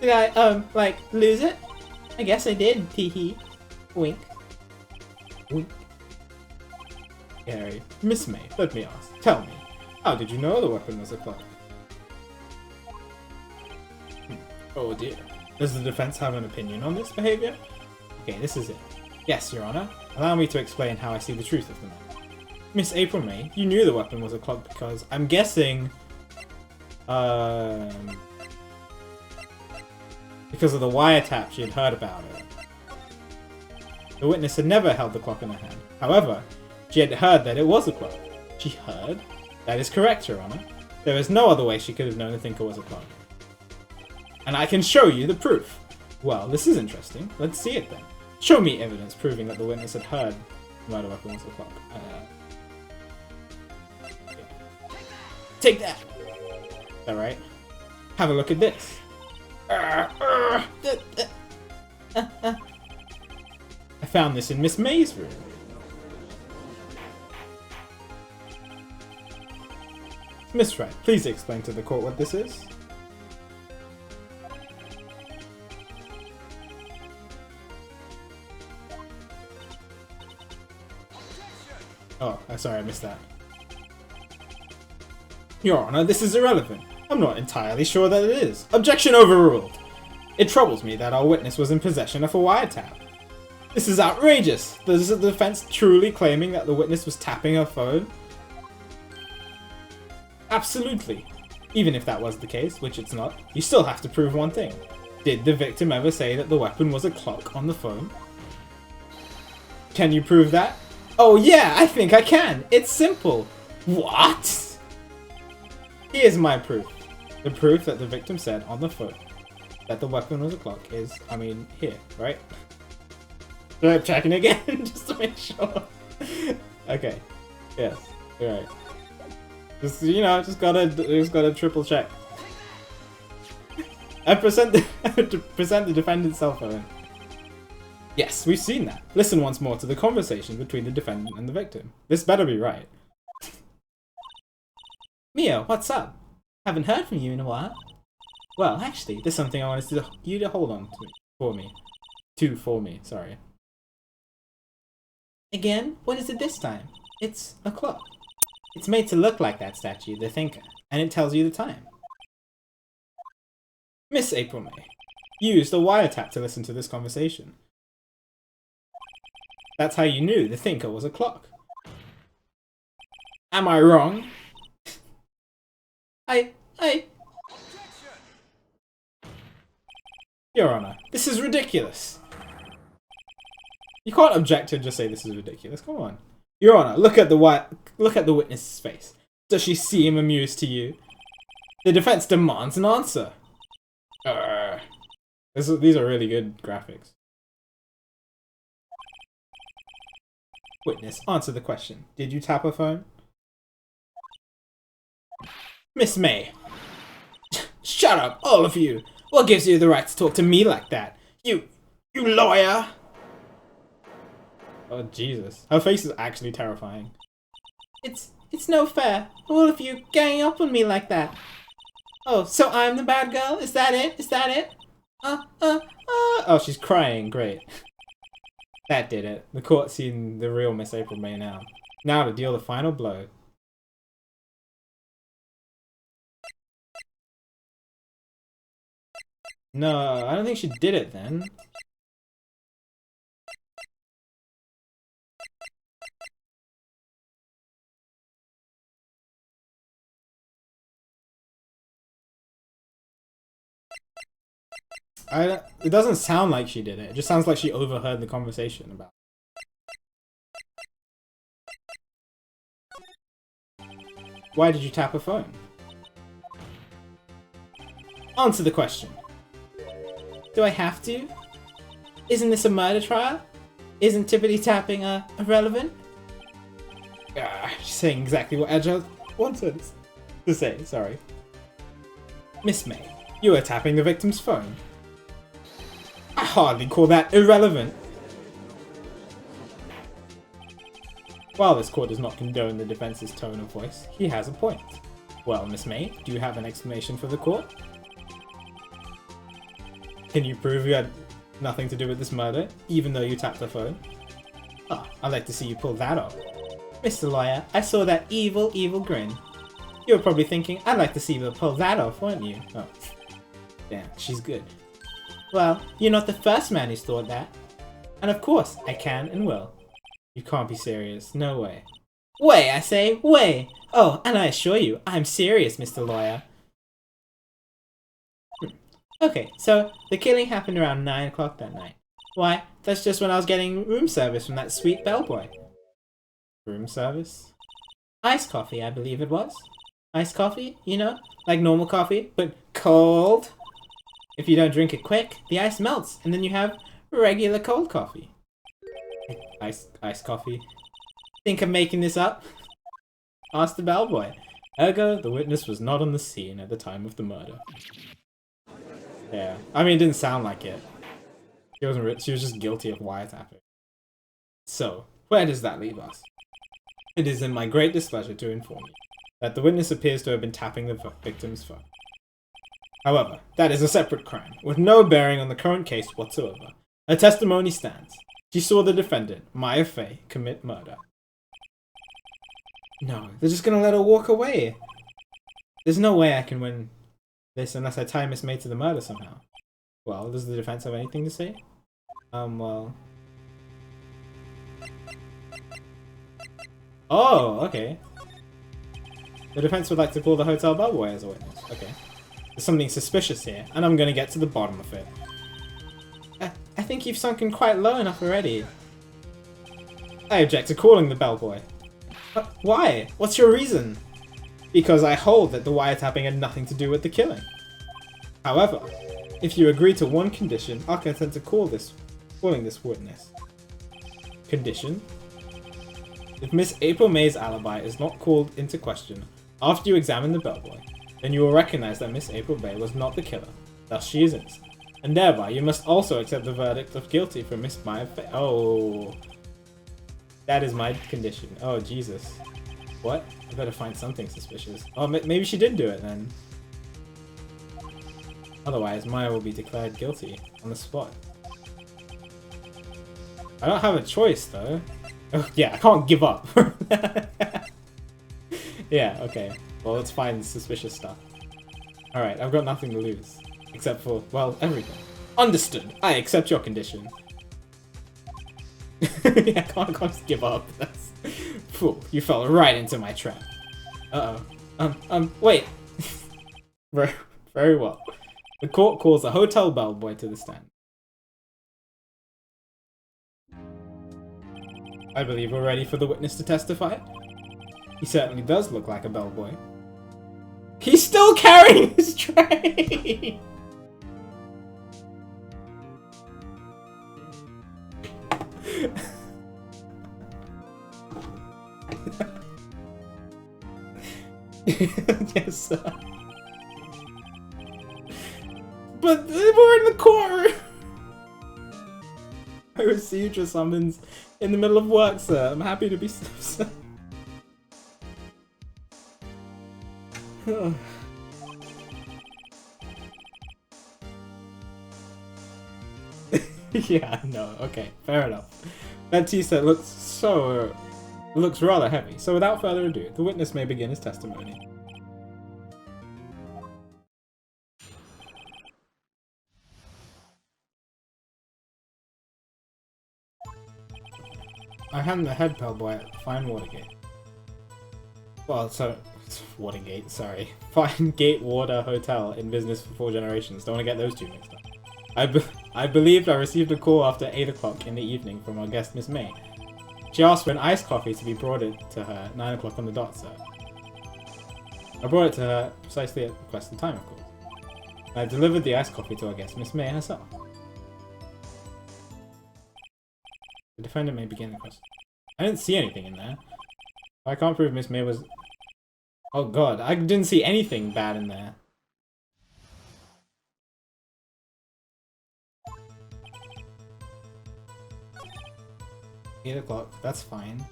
Did I, like, lose it? I guess I did, teehee. Wink. Wink. Harry, Miss May, let me ask. Tell me, how did you know the weapon was a clock? Oh dear. Does the defense have an opinion on this behavior? Okay, this is it. Yes, Your Honor. Allow me to explain how I see the truth of the matter. Miss April May, you knew the weapon was a clock because, I'm guessing, because of the wiretap she had heard about it. The witness had never held the clock in her hand. However, she had heard that it was a clock. She heard? That is correct, Your Honor. There is no other way she could have known the thinker was a clock. And I can show you the proof. Well, this is interesting. Let's see it then. Show me evidence proving that the witness had heard the murder weapon was a clock. Take that! Alright. Have a look at this. I found this in Miss May's room. Miss Wright, please explain to the court what this is. Oh, sorry, I missed that. Your Honor, this is irrelevant. I'm not entirely sure that it is. Objection overruled. It troubles me that our witness was in possession of a wiretap. This is outrageous. Is the defense truly claiming that the witness was tapping her phone? Absolutely. Even if that was the case, which it's not, you still have to prove one thing. Did the victim ever say that the weapon was a clock on the phone? Can you prove that? Oh yeah, I think I can. It's simple. What? Here's my proof. The proof that the victim said on the phone that the weapon was a clock is, I mean, here, right? I'm checking again just to make sure. Okay. Yes. Alright. Just, you know, just gotta triple check. And present the defendant's cell phone. Yes, we've seen that. Listen once more to the conversation between the defendant and the victim. This better be right. Mio, what's up? Haven't heard from you in a while. Well, actually, there's something I wanted you to hold on to for me. Sorry. Again? What is it this time? It's a clock. It's made to look like that statue, the thinker, and it tells you the time. Miss April May used a wiretap to listen to this conversation. That's how you knew the thinker was a clock. Am I wrong? Your Honor, this is ridiculous. You can't object and just say this is ridiculous. Come on. Your Honor, look at the witness's face. Does she seem amused to you? The defense demands an answer. These are really good graphics. Witness, answer the question. Did you tap a phone? Miss May. Shut up, all of you. What gives you the right to talk to me like that? You lawyer. Oh, Jesus. Her face is actually terrifying. It's no fair. All of you ganging up on me like that. Oh, so I'm the bad girl? Is that it? Is that it? Oh, she's crying. Great. That did it. The court's seen the real Miss April May now. Now to deal the final blow. No, I don't think she did it then. It doesn't sound like she did it. It just sounds like she overheard the conversation about it. Why did you tap her phone? Answer the question. Do I have to? Isn't this a murder trial? Isn't tippity tapping irrelevant? She's saying exactly what Agile wanted to say, sorry. Miss May, you are tapping the victim's phone. I hardly call that irrelevant. While this court does not condone the defense's tone of voice, he has a point. Well, Miss May, do you have an explanation for the court? Can you prove you had nothing to do with this murder, even though you tapped the phone? Ah, I'd like to see you pull that off. Mr. Lawyer, I saw that evil, evil grin. You were probably thinking, I'd like to see you pull that off, weren't you? Oh, damn, she's good. Well, you're not the first man who's thought that. And of course, I can and will. You can't be serious. No way. Way, I say, way! Oh, and I assure you, I'm serious, Mr. Lawyer. Okay, so the killing happened around 9 o'clock that night. Why, that's just when I was getting room service from that sweet bellboy. Room service? Iced coffee, I believe it was. Iced coffee, you know? Like normal coffee, but cold. If you don't drink it quick, the ice melts, and then you have regular cold coffee. Iced coffee. Think I'm making this up? Ask the bellboy. Ergo, the witness was not on the scene at the time of the murder. Yeah, I mean, it didn't sound like it. She was just guilty of wiretapping. So, where does that leave us? It is in my great displeasure to inform you that the witness appears to have been tapping the victim's phone. However, that is a separate crime, with no bearing on the current case whatsoever. Her testimony stands. She saw the defendant, Maya Fey, commit murder. No, they're just gonna let her walk away. There's no way I can win this unless I tie Miss May to the murder somehow. Well, does the defense have anything to say? Well... Oh, okay. The defense would like to call the hotel bellboy as a witness. Okay. There's something suspicious here, and I'm gonna get to the bottom of it. I think you've sunken quite low enough already. I object to calling the bellboy. Why? What's your reason? Because I hold that the wiretapping had nothing to do with the killing. However, if you agree to one condition, I'll consent to calling this witness. Condition? If Miss April May's alibi is not called into question after you examine the bellboy, then you will recognize that Miss April May was not the killer, thus she is innocent. And thereby, you must also accept the verdict of guilty for Miss Maya Fey. Oh. That is my condition. Oh, Jesus. What? I better find something suspicious. Oh, maybe she did do it then. Otherwise, Maya will be declared guilty on the spot. I don't have a choice, though. Oh, yeah, I can't give up. Yeah, okay. Well, let's find suspicious stuff. Alright, I've got nothing to lose. Except for, well, everything. Understood. I accept your condition. Yeah, I can't just give up. That's... Fool, you fell right into my trap. Uh-oh. Wait. Very well. The court calls a hotel bellboy to the stand. I believe we're ready for the witness to testify. He certainly does look like a bellboy. He's still carrying his tray! Yes, sir. But we're in the courtroom! I received your summons in the middle of work, sir. I'm happy to be sir. Yeah, no, okay, fair enough. That tea set looks rather heavy, so without further ado, the witness may begin his testimony. I am the head bellboy at Fine Watergate. Well, so... Watergate, sorry. Fine Gate Water Hotel in business for 4 generations. Don't want to get those two mixed up. I believed I received a call after 8 o'clock in the evening from our guest, Miss May. She asked for an iced coffee to be brought it to her at 9 o'clock on the dot, sir. I brought it to her precisely at the requested time, of course. I delivered the iced coffee to our guest, Miss May herself. The defendant may begin the question. I didn't see anything in there. I can't prove Miss May was... Oh god, I didn't see anything bad in there. $8 o'clock, that's fine.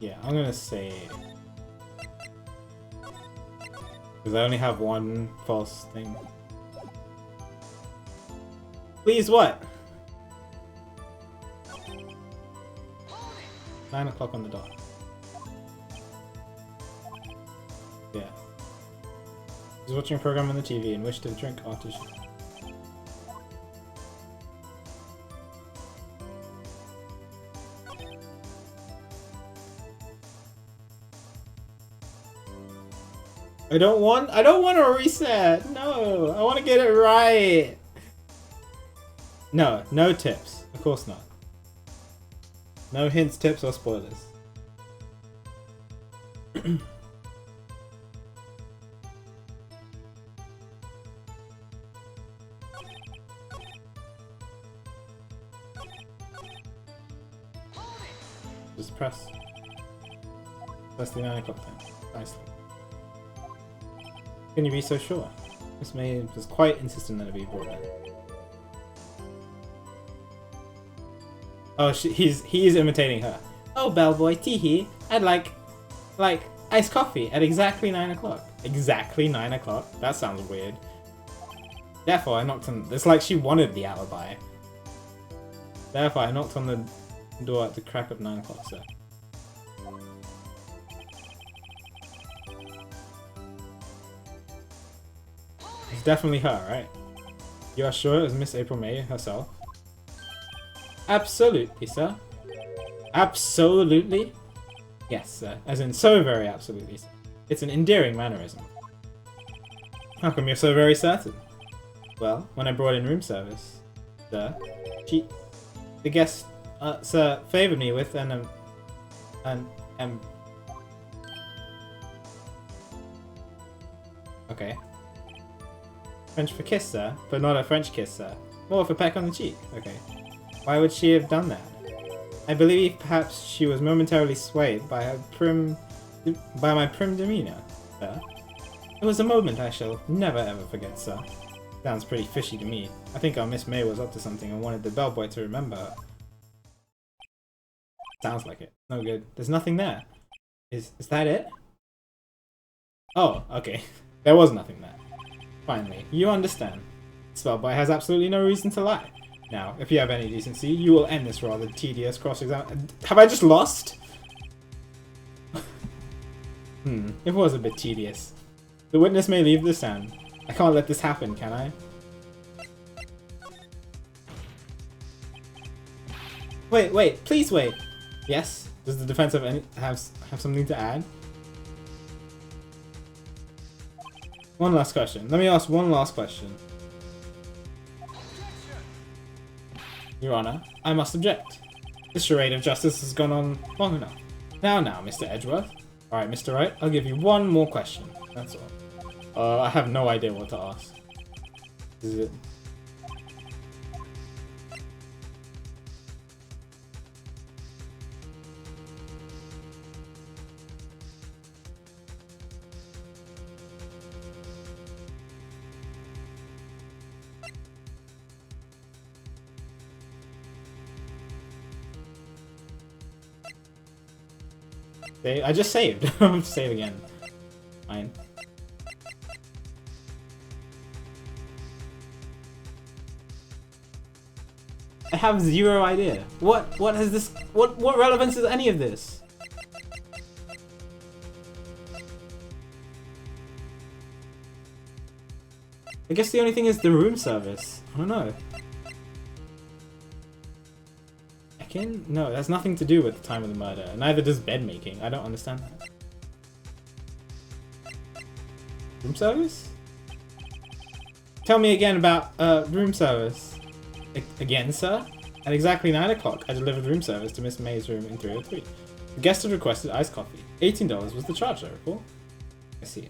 Yeah, I'm gonna say... Because I only have one false thing. Please, what? 9 o'clock on the dot. Yeah. He's watching a program on the TV and wished to drink after she... I don't want a reset! No! I want to get it right! No, no tips. Of course not. No hints, tips, or spoilers. Just press. That's the 9 o'clock time. Nicely. Can you be so sure? Miss May was quite insistent that it be brought in. Oh, he's imitating her. Oh, bellboy, teehee. I'd like iced coffee at exactly 9 o'clock. Exactly 9 o'clock? That sounds weird. Therefore, I knocked on... It's like she wanted the alibi. Therefore, I knocked on the door at the crack of 9 o'clock, sir. It's definitely her, right? You are sure it was Miss April May herself? Absolutely, sir. Absolutely? Yes, sir. As in, so very absolutely, sir. It's an endearing mannerism. How come you're so very certain? Well, when I brought in room service, sir, the guest, sir, favoured me with okay. French for kiss, sir, but not a French kiss, sir. More of a peck on the cheek. Okay. Why would she have done that? I believe perhaps she was momentarily swayed by my prim demeanor, sir. It was a moment I shall never ever forget, sir. Sounds pretty fishy to me. I think our Miss May was up to something and wanted the bellboy to remember her. Sounds like it. No good. There's nothing there. Is that it? Oh, okay. There was nothing there. Finally, you understand. Spellboy has absolutely no reason to lie. Now, if you have any decency, you will end this rather tedious cross-examination. Have I just lost? It was a bit tedious. The witness may leave the stand. I can't let this happen, can I? Wait, please wait. Yes? Does the defense have something to add? One last question. Let me ask one last question. Your Honor, I must object. This charade of justice has gone on long enough. Now, Mr. Edgeworth. Alright, Mr. Wright, I'll give you one more question. That's all. I have no idea what to ask. Is it... I just saved. Save again. Fine. I have zero idea. What has this? What relevance is any of this? I guess the only thing is the room service. I don't know. No, it has nothing to do with the time of the murder. Neither does bed making. I don't understand that. Room service? Tell me again about room service. Again, sir? At exactly 9 o'clock, I delivered room service to Miss May's room in 303. The guest had requested iced coffee. $18 was the charge, I recall. I see.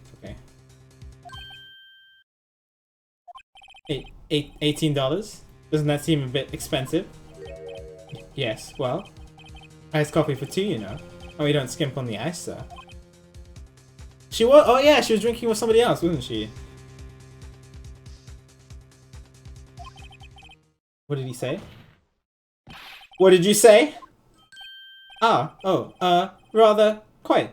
Okay. $18? Doesn't that seem a bit expensive? Yes, well, iced coffee for 2, you know. Oh, you don't skimp on the ice, sir. She was. Oh yeah, she was drinking with somebody else, wasn't she? What did he say? What did you say? Rather quite.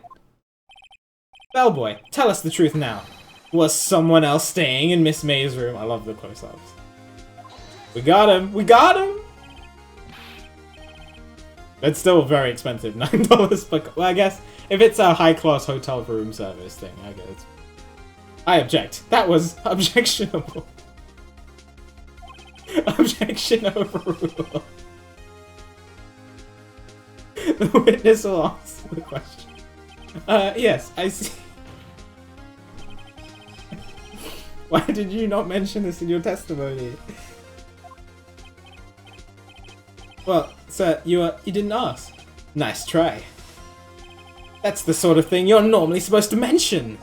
Bellboy, tell us the truth now. Was someone else staying in Miss May's room? I love the close-ups. We got him! We got him! It's still very expensive, $9 per... Well, I guess if it's a high-class hotel room service thing, I guess. I object. That was objectionable. Objection overruled. The witness will answer the question. Yes, I see. Why did you not mention this in your testimony? Well, sir, you didn't ask. Nice try. That's the sort of thing you're normally supposed to mention.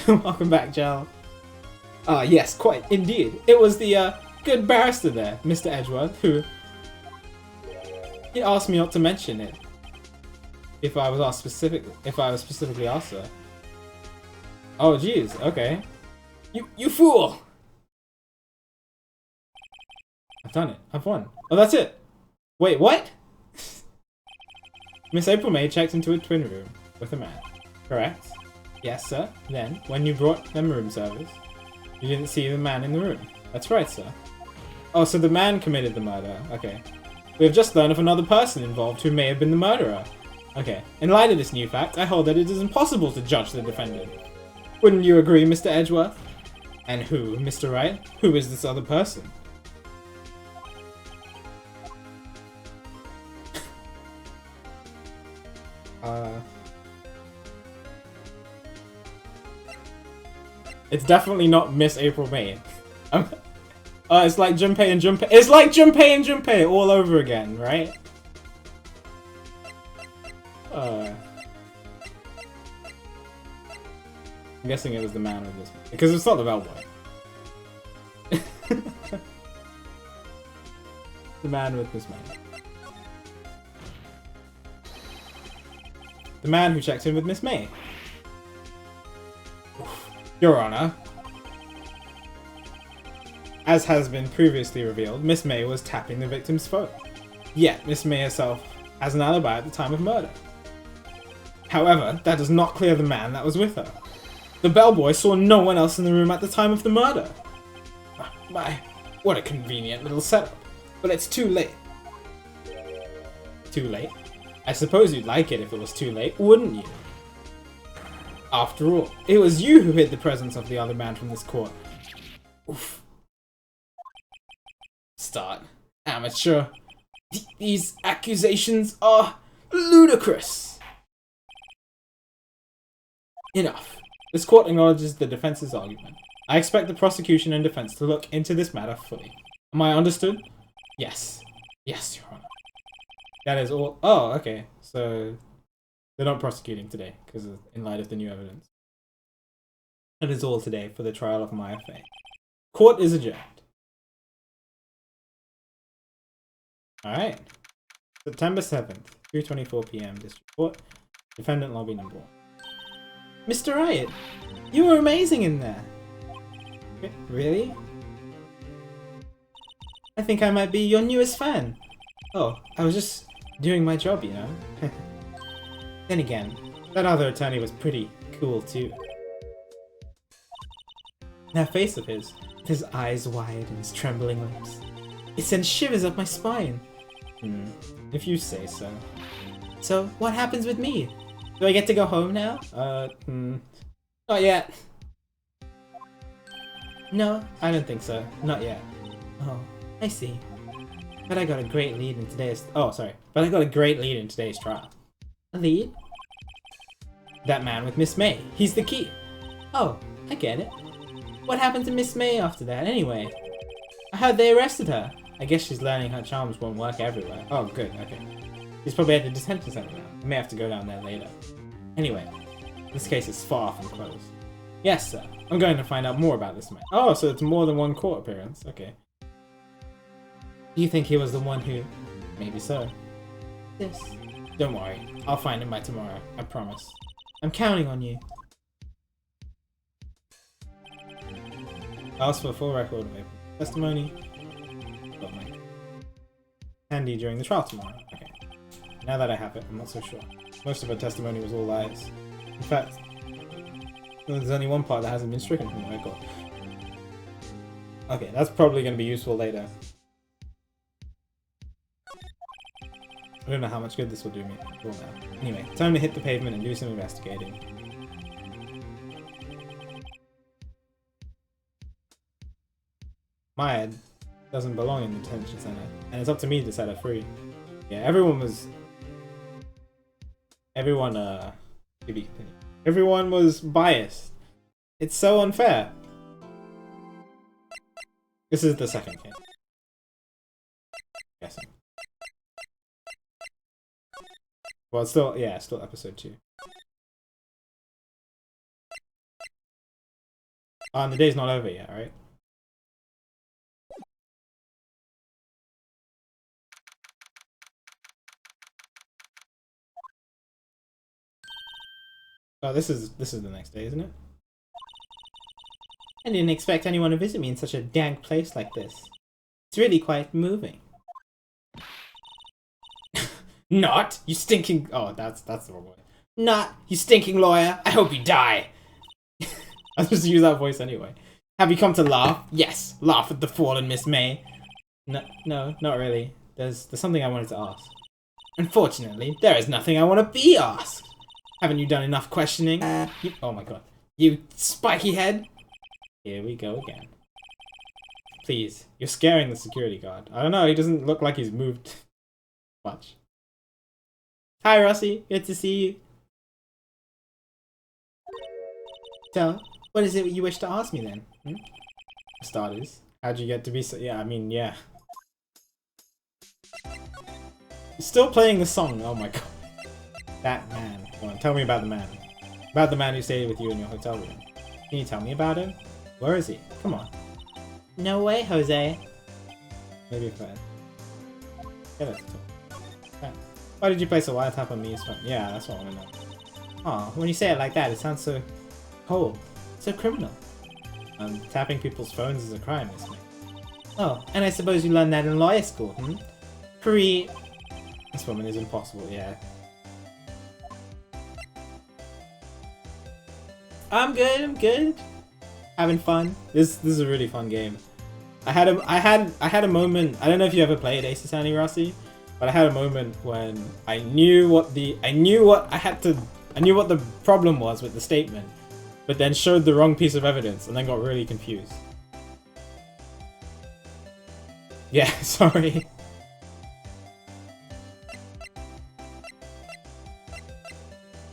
Welcome back, Jal. Ah, yes, quite, indeed. It was the, good barrister there, Mr. Edgeworth, who... He asked me not to mention it. If I was specifically asked, sir. Oh, jeez, okay. You fool! I've done it. I've won. Oh, that's it. Wait, what? Miss April May checked into a twin room with a man. Correct? Yes, sir. Then, when you brought them room service, you didn't see the man in the room. That's right, sir. Oh, so the man committed the murder. Okay. We have just learned of another person involved who may have been the murderer. Okay. In light of this new fact, I hold that it is impossible to judge the defendant. Wouldn't you agree, Mr. Edgeworth? And who, Mr. Wright? Who is this other person? It's definitely not Miss April May. It's like Junpei and Junpei. It's like Junpei and Junpei all over again, right? I'm guessing it was the man with this. Because it's not the bellboy. The man with this man. The man who checked in with Miss May. Your Honor. As has been previously revealed, Miss May was tapping the victim's phone. Yet, Miss May herself has an alibi at the time of murder. However, that does not clear the man that was with her. The bellboy saw no one else in the room at the time of the murder. My, what a convenient little setup. But it's too late. Too late? I suppose you'd like it if it was too late, wouldn't you? After all, it was you who hid the presence of the other man from this court. Oof. Start. Amateur. These accusations are ludicrous. Enough. This court acknowledges the defense's argument. I expect the prosecution and defense to look into this matter fully. Am I understood? Yes. Yes, Your Honor. That is all. Oh, okay. So they're not prosecuting today because in light of the new evidence. That is all today for the trial of my affair. Court is adjourned. Alright. September 7th, 2:24 PM, District Court. Defendant lobby number 1. Mr. Wright, you were amazing in there. Really? I think I might be your newest fan. Oh, I was just doing my job, you know? Then again, that other attorney was pretty cool too. That face of his, with his eyes wide and his trembling lips. It sends shivers up my spine. If you say so. So, what happens with me? Do I get to go home now? Not yet. No, I don't think so. Not yet. Oh, I see. But I got a great lead in today's... Oh, sorry. But I got a great lead in today's trial. A lead? That man with Miss May. He's the key. Oh, I get it. What happened to Miss May after that, anyway? I heard they arrested her. I guess she's learning her charms won't work everywhere. Oh, good, okay. She's probably at the detention center now. I may have to go down there later. Anyway, this case is far from closed. Yes, sir. I'm going to find out more about this man. Oh, so it's more than one court appearance. Okay. Do you think he was the one who... Maybe so. This. Don't worry. I'll find him by tomorrow. I promise. I'm counting on you. Ask for a full record of testimony. Handy during the trial tomorrow. Okay. Now that I have it, I'm not so sure. Most of her testimony was all lies. In fact, there's only one part that hasn't been stricken from the record. Okay, that's probably going to be useful later. I don't know how much good this will do me. Now. Anyway, time to hit the pavement and do some investigating. Maya doesn't belong in the detention center, and it's up to me to set her free. Yeah, everyone was biased. It's so unfair. This is the second case. Guessing. Well, it's still, yeah, it's still episode 2. And the day's not over yet, right? Oh, this is the next day, isn't it? I didn't expect anyone to visit me in such a dank place like this. It's really quite moving. Not, you stinking... Oh, that's the wrong way. Not, you stinking lawyer. I hope you die. I was supposed to use that voice anyway. Have you come to laugh? Yes, laugh at the fallen Miss May. No, not really. There's something I wanted to ask. Unfortunately, there is nothing I want to be asked. Haven't you done enough questioning? Oh my god. You spiky head? Here we go again. Please, you're scaring the security guard. I don't know, he doesn't look like he's moved much. Hi, Rossi. Good to see you. So, what is it you wish to ask me then? For starters, how'd you get to be so... Yeah, I mean, yeah. Still playing the song. Oh my god. That man. Come on, tell me about the man. About the man who stayed with you in your hotel room. Can you tell me about him? Where is he? Come on. No way, Jose. Maybe if I get it to talk. Okay. Why did you place a wiretap on me? Yeah, that's what I want to know. Aw, when you say it like that, it sounds so cold. So criminal. Tapping people's phones is a crime, isn't it? Oh, and I suppose you learned that in lawyer school, hmm? This woman is impossible, yeah. I'm good. Having fun. This is a really fun game. I had a moment. I don't know if you ever played Ace Attorney, Rossi, but I had a moment when I knew what the problem was with the statement, but then showed the wrong piece of evidence and then got really confused. Yeah, sorry.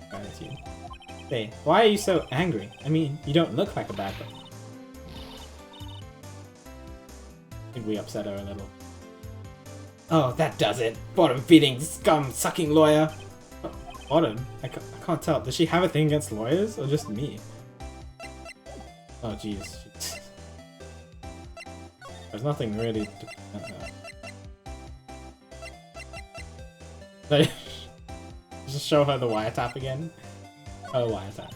Gratitude. Hey, why are you so angry? I mean, you don't look like a bad guy. I think we upset her a little. Oh, that does it. Bottom-feeding, scum-sucking lawyer. Oh, bottom? I can't tell. Does she have a thing against lawyers, or just me? Oh, jeez. There's nothing really to prevent her. Just show her the wiretap again. Oh, wiretap.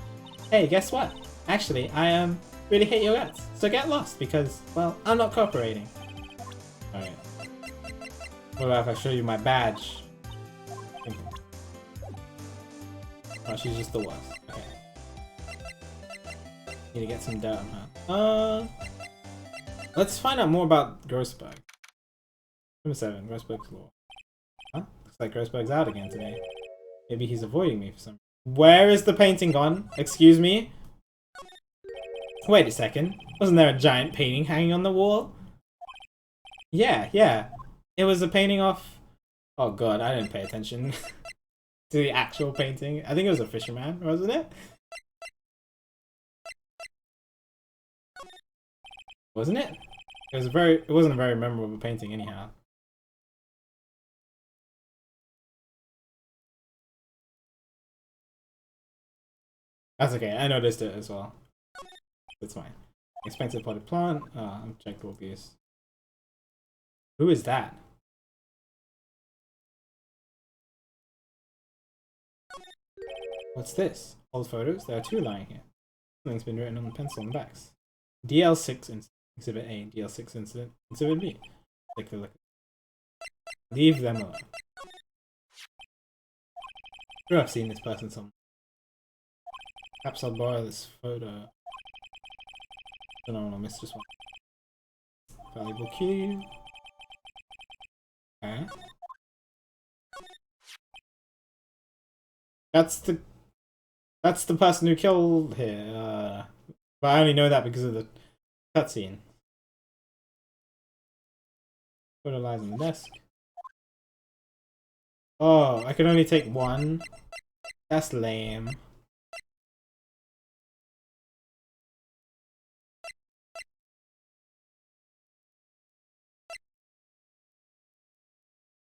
Hey, guess what? Actually, I really hate your guts. So get lost because, well, I'm not cooperating. Alright. What about if I show you my badge? Oh, she's just the worst. Okay. Need to get some dirt on her. Let's find out more about Grossberg. Number 7, Grossberg's law. Huh? Looks like Grossberg's out again today. Maybe he's avoiding me for some reason. Where is the painting gone? Excuse me? Wait a second. Wasn't there a giant painting hanging on the wall? Yeah. It was a painting off... Oh god, I didn't pay attention to the actual painting. I think it was a fisherman, wasn't it? Wasn't it? It wasn't a very memorable painting anyhow. That's okay, I noticed it as well. That's fine. Expensive potted plant. Objectable abuse. Who is that? What's this? Old photos? There are 2 lying here. Something's been written on the pencil on the backs. DL6 incident. Exhibit A. DL6 incident. Exhibit B. Take a look. Leave them alone. Sure, I've seen this person somewhere. Perhaps I'll borrow this photo. Don't know, I'll miss this one. Valuable key. Okay. That's the person who killed here. But I only know that because of the cutscene. Photo lies on the desk. Oh, I can only take 1. That's lame.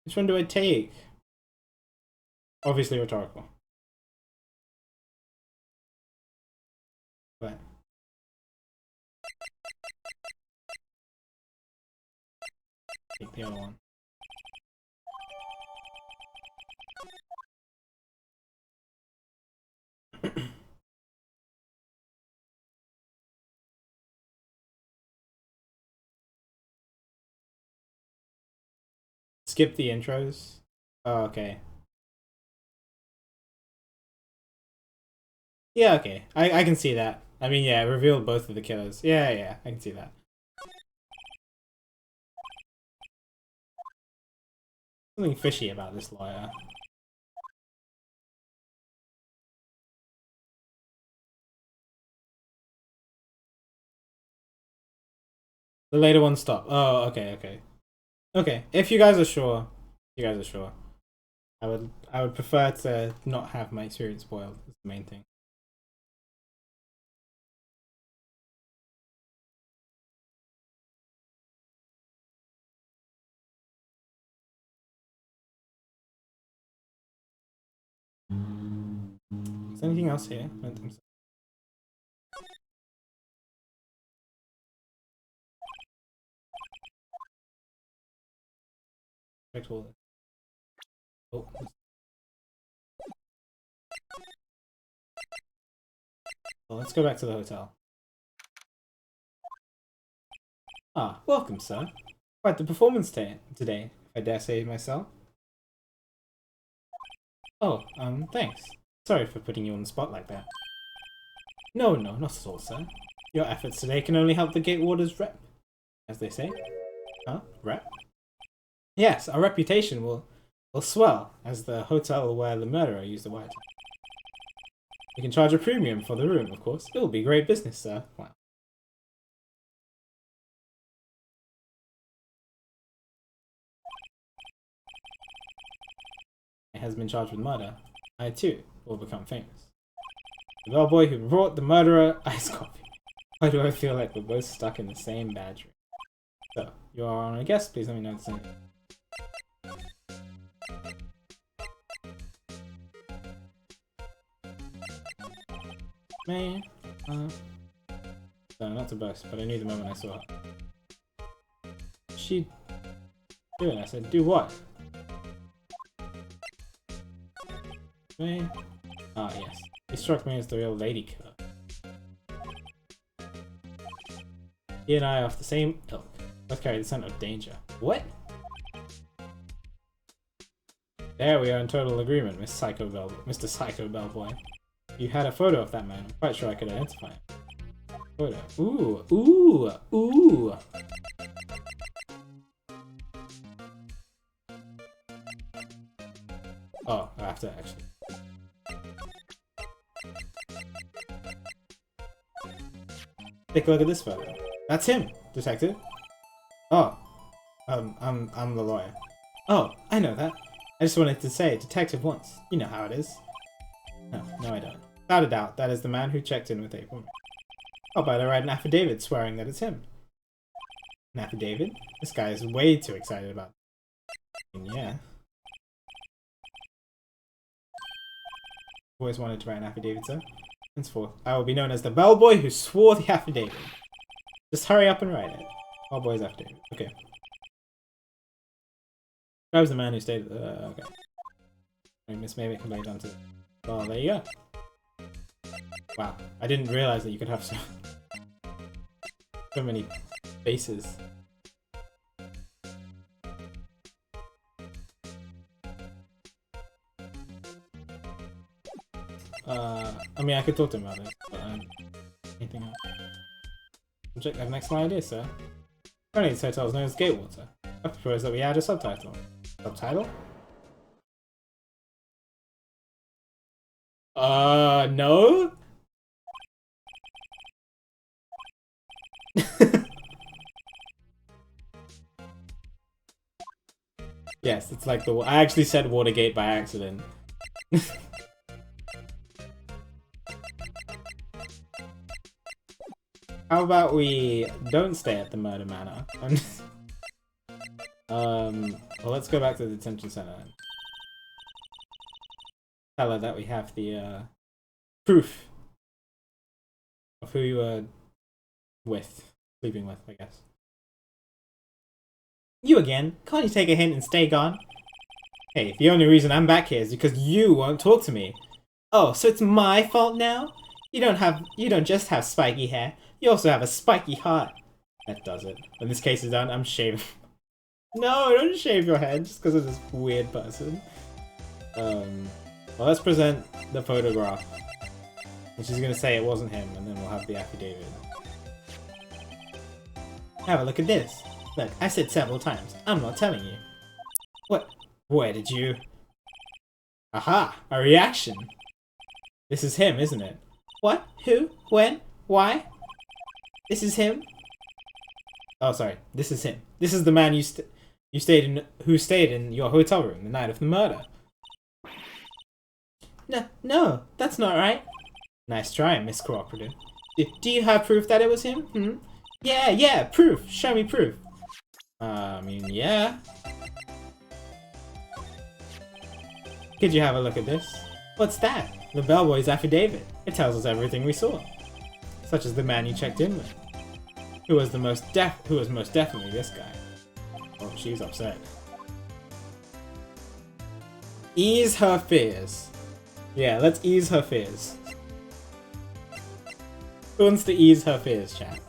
Which one do I take? Obviously rhetorical. But take the other one. Skip the intros. Oh, okay. Yeah, okay. I can see that. I mean, yeah, it revealed both of the killers. Yeah, I can see that. Something fishy about this lawyer. The later one stopped. Oh, okay. Okay, if you guys are sure, I would prefer to not have my experience spoiled. That's the main thing. Is there anything else here? Check all this. Oh. Well, let's go back to the hotel. Ah, welcome, sir. Quite the performance today, if I dare say myself. Oh, thanks. Sorry for putting you on the spot like that. No, not at all, sir. Your efforts today can only help the Gatewaters rep, as they say. Huh? Rep? Yes, our reputation will swell as the hotel where the murderer used the wiretap. You can charge a premium for the room, of course. It will be great business, sir. Wow. It has been charged with murder. I, too, will become famous. The bellboy who brought the murderer iced coffee. Why do I feel like we're both stuck in the same badge room? So, you are on a guest. Please let me know the same. Man, no, not to boast, but I knew the moment I saw her. She doing? I said, do what? Me? Ah, yes. He struck me as the real lady killer. He and I are off the same ilk. Both carry the scent of danger. What? There we are in total agreement, Mr. Psycho Bellboy. You had a photo of that man. I'm quite sure I could identify him. Photo. Ooh. Oh, I have to actually. Take a look at this photo. That's him, detective. Oh, I'm the lawyer. Oh, I know that. I just wanted to say detective once. You know how it is. No, I don't. Without a doubt, that is the man who checked in with April. How about I write an affidavit swearing that it's him? An affidavit? This guy is way too excited about it. Yeah. Always wanted to write an affidavit, sir. Henceforth, I will be known as the bellboy who swore the affidavit. Just hurry up and write it. Bellboy's affidavit. Okay. Describes the man who stayed. Okay. Miss Mavic can lay down to. Well, there you go. Wow, I didn't realize that you could have so many faces. I mean, I could talk to him about it, but anything else? Subject, I have an excellent idea, sir. Currently, this hotel is known as Gatewater. I propose that we add a subtitle. Subtitle? No? Yes, it's like I actually said Watergate by accident. How about we don't stay at the murder manor? Well, let's go back to the detention center then. Tell her that we have the proof of who you were sleeping with, I guess. You again? Can't you take a hint and stay gone? Hey, the only reason I'm back here is because you won't talk to me. Oh, so it's my fault now? You don't just have spiky hair, you also have a spiky heart. That does it. When this case is done, I'm shaving. No, don't shave your head just because of this weird person. Well, let's present the photograph. And she's gonna say it wasn't him, and then we'll have the affidavit. Have a look at this. Look, I said several times, I'm not telling you. What? Where did you... Aha! A reaction! This is him, isn't it? What? Who? When? Why? This is him? Oh, sorry. This is him. This is the man who stayed in your hotel room the night of the murder. No, that's not right. Nice try, Miss Cooperative. Do you have proof that it was him? Hmm? Yeah, proof. Show me proof. I mean, yeah. Could you have a look at this? What's that? The bellboy's affidavit. It tells us everything we saw. Such as the man you checked in with. Who was most definitely this guy. Oh, she's upset. Ease her fears. Yeah, let's ease her fears. Who wants to ease her fears, chat?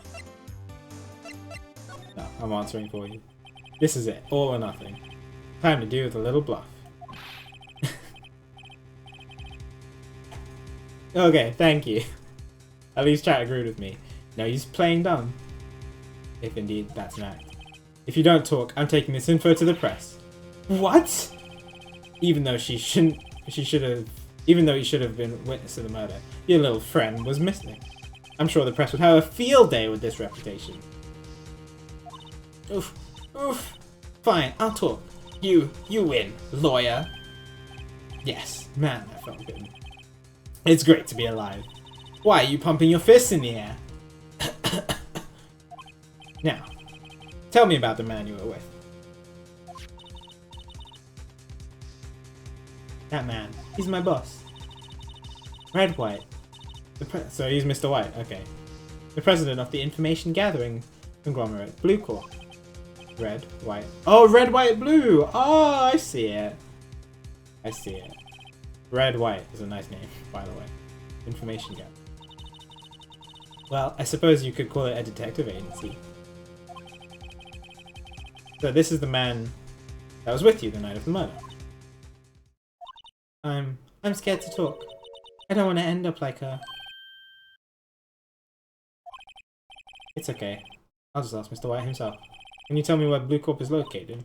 No, I'm answering for you. This is it. All or nothing. Time to deal with a little bluff. Okay, thank you. At least chat agreed with me. No, he's playing dumb. If indeed that's an act. If you don't talk, I'm taking this info to the press. What? Even though he should have been witness to the murder, your little friend was missing. I'm sure the press would have a field day with this reputation. Oof. Oof. Fine, I'll talk. You win, lawyer. Yes, man, that felt good. It's great to be alive. Why are you pumping your fists in the air? Now, tell me about the man you were with. That man. He's my boss. Red White. So he's Mr. White, okay. The president of the information gathering conglomerate, Blue Corp. Red, white. Oh, red, white, blue! Oh, I see it. I see it. Red, white is a nice name, by the way. Information gathering. Well, I suppose you could call it a detective agency. So this is the man that was with you the night of the murder. I'm scared to talk. I don't want to end up like her. It's okay. I'll just ask Mr. White himself. Can you tell me where Blue Corp is located?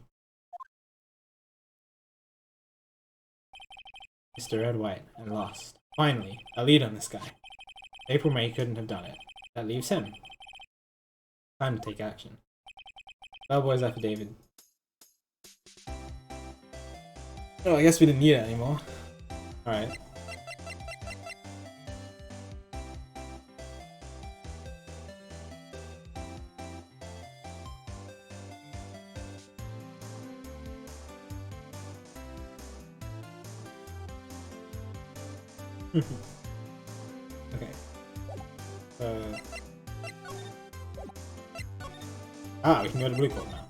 Mr. Red White, and lost. Finally, a lead on this guy. April May couldn't have done it. That leaves him. Time to take action. Bellboy's affidavit. Oh, I guess we didn't need it anymore. Alright. Okay. We can go to Blue Corp now.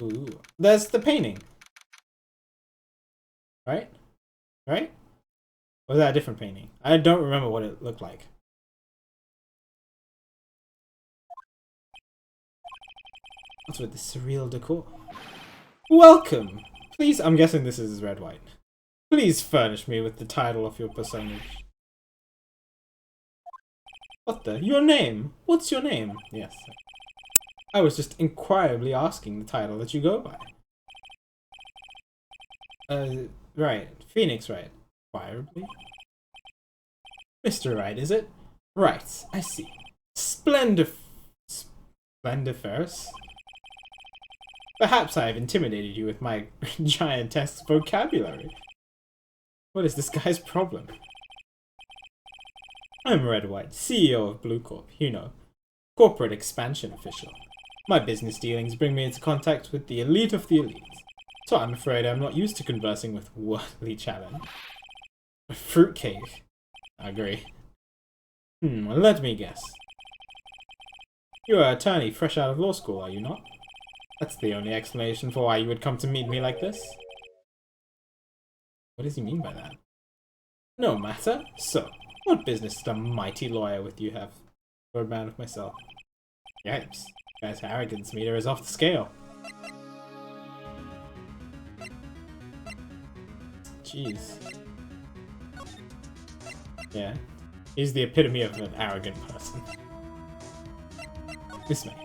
Ooh. There's the painting. Right? Right? Or was that a different painting? I don't remember what it looked like. What's with this surreal decor? Welcome! Please, I'm guessing this is Red White. Please furnish me with the title of your personage. What the? Your name? What's your name? Yes. I was just inquirably asking the title that you go by. Right. Phoenix Wright. Inquirably? Mr. Wright, is it? Right, I see. Splendiferous? Perhaps I have intimidated you with my giantess vocabulary. What is this guy's problem? I'm Red White, CEO of Blue Corp, you know, corporate expansion official. My business dealings bring me into contact with the elite of the elites, so I'm afraid I'm not used to conversing with worldly challenge. Fruitcake. I agree. Well, let me guess. You're an attorney fresh out of law school, are you not? That's the only explanation for why you would come to meet me like this. What does he mean by that? No matter. So, what business does a mighty lawyer with you have? Word man of myself. Yipes. Guy's arrogance meter is off the scale. Jeez. Yeah. He's the epitome of an arrogant person. Miss May.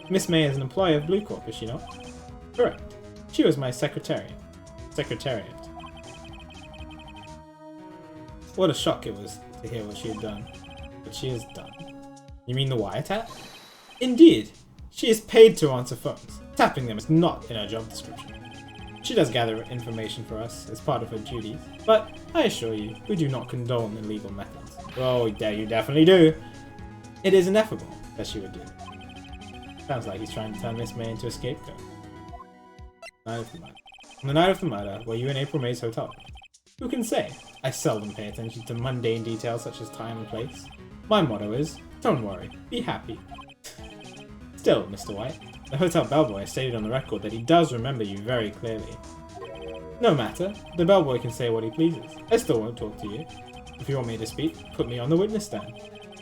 Miss May is an employee of Blue Corp, is she not? Correct. She was my secretariat. What a shock it was to hear what she had done. But she has done. You mean the wiretap? Indeed. She is paid to answer phones. Tapping them is not in her job description. She does gather information for us as part of her duties, but I assure you, we do not condone illegal methods. Oh, yeah, you definitely do. It is ineffable that she would do it. Sounds like he's trying to turn Miss May into a scapegoat. Night of the murder. On the night of the murder, were you in April May's hotel? Who can say? I seldom pay attention to mundane details such as time and place. My motto is, don't worry, be happy. Still, Mr. White, the hotel bellboy stated on the record that he does remember you very clearly. No matter. The bellboy can say what he pleases. I still won't talk to you. If you want me to speak, put me on the witness stand.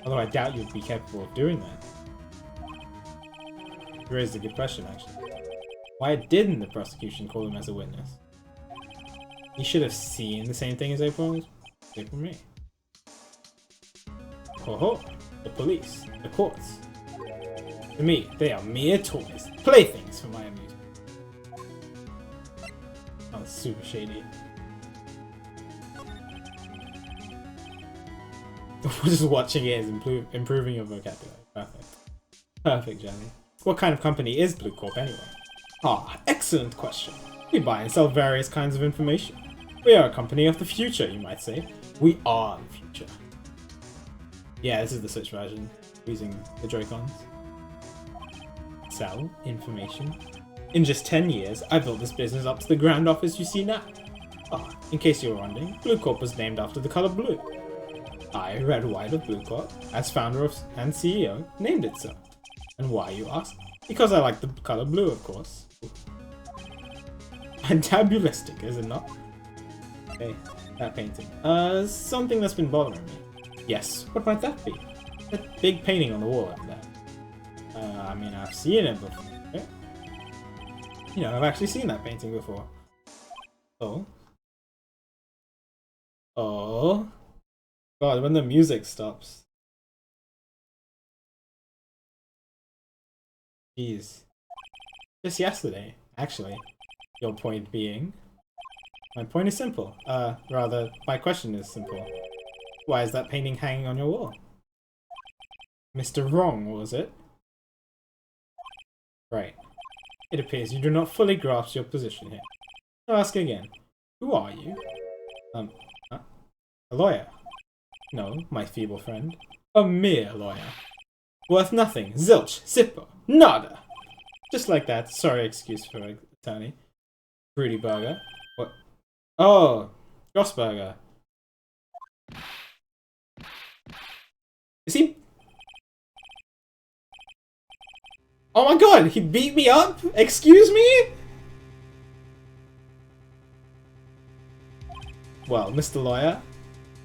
Although I doubt you'd be capable of doing that. You raised a good question, actually. Why didn't the prosecution call him as a witness? He should have seen the same thing as April me. Ho ho! The police, the courts. To me, they are mere toys, playthings for my amusement. Oh, that's super shady. Just watching it is improving your vocabulary. Perfect. Perfect, Jenny. What kind of company is Blue Corp anyway? Ah, excellent question. We buy and sell various kinds of information. We are a company of the future, you might say. We are the future. Yeah, this is the Switch version, using the Joy-Cons. Sell information. In just 10 years, I built this business up to the grand office you see now. Ah, in case you were wondering, Blue Corp was named after the color blue. I, Red White of Blue Corp, as founder and CEO, named it so. And why, you ask? Because I like the color blue, of course. Fantabulistic, is it not? Hey, that painting. Something that's been bothering me. Yes, what might that be? That big painting on the wall over there. I mean, I've seen it before. Okay? You know, I've actually seen that painting before. Oh. Oh. God, when the music stops. Jeez. Just yesterday, actually. Your point being... My point is simple. Rather, my question is simple. Why is that painting hanging on your wall? Mr. Wrong, was it? Right. It appears you do not fully grasp your position here. I'll ask again. Who are you? A lawyer? No, my feeble friend. A mere lawyer. Worth nothing. Zilch. Zippo. Nada! Just like that. Sorry excuse for attorney. Rudy Burger. What? Oh! Grossberger. Is he... Oh my god! He beat me up? Excuse me? Well, Mr. Lawyer,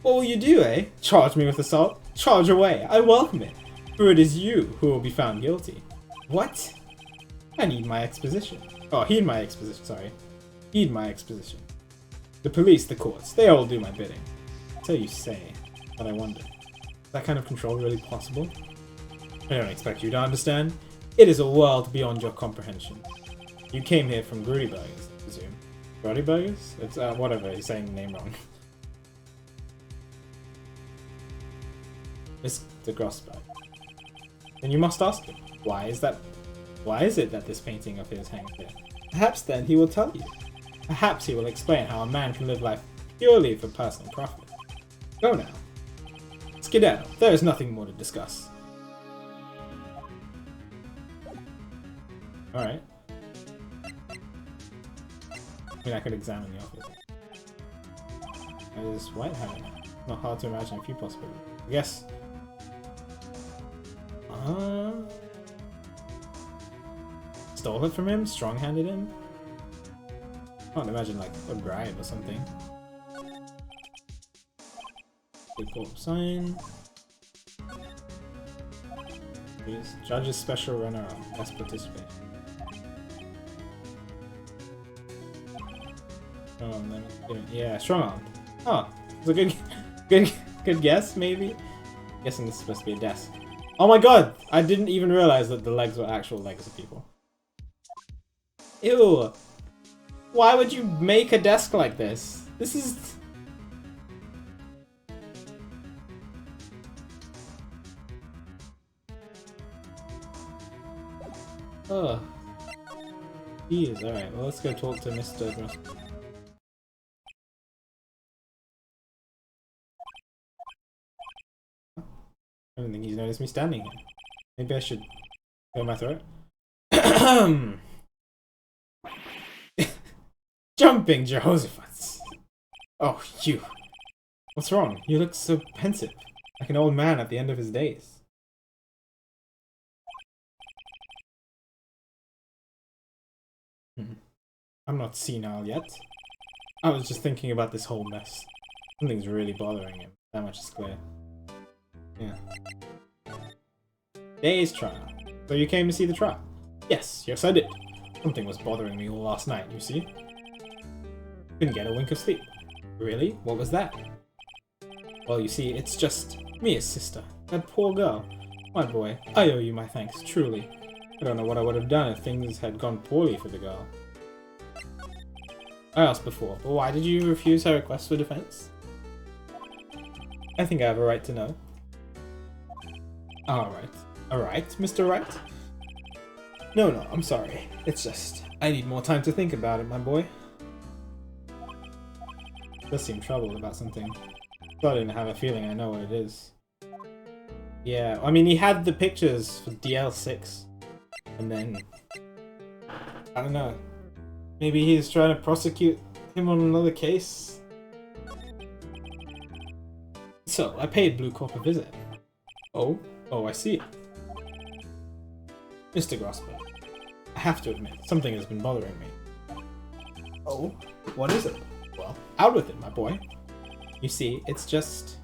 what will you do, eh? Charge me with assault? Charge away. I welcome it. For it is you who will be found guilty. What? I need my exposition. Oh, heed my exposition, sorry. Heed my exposition. The police, the courts, they all do my bidding. So you say, but I wonder, is that kind of control really possible? I don't expect you to understand. It is a world beyond your comprehension. You came here from Grudy Burgers, I presume. Grudy Burgers? It's, whatever, he's saying the name wrong. Mr. Grossberg. Then you must ask him, why is it that this painting of his hangs here? Perhaps then he will tell you. Perhaps he will explain how a man can live life purely for personal profit. Go now. Skedaddle, there is nothing more to discuss. Alright. I mean, I could examine the office. Is White having it? Not hard to imagine a few possibilities. I guess. Stole it from him? Strong-handed him? I can't imagine like a bribe or something. Big corp sign. Please. Judge's special runner-up. Best participation. Oh, and then yeah, strong arm. Oh, it's a good guess, maybe. Guessing this is supposed to be a desk. Oh my god! I didn't even realize that the legs were actual legs of people. Ew! Why would you make a desk like this? This is... Ugh. Jeez, alright, well let's go talk to Mr. Gross. I don't think he's noticed me standing here. Maybe I should clear my throat. Jumping Jehoshaphat! Oh, you! What's wrong? You look so pensive, like an old man at the end of his days. I'm not senile yet. I was just thinking about this whole mess. Something's really bothering him. That much is clear. Yeah. Day's trial. So you came to see the trial? Yes, I did. Something was bothering me all last night, you see? Couldn't get a wink of sleep. Really? What was that? Well, you see, it's just Mia's sister. That poor girl. My boy, I owe you my thanks, truly. I don't know what I would have done if things had gone poorly for the girl. I asked before, but why did you refuse her request for defense? I think I have a right to know. Alright. Alright, Mr. Wright? No, I'm sorry. It's just, I need more time to think about it, my boy. Does seem troubled about something. Starting to have a feeling I know what it is. Yeah, I mean, he had the pictures for DL6. And then, I don't know. Maybe he's trying to prosecute him on another case? So, I paid Blue Corp a visit. Oh, I see. Mr. Grosper, I have to admit, something has been bothering me. Oh, what is it? Well, out with it, my boy. You see, it's just...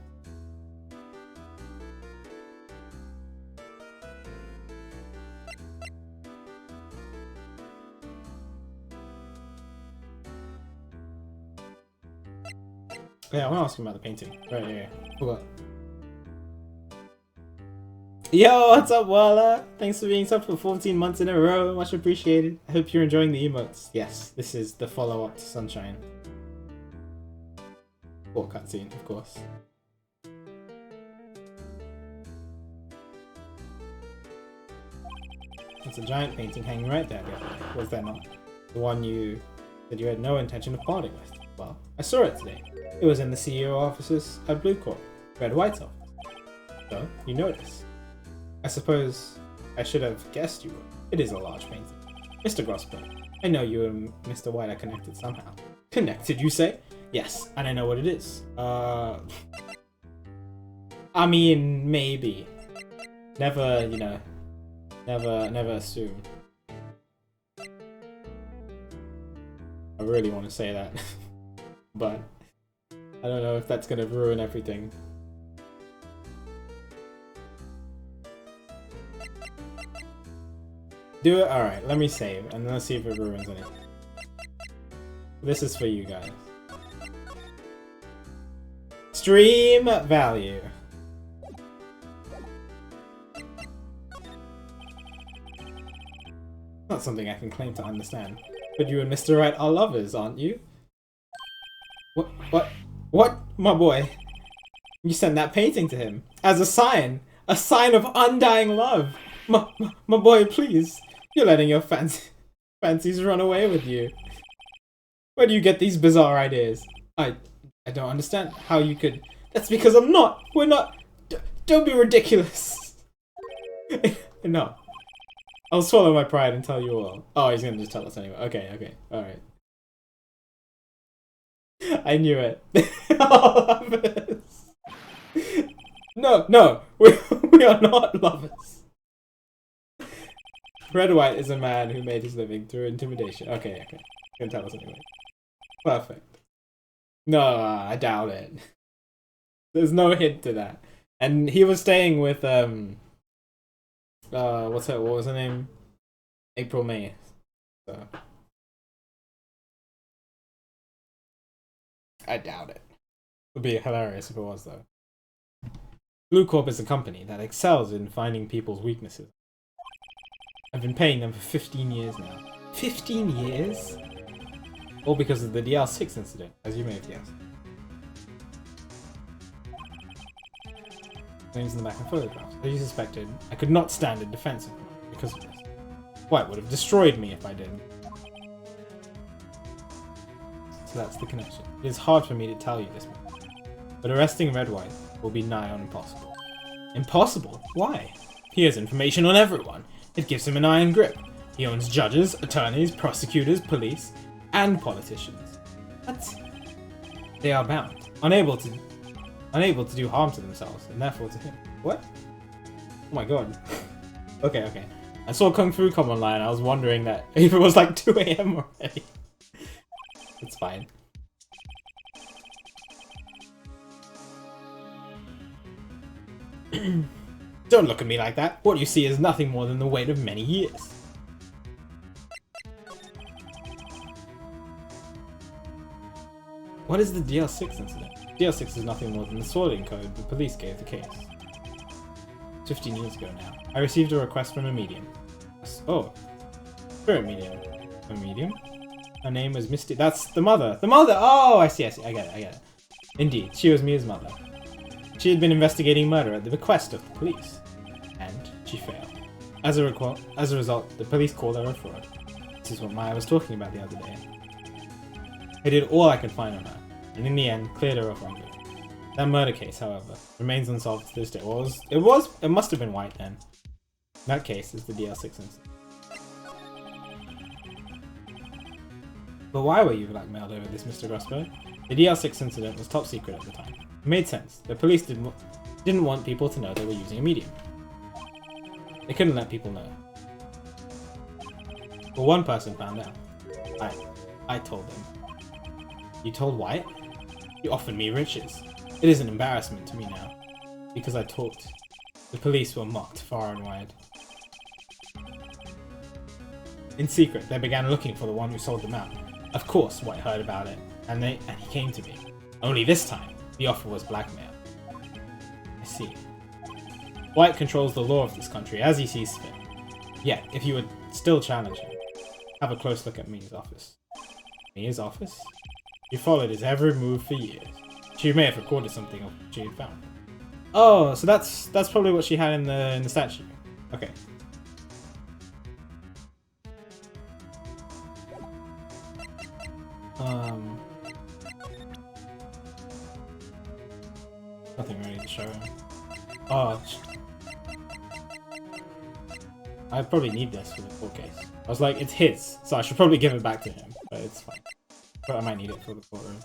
Yeah, I want to ask him about the painting. Right here. Hold up. Yo, what's up, Walla? Thanks for being sub for 14 months in a row. Much appreciated. I hope you're enjoying the emotes. Yes, this is the follow-up to Sunshine. Or cutscene, of course. It's a giant painting hanging right there, was there not? The one you said you had no intention of parting with. Well, I saw it today. It was in the CEO offices at Blue Corp, Red White's office. So, you noticed. I suppose I should have guessed you would. It is a large painting. Mr. Grosper, I know you and Mr. White are connected somehow. Connected, you say? Yes, and I know what it is. I mean, maybe. Never, you know, never assume. I really want to say that. But I don't know if that's gonna ruin everything. Do it? Alright, let me save, and let's see if it ruins anything. This is for you guys. Stream value. Not something I can claim to understand. But you and Mr. Wright are lovers, aren't you? What? My boy. You sent that painting to him as a sign of undying love. My boy, please. You're letting your fancies run away with you. Where do you get these bizarre ideas? I don't understand how you could... That's because I'm not. We're not... Don't be ridiculous. No. I'll swallow my pride and tell you all. Oh, he's gonna just tell us anyway. Okay. Alright. I knew it. Lovers. No. We are not lovers. Red White is a man who made his living through intimidation. Okay. You can tell us anyway. Perfect. No, I doubt it. There's no hint to that. And he was staying with what was her name? April May. So I doubt it. Would be hilarious if it was though. Blue Corp is a company that excels in finding people's weaknesses. I've been paying them for 15 years now. 15 years? All because of the DL6 incident, as you may have guessed. Names in the back of photographs. As you suspected, I could not stand in defense of them because of this. White would have destroyed me if I didn't. So that's the connection. It is hard for me to tell you this much, but arresting Red White will be nigh on impossible. Impossible? Why? He has information on everyone. It gives him an iron grip. He owns judges, attorneys, prosecutors, police, and politicians. What? They are bound, unable to do harm to themselves, and therefore to him. What? Oh my god. Okay. I saw Kung Fu come online, I was wondering that if it was like 2 AM already. It's fine. Don't look at me like that. What you see is nothing more than the weight of many years. What is the DL6 incident? DL6 is nothing more than the sorting code the police gave the case. 15 years ago now. I received a request from a medium. Oh. Spirit medium. A medium? Her name was Misty. That's the mother. The mother! Oh, I see. I get it. Indeed, she was Mia's mother. She had been investigating murder at the bequest of the police. And she failed. As a result, the police called her a fraud. This is what Maya was talking about the other day. I did all I could find on her, and in the end, cleared her off on good. That murder case, however, remains unsolved to this day. It must have been White then. In that case, it's the DL6 incident. But why were you blackmailed over this, Mr. Grossberg? The DL6 incident was top secret at the time. It made sense. The police didn't want people to know they were using a medium. They couldn't let people know. But one person found out. I told them. You told White? You offered me riches. It is an embarrassment to me now. Because I talked. The police were mocked far and wide. In secret, they began looking for the one who sold them out. Of course, White heard about it, and he came to me. Only this time, the offer was blackmail. I see. White controls the law of this country as he sees fit. Yet, if you would still challenge him, have a close look at Mia's office. Mia's office? She followed his every move for years. She may have recorded something of what she had found. Oh, so that's probably what she had in the statue. Okay. Nothing really to show him. Oh, I probably need this for the court case. I was like, it's his, so I should probably give it back to him, but it's fine. But I might need it for the courtroom.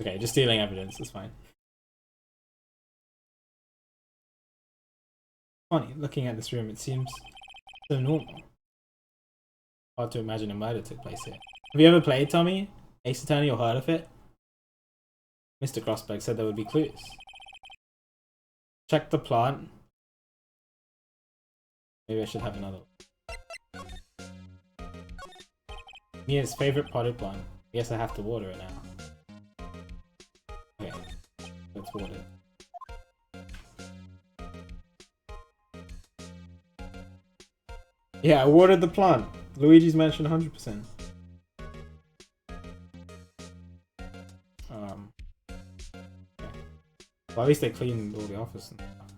Okay, just stealing evidence is fine. Funny, looking at this room, it seems so normal. Hard to imagine a murder took place here. Have you ever played, Tommy? Ace Attorney or heard of it? Mr. Grossberg said there would be clues. Check the plant. Maybe I should have another one. Mia's favorite potted plant. I guess I have to water it now. Okay, let's water it. Yeah, I watered the plant. Luigi's Mansion 100%. Yeah. Well, at least they cleaned all the office and stuff.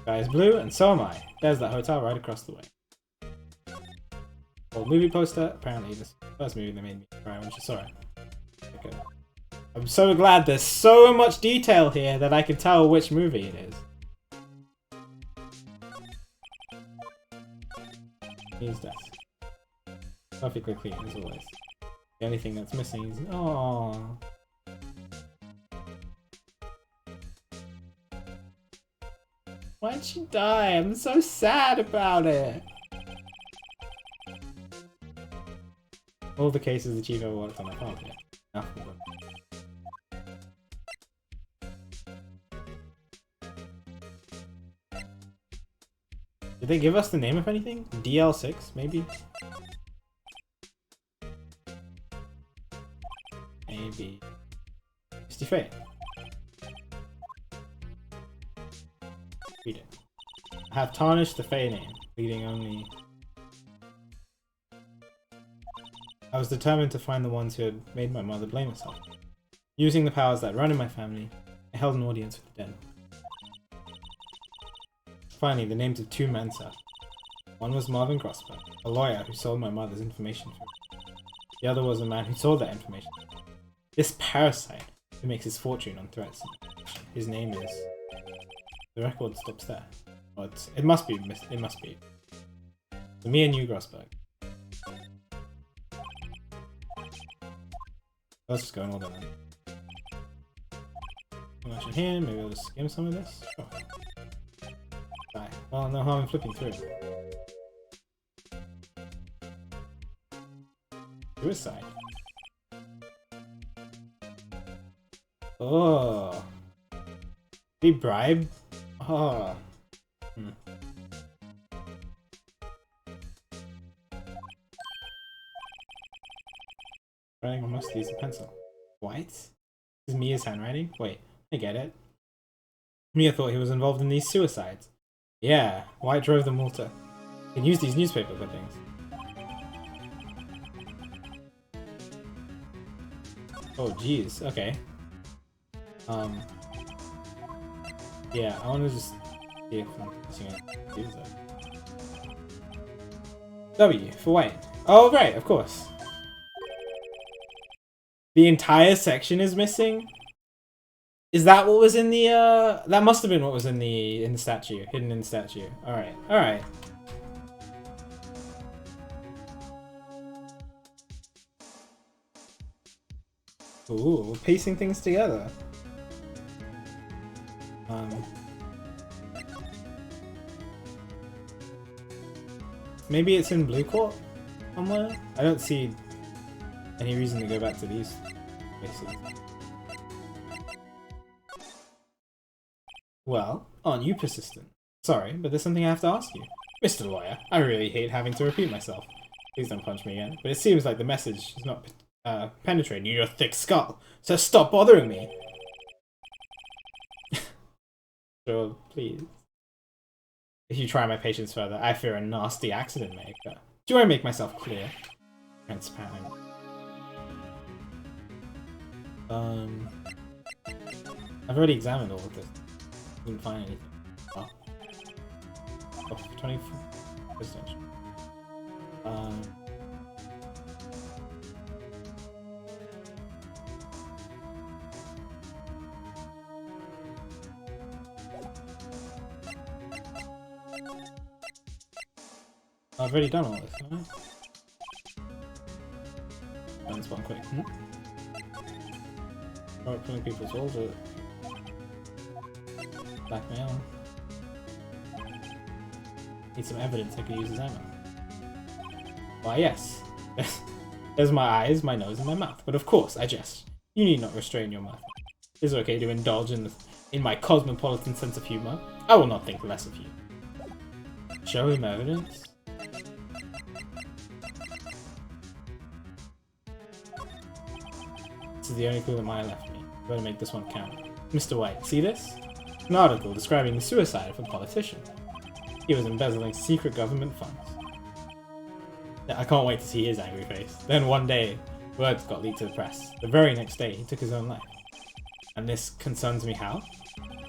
Guy is blue, and so am I. There's that hotel right across the way. Old movie poster. Apparently, this first movie they made me cry when she saw it. Okay. I'm so glad there's so much detail here that I can tell which movie it is. His desk. Perfectly clean as always. The only thing that's missing is oh. Why'd she die? I'm so sad about it. All the cases the chief ever worked on, I can't yet. Nothing. Did they give us the name of anything? DL6, maybe? Maybe. Misty Fate. Read it. I have tarnished the Fey name, leaving only... I was determined to find the ones who had made my mother blame herself. Using the powers that run in my family, I held an audience with the dead. Finally, the names of two men surfaced. One was Marvin Grossberg, a lawyer who sold my mother's information for me. The other was a man who sold that information. This parasite who makes his fortune on threats. His name is... The record stops there. Oh, it must be. It must be. So me and you, Grossberg. Let's just go in order then. Much in here, maybe I'll just skim some of this. Sure. Right. Well, no harm in flipping through. Suicide. Oh. Be bribed? Oh. Writing on must use a pencil. White? This is Mia's handwriting? Wait, I get it. Mia thought he was involved in these suicides. Yeah, White drove them all to... He can use these newspaper clippings. Oh, jeez. Okay. Yeah, I want to just see if I'm using it. W for White. Oh, right, of course. The entire section is missing? Is that what was in the, that must have been what was in the statue, hidden in the statue. Alright, alright. Ooh, we're piecing things together. Maybe it's in Blue Court somewhere? I don't see any reason to go back to these places. Well, aren't you persistent? Sorry, but there's something I have to ask you. Mr. Lawyer, I really hate having to repeat myself. Please don't punch me again. But it seems like the message is not penetrating your thick skull, so stop bothering me! Sure, please. If you try my patience further, I fear a nasty accident may occur. Do I make myself clear? Transparent. I've already examined all of this. Didn't find anything. Oh. 24. I've already done all this, haven't I? Done this one quick. Alright, killing people's walls or blackmail. Need some evidence I could use as ammo. Why, yes. There's my eyes, my nose, and my mouth. But of course, I jest. You need not restrain your mouth. It is okay to indulge in my cosmopolitan sense of humor. I will not think less of you. Show him evidence? This is the only clue that Maya left me. I'm going to make this one count. Mr. White, see this? An article describing the suicide of a politician. He was embezzling secret government funds. I can't wait to see his angry face. Then one day, words got leaked to the press. The very next day, he took his own life. And this concerns me how?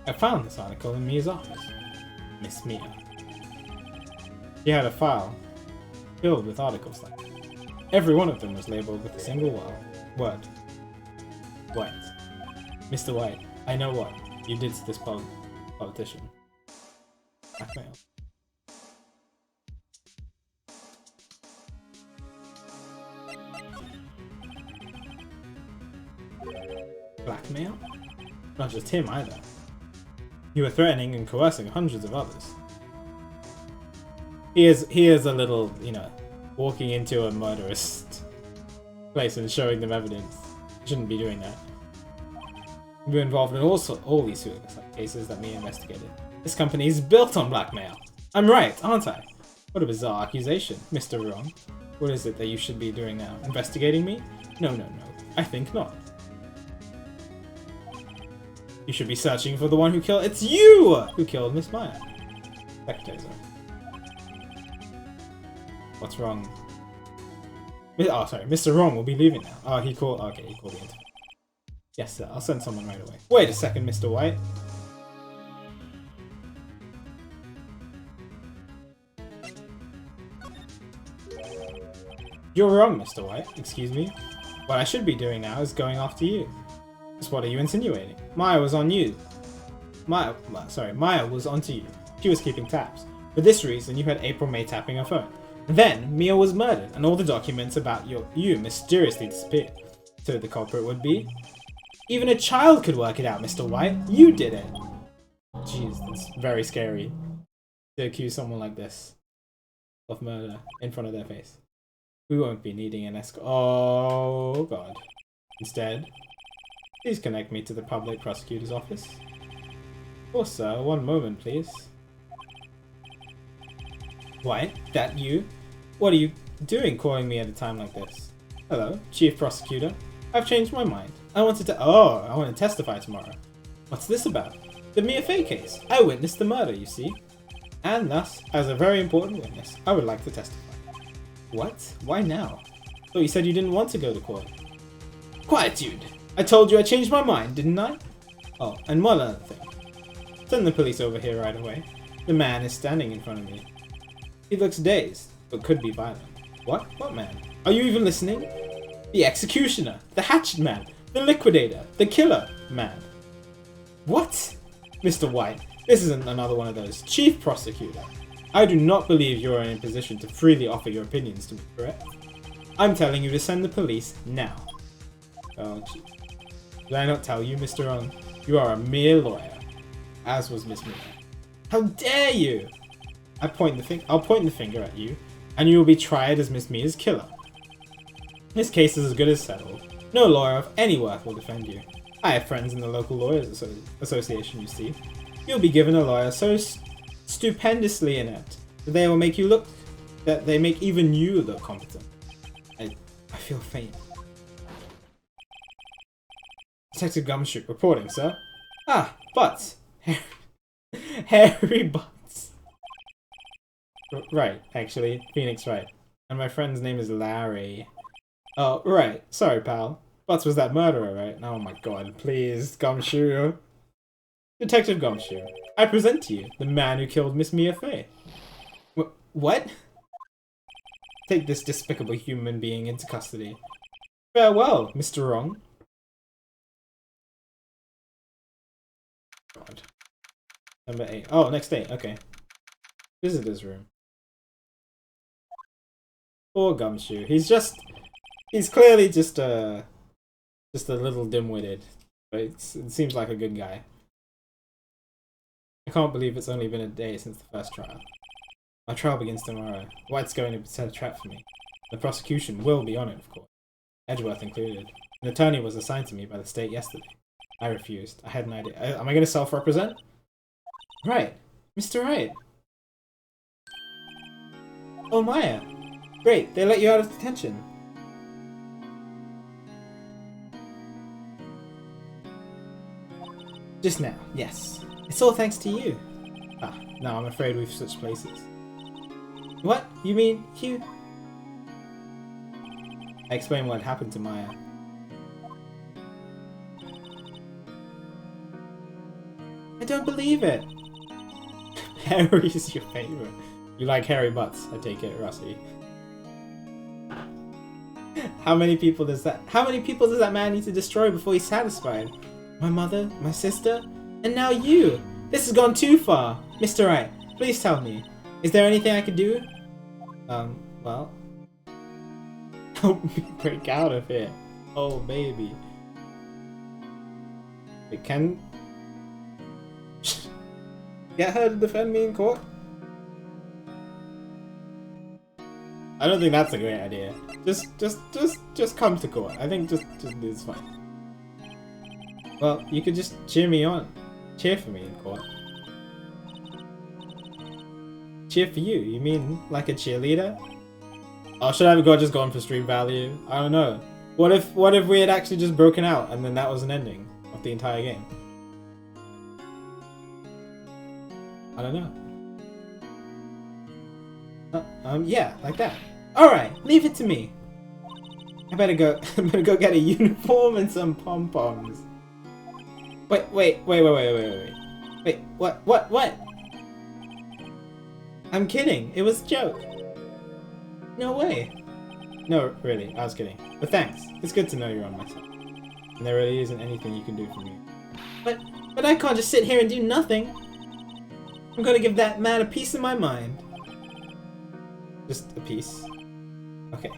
I found this article in Mia's office. Miss Mia. She had a file filled with articles like that. Every one of them was labeled with a single word. White. Mr. White, I know what you did to this politician. Blackmail. Blackmail? Not just him either. You were threatening and coercing hundreds of others. He is a little, you know, walking into a murderous place and showing them evidence. Shouldn't be doing that. You were involved in all these suicide cases that me investigated. This company is built on blackmail. I'm right, aren't I? What a bizarre accusation, Mr. Wrong. What is it that you should be doing now? Investigating me? No. I think not. You should be searching for the one who killed— It's you who killed Miss Maya. Secretary's office. What's wrong? Oh, sorry. Mr. Wrong will be leaving now. Oh, he called— okay, he called the interview. Yes, sir. I'll send someone right away. Wait a second, Mr. White. You're wrong, Mr. White. Excuse me. What I should be doing now is going after you. Just what are you insinuating? Maya was on you. Maya was onto you. She was keeping tabs. For this reason, you had April May tapping her phone. Then, Mia was murdered, and all the documents about you mysteriously disappeared. So the culprit would be? Even a child could work it out, Mr. White. You did it. Jeez, that's very scary to accuse someone like this of murder in front of their face. We won't be needing an escort. Oh, God. Instead, Please connect me to the public prosecutor's office. Of course, sir. One moment, please. White, that you? What are you doing calling me at a time like this? Hello, Chief Prosecutor. I've changed my mind. I want to testify tomorrow. What's this about? The Mia Fey case. I witnessed the murder, you see. And thus, as a very important witness, I would like to testify. What? Why now? Thought you said you didn't want to go to court. Quietude! I told you I changed my mind, didn't I? Oh, and one other thing. Send the police over here right away. The man is standing in front of me. He looks dazed, but could be violent. What? What man? Are you even listening? The executioner, the hatchet man, the liquidator, the killer man. What? Mr. White, this isn't another one of those. Chief Prosecutor, I do not believe you are in a position to freely offer your opinions to me, correct? I'm telling you to send the police now. Oh, gee. Did I not tell you, Mr. Ung? You are a mere lawyer, as was Miss Mia. How dare you! I'll point the finger at you, and you will be tried as Miss Mia's killer. This case is as good as settled. No lawyer of any worth will defend you. I have friends in the local lawyers association, you see. You'll be given a lawyer so stupendously inept that they will make even you look competent. I feel faint. Detective Gumshoe reporting, sir. Ah, Butts. Harry Butts. Right, actually. Phoenix Wright. And my friend's name is Larry. Oh, right. Sorry, pal. Butts was that murderer, right? Oh my god, please, Gumshoe. Detective Gumshoe, I present to you the man who killed Miss Mia Fey. What? Take this despicable human being into custody. Farewell, Mr. Wrong. God. Number 8. Oh, next day. Okay. Visitor's room. Poor Gumshoe. He's clearly just a little dim-witted. But it seems like a good guy. I can't believe it's only been a day since the first trial. My trial begins tomorrow. White's going to set a trap for me. The prosecution will be on it, of course. Edgeworth included. An attorney was assigned to me by the state yesterday. I refused. I had an idea. Am I going to self-represent? Right. Mr. Wright. Oh, Maya. Great. They let you out of detention. Just now. Yes. It's all thanks to you. Ah, no, I'm afraid we've switched places. What? You mean you? I explained what happened to Maya. I don't believe it! Harry's your favorite. You like Harry Butts, I take it, Rusty. How many people does that man need to destroy before he's satisfied? My mother, my sister, and now you! This has gone too far! Mr. Wright, please tell me. Is there anything I could do? Well... Help me break out of here. Oh, baby. It can... Get her to defend me in court? I don't think that's a great idea. Just come to court. I think just it's fine. Well, you could just cheer me on. Cheer for me in court. Cheer for you? You mean like a cheerleader? Oh, should I have just gone for stream value? I don't know. What if we had actually just broken out and then that was an ending of the entire game? I don't know. Yeah, like that. Alright, leave it to me. I better go get a uniform and some pom-poms. Wait, what? I'm kidding, it was a joke. No way. No, really, I was kidding. But thanks, it's good to know you're on my side. And there really isn't anything you can do for me. But I can't just sit here and do nothing. I'm gonna give that man a piece of my mind. Just a piece? Okay.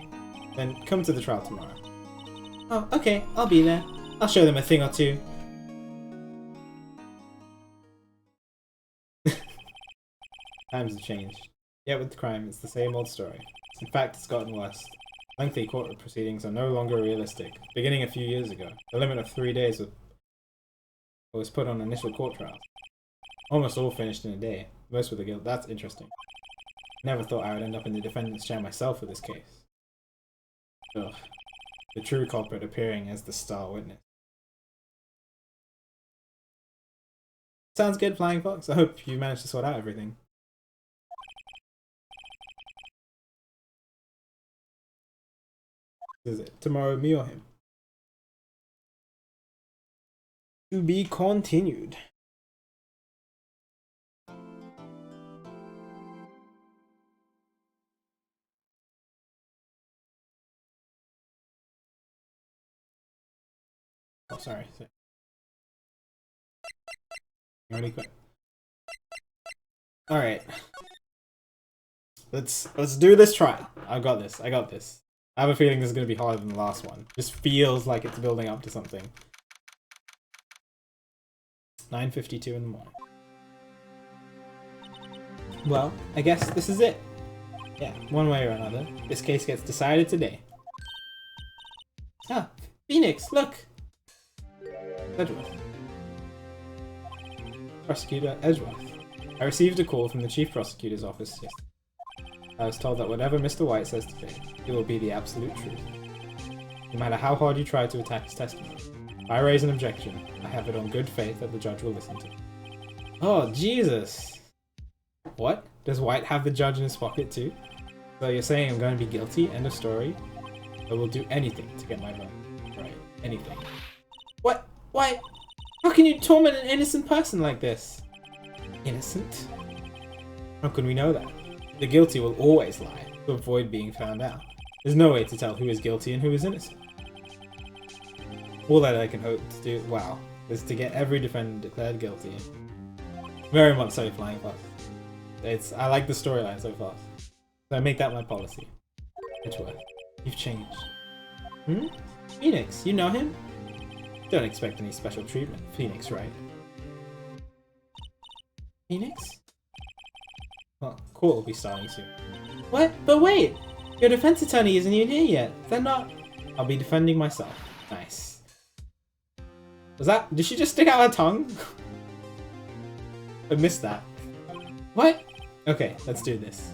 Then come to the trial tomorrow. Oh, okay, I'll be there. I'll show them a thing or two. Times have changed. Yet with crime, it's the same old story. In fact, it's gotten worse. Lengthy court proceedings are no longer realistic. Beginning a few years ago, the limit of 3 days was put on initial court trials. Almost all finished in a day. Most with the guilt. That's interesting. Never thought I would end up in the defendant's chair myself for this case. Ugh. The true culprit appearing as the star witness. Sounds good, Flying Fox. I hope you managed to sort out everything. Is it tomorrow, me or him? To be continued. Oh, sorry. Really quick. All right. Let's do this trial. I got this. I got this. I have a feeling this is going to be harder than the last one. Just feels like it's building up to something. 9:52 in the morning. Well, I guess this is it. Yeah, one way or another, this case gets decided today. Ah, Phoenix, look! Edgeworth. Prosecutor Edgeworth. I received a call from the Chief Prosecutor's office yesterday. I was told that whatever Mr. White says today, it will be the absolute truth. No matter how hard you try to attack his testimony, if I raise an objection, I have it on good faith that the judge will listen to it. Oh, Jesus! What? Does White have the judge in his pocket too? So you're saying I'm going to be guilty, end of story? I will do anything to get my vote. Right, anything. What? Why? How can you torment an innocent person like this? Innocent? How can we know that? The guilty will always lie to avoid being found out. There's no way to tell who is guilty and who is innocent. All that I can hope to do, wow, is to get every defendant declared guilty. Very much so, Flying Fox. I like the storyline so far. So I make that my policy. Edgeworth, you've changed. Hmm? Phoenix, you know him? Don't expect any special treatment, Phoenix Wright. Phoenix? Well, court will be starting soon. What? But wait! Your defense attorney isn't even here yet. Is that not? I'll be defending myself. Nice. Was that? Did she just stick out her tongue? I missed that. What? Okay, let's do this.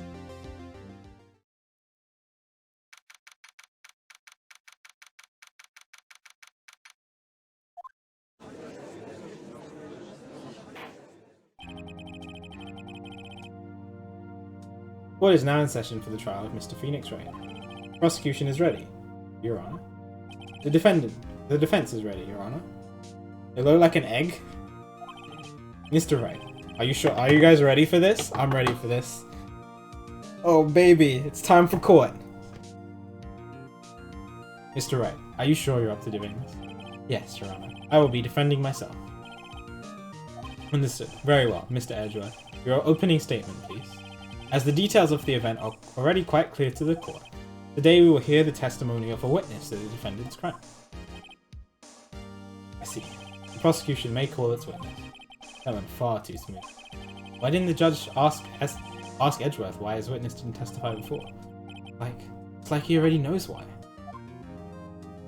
Court is now in session for the trial of Mr. Phoenix Wright. Prosecution is ready, Your Honor. The defense is ready, Your Honor. It look like an egg? Mr. Wright, are you sure? Are you guys ready for this? I'm ready for this. Oh baby, it's time for court. Mr. Wright, are you sure you're up to doing this? Yes, Your Honor. I will be defending myself. Understood. Very well, Mr. Edgeworth. Your opening statement, please. As the details of the event are already quite clear to the court, today we will hear the testimony of a witness to the defendant's crime. I see. The prosecution may call its witness. That went far too smooth. Why didn't the judge ask Edgeworth why his witness didn't testify before? It's like he already knows why.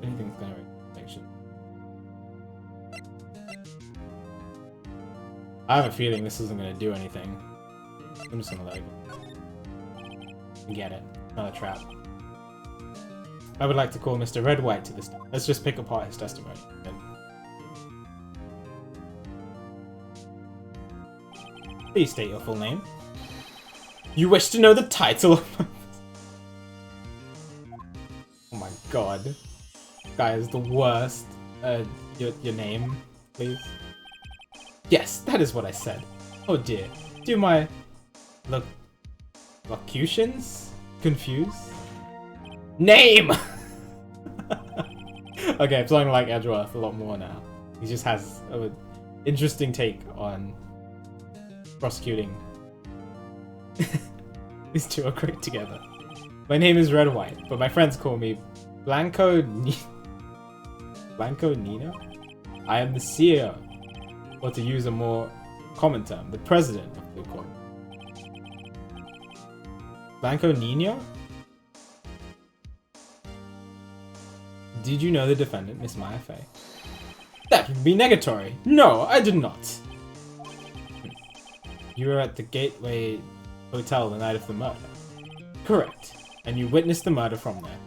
Anything's gonna react. I have a feeling this isn't gonna do anything. I'm just gonna let it go. Get it. Not a trap. I would like to call Mr. Red White to this. Let's just pick apart his testimony. Please state your full name. You wish to know the title of my... Oh my god. Guy is the worst. Your name, please. Yes, that is what I said. Oh dear. Do my... locutions? Confused? Name! Okay, I'm starting to like Edgeworth a lot more now. He just has an interesting take on prosecuting. These two are great together. My name is Red White, but my friends call me Blanco Nino? I am the CEO, or to use a more common term, the president of the court. Blanco Nino? Did you know the defendant, Miss Maya Fey? That would be negatory. No, I did not. You were at the Gateway Hotel the night of the murder. Correct. And you witnessed the murder from there.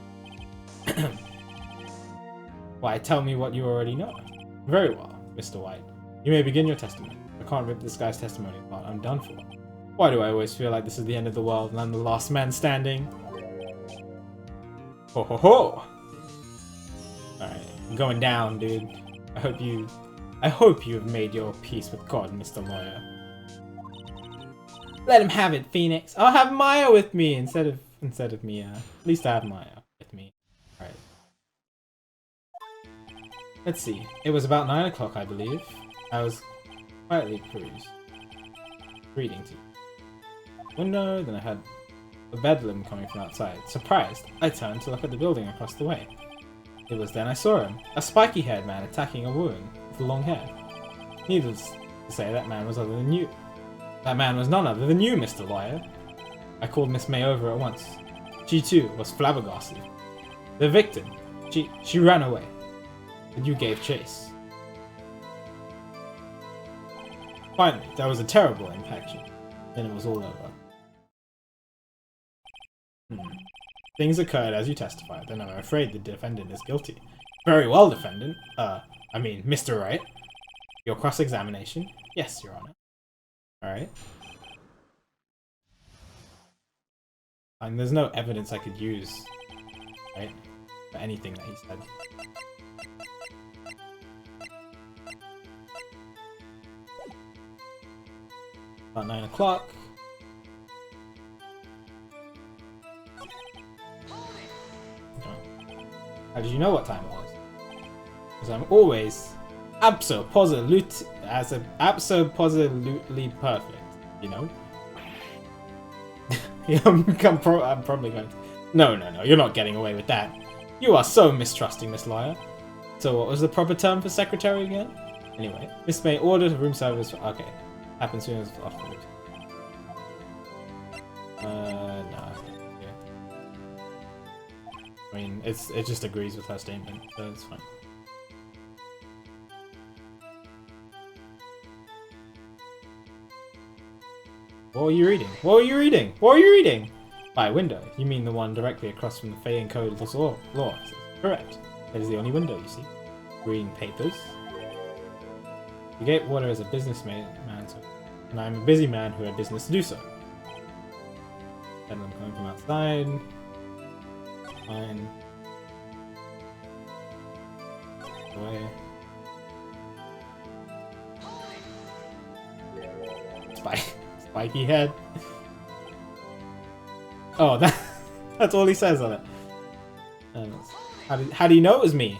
Why, tell me what you already know. Very well, Mr. White. You may begin your testimony. I can't rip this guy's testimony apart. I'm done for. Why do I always feel like this is the end of the world and I'm the last man standing? Ho ho ho! Alright, I'm going down, dude. I hope you have made your peace with God, Mr. Lawyer. Let him have it, Phoenix. I'll have Maya with me instead of Mia. At least I have Maya with me. Alright. Let's see. It was about 9 o'clock, I believe. I was quietly reading to you. Window, then I had a bedlam coming from outside. Surprised, I turned to look at the building across the way. It was then I saw him, a spiky-haired man attacking a woman with long hair. Needless to say, that man was other than you. That man was none other than you, Mr. Lawyer. I called Miss May over at once. She too was flabbergasted. The victim, she ran away, and you gave chase. Finally, there was a terrible impaction. Then it was all over. Things occurred as you testified, then I'm afraid the defendant is guilty. Very well, defendant. Mr. Wright. Your cross-examination? Yes, Your Honor. Alright. And there's no evidence I could use, right, for anything that he said. About 9 o'clock. How did you know what time it was? Because I'm always absolutely perfect, you know? Yeah, I'm probably going to... No, you're not getting away with that. You are so mistrusting, Miss Lawyer. So what was the proper term for secretary again? Anyway, Miss May ordered room service for... Okay. Happens soon as off the route. No. I mean, it just agrees with her statement, so it's fine. What were you reading? What were you reading? What were you reading? By window, you mean the one directly across from the Fey and Code law offices. Correct. That is the only window you see. Reading papers. You get water as a businessman, and I'm a busy man who had business to do so. Then I'm coming from outside. Fine. Away. Spiky head. Oh, that's all he says on it. How do you know it was me?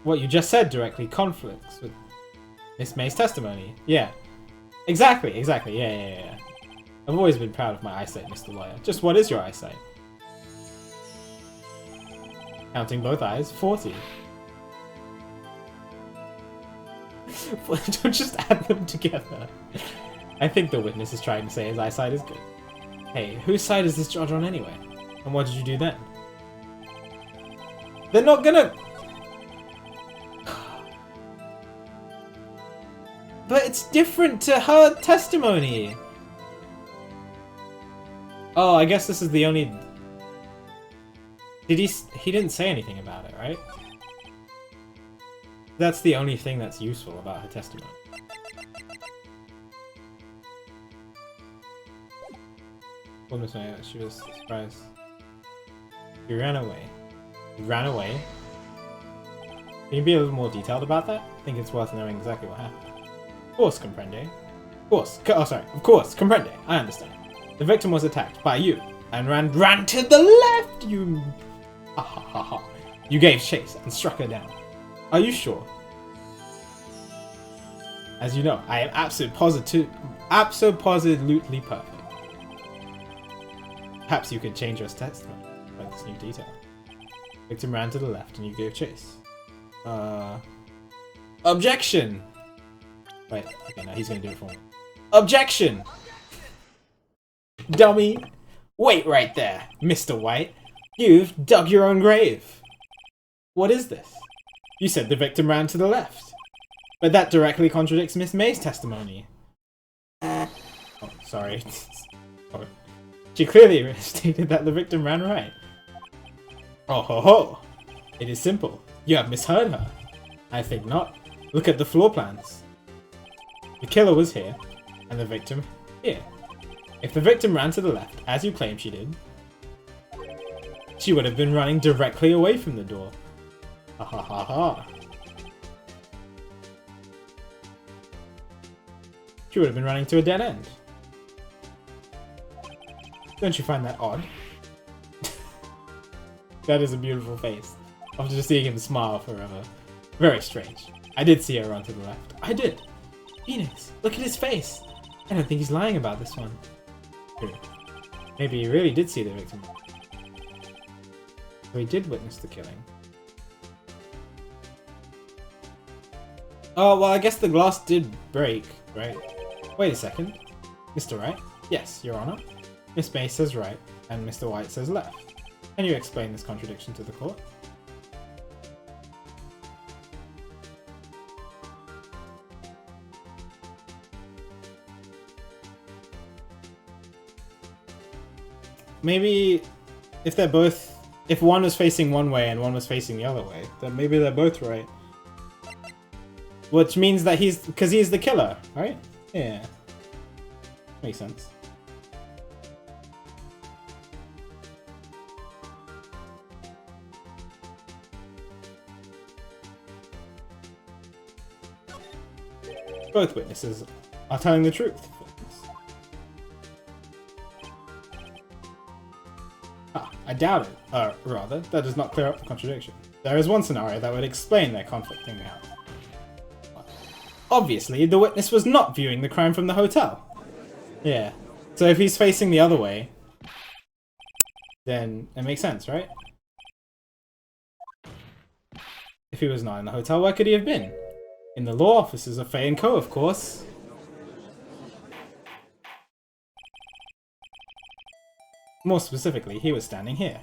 What you just said directly conflicts with Miss May's testimony. Yeah. Exactly. Yeah. I've always been proud of my eyesight, Mr. Lawyer. Just what is your eyesight? Counting both eyes, 40. Don't just add them together. I think the witness is trying to say his eyesight is good. Hey, whose side is this judge on anyway? And what did you do then? They're not gonna... But it's different to her testimony! Oh, I guess this is the only... He didn't say anything about it, right? That's the only thing that's useful about her testimony. She was surprised. He ran away. He ran away? Can you be a little more detailed about that? I think it's worth knowing exactly what happened. Of course, comprende. Of course. Of course, comprende. I understand. The victim was attacked by you and ran to the left. You... Ha ha ha ha. You gave chase and struck her down. Are you sure? As you know, I am absolutely perfect. Perhaps you could change your testimony by this new detail. Victim ran to the left and you gave chase. Objection! Wait, okay, now he's gonna do it for me. Objection! Dummy! Wait right there, Mr. White. You've dug your own grave. What is this? You said the victim ran to the left. But that directly contradicts Miss May's testimony. Oh, sorry. Sorry. She clearly stated that the victim ran right. Oh ho ho! It is simple. You have misheard her. I think not. Look at the floor plans. The killer was here, and the victim here. If the victim ran to the left, as you claim she did, she would have been running directly away from the door. Ha ha ha ha. She would have been running to a dead end. Don't you find that odd? That is a beautiful face. After just seeing him smile forever. Very strange. I did see her run to the left. I did. Phoenix, look at his face. I don't think he's lying about this one. True. Maybe he really did see the victim. Or he did witness the killing. Oh, well, I guess the glass did break, right? Wait a second. Mr. Wright? Yes, Your Honor. Miss May says right, and Mr. White says left. Can you explain this contradiction to the court? Maybe if one was facing one way and one was facing the other way, then maybe they're both right. Which means that because he's the killer, right? Yeah. Makes sense. Both witnesses are telling the truth. I doubt it. Rather, that does not clear up the contradiction. There is one scenario that would explain their conflicting accounts. Obviously, the witness was not viewing the crime from the hotel. Yeah. So if he's facing the other way, then it makes sense, right? If he was not in the hotel, where could he have been? In the law offices of Fay & Co., of course. More specifically, he was standing here.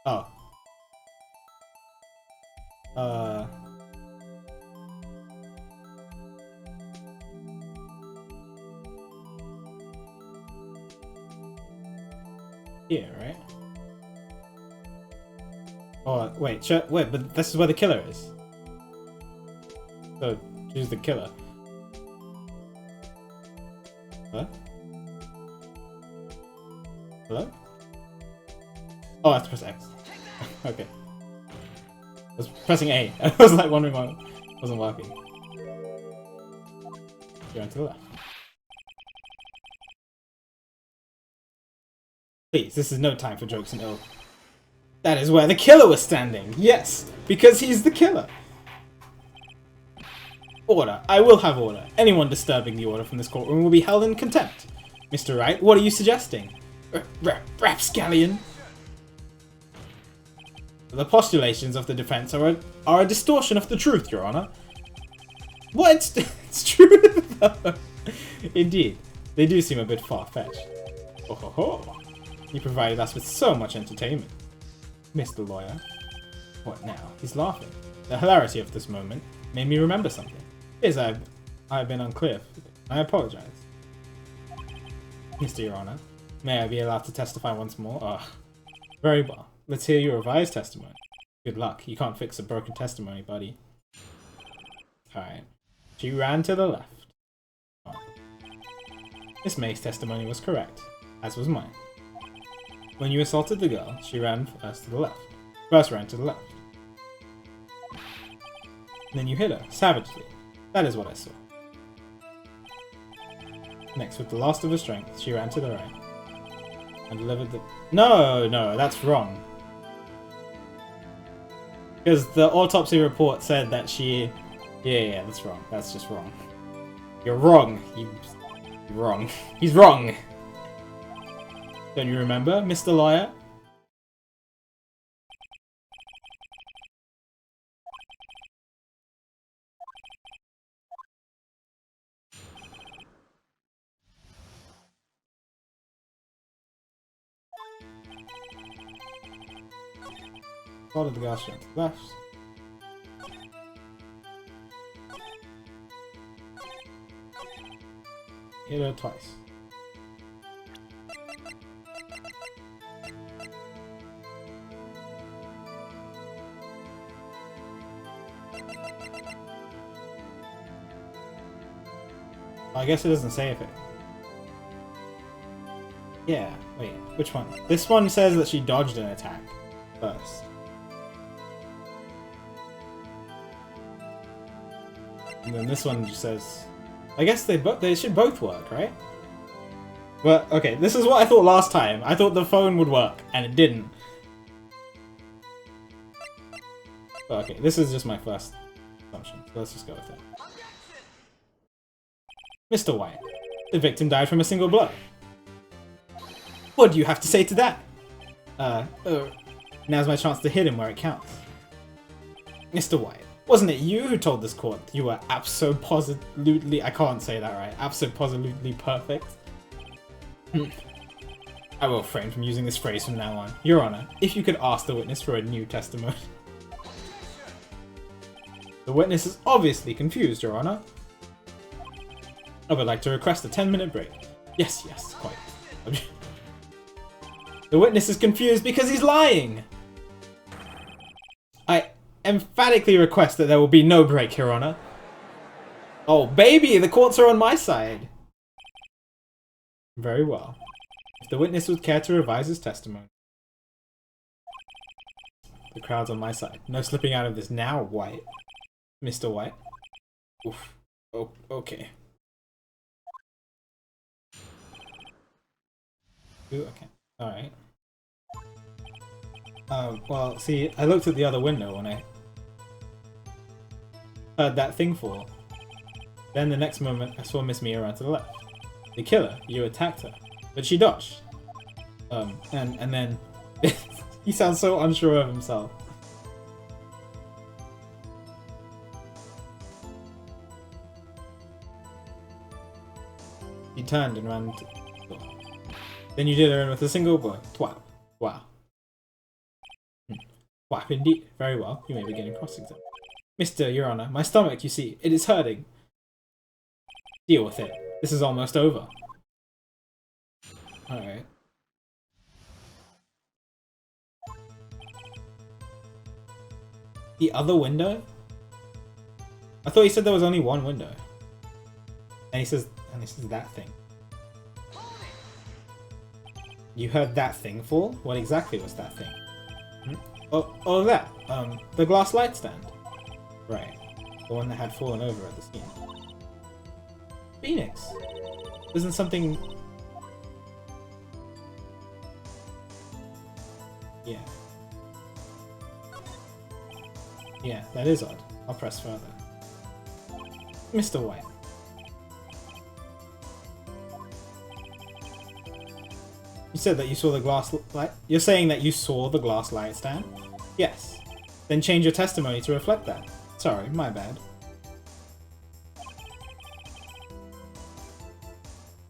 Oh. Here, right? Oh, wait, wait, but this is where the killer is. So, choose the killer. What? Hello? Oh, I have to press X. Okay. I was pressing A. I was like wondering why it wasn't working. Going to the left. Please, this is no time for jokes and ill. That is where the killer was standing! Yes! Because he's the killer! Order. I will have order. Anyone disturbing the order from this courtroom will be held in contempt. Mr. Wright, what are you suggesting? Rapscallion? The postulations of the defense are a distortion of the truth, Your Honor. What? It's true, though. Indeed. They do seem a bit far-fetched. Oh ho ho. You provided us with so much entertainment. Mr. Lawyer. What now? He's laughing. The hilarity of this moment made me remember something. Yes, I've been unclear. I apologize. Mr. Your Honor, may I be allowed to testify once more? Ah, very well. Let's hear your revised testimony. Good luck. You can't fix a broken testimony, buddy. Alright. She ran to the left. Oh. Miss May's testimony was correct, as was mine. When you assaulted the girl, she ran first to the left. First ran to the left. And then you hit her, savagely. That is what I saw. Next, with the last of her strength, she ran to the right. And delivered the... No, that's wrong. Because the autopsy report said that she... Yeah, that's wrong. That's just wrong. You're wrong. You're wrong. He's wrong! Don't you remember, Mr. Lawyer? Follow the gas straight to the left. Hit her twice. I guess it doesn't say if it. Yeah, wait, which one? This one says that she dodged an attack first. And then this one just says, I guess they should both work, right? Well, okay, this is what I thought last time. I thought the phone would work, and it didn't. But okay, this is just my first assumption, so let's just go with it. Mr. White, the victim died from a single blow. What do you have to say to that? Now's my chance to hit him where it counts. Mr. White, wasn't it you who told this court you were abso-positively, I can't say that right, abso-positively perfect? I will refrain from using this phrase from now on. Your Honor, if you could ask the witness for a new testimony. The witness is obviously confused, Your Honor. I would like to request a 10-minute break. Yes, quite. The witness is confused because he's lying! I emphatically request that there will be no break, Your Honor. Oh, baby! The courts are on my side! Very well. If the witness would care to revise his testimony. The crowd's on my side. No slipping out of this now, White. Mr. White. Oof. Oh, okay. Ooh, okay. Alright. Well, see, I looked at the other window when I heard that thing fall. Then the next moment, I saw Miss Mia run to the left. The killer, you attacked her, but she dodged. And then... he sounds so unsure of himself. He turned and ran to... Then you did her in with a single blow. Twap. Wow. Whap indeed. Very well. You may begin cross-examination. Mr. Your Honor, my stomach, you see, it is hurting. Deal with it. This is almost over. Alright. The other window? I thought he said there was only one window. And he says that thing. You heard that thing fall? What exactly was that thing? Oh, that. The glass light stand. Right. The one that had fallen over at the scene. Phoenix! Isn't something... Yeah. Yeah, that is odd. I'll press further. Mr. White. You said that you saw the glass light... You're saying that you saw the glass light stand? Yes. Then change your testimony to reflect that. Sorry, my bad.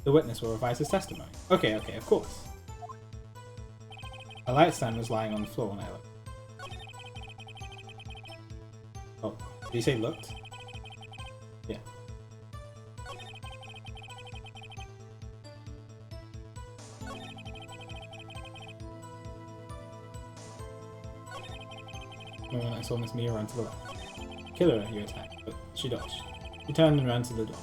The witness will revise his testimony. Okay, of course. A light stand was lying on the floor when I looked. Oh, did you say looked? Yeah. When I saw Miss Mia run to the left. Kill her, you attacked, but she dodged. She turned and ran to the door.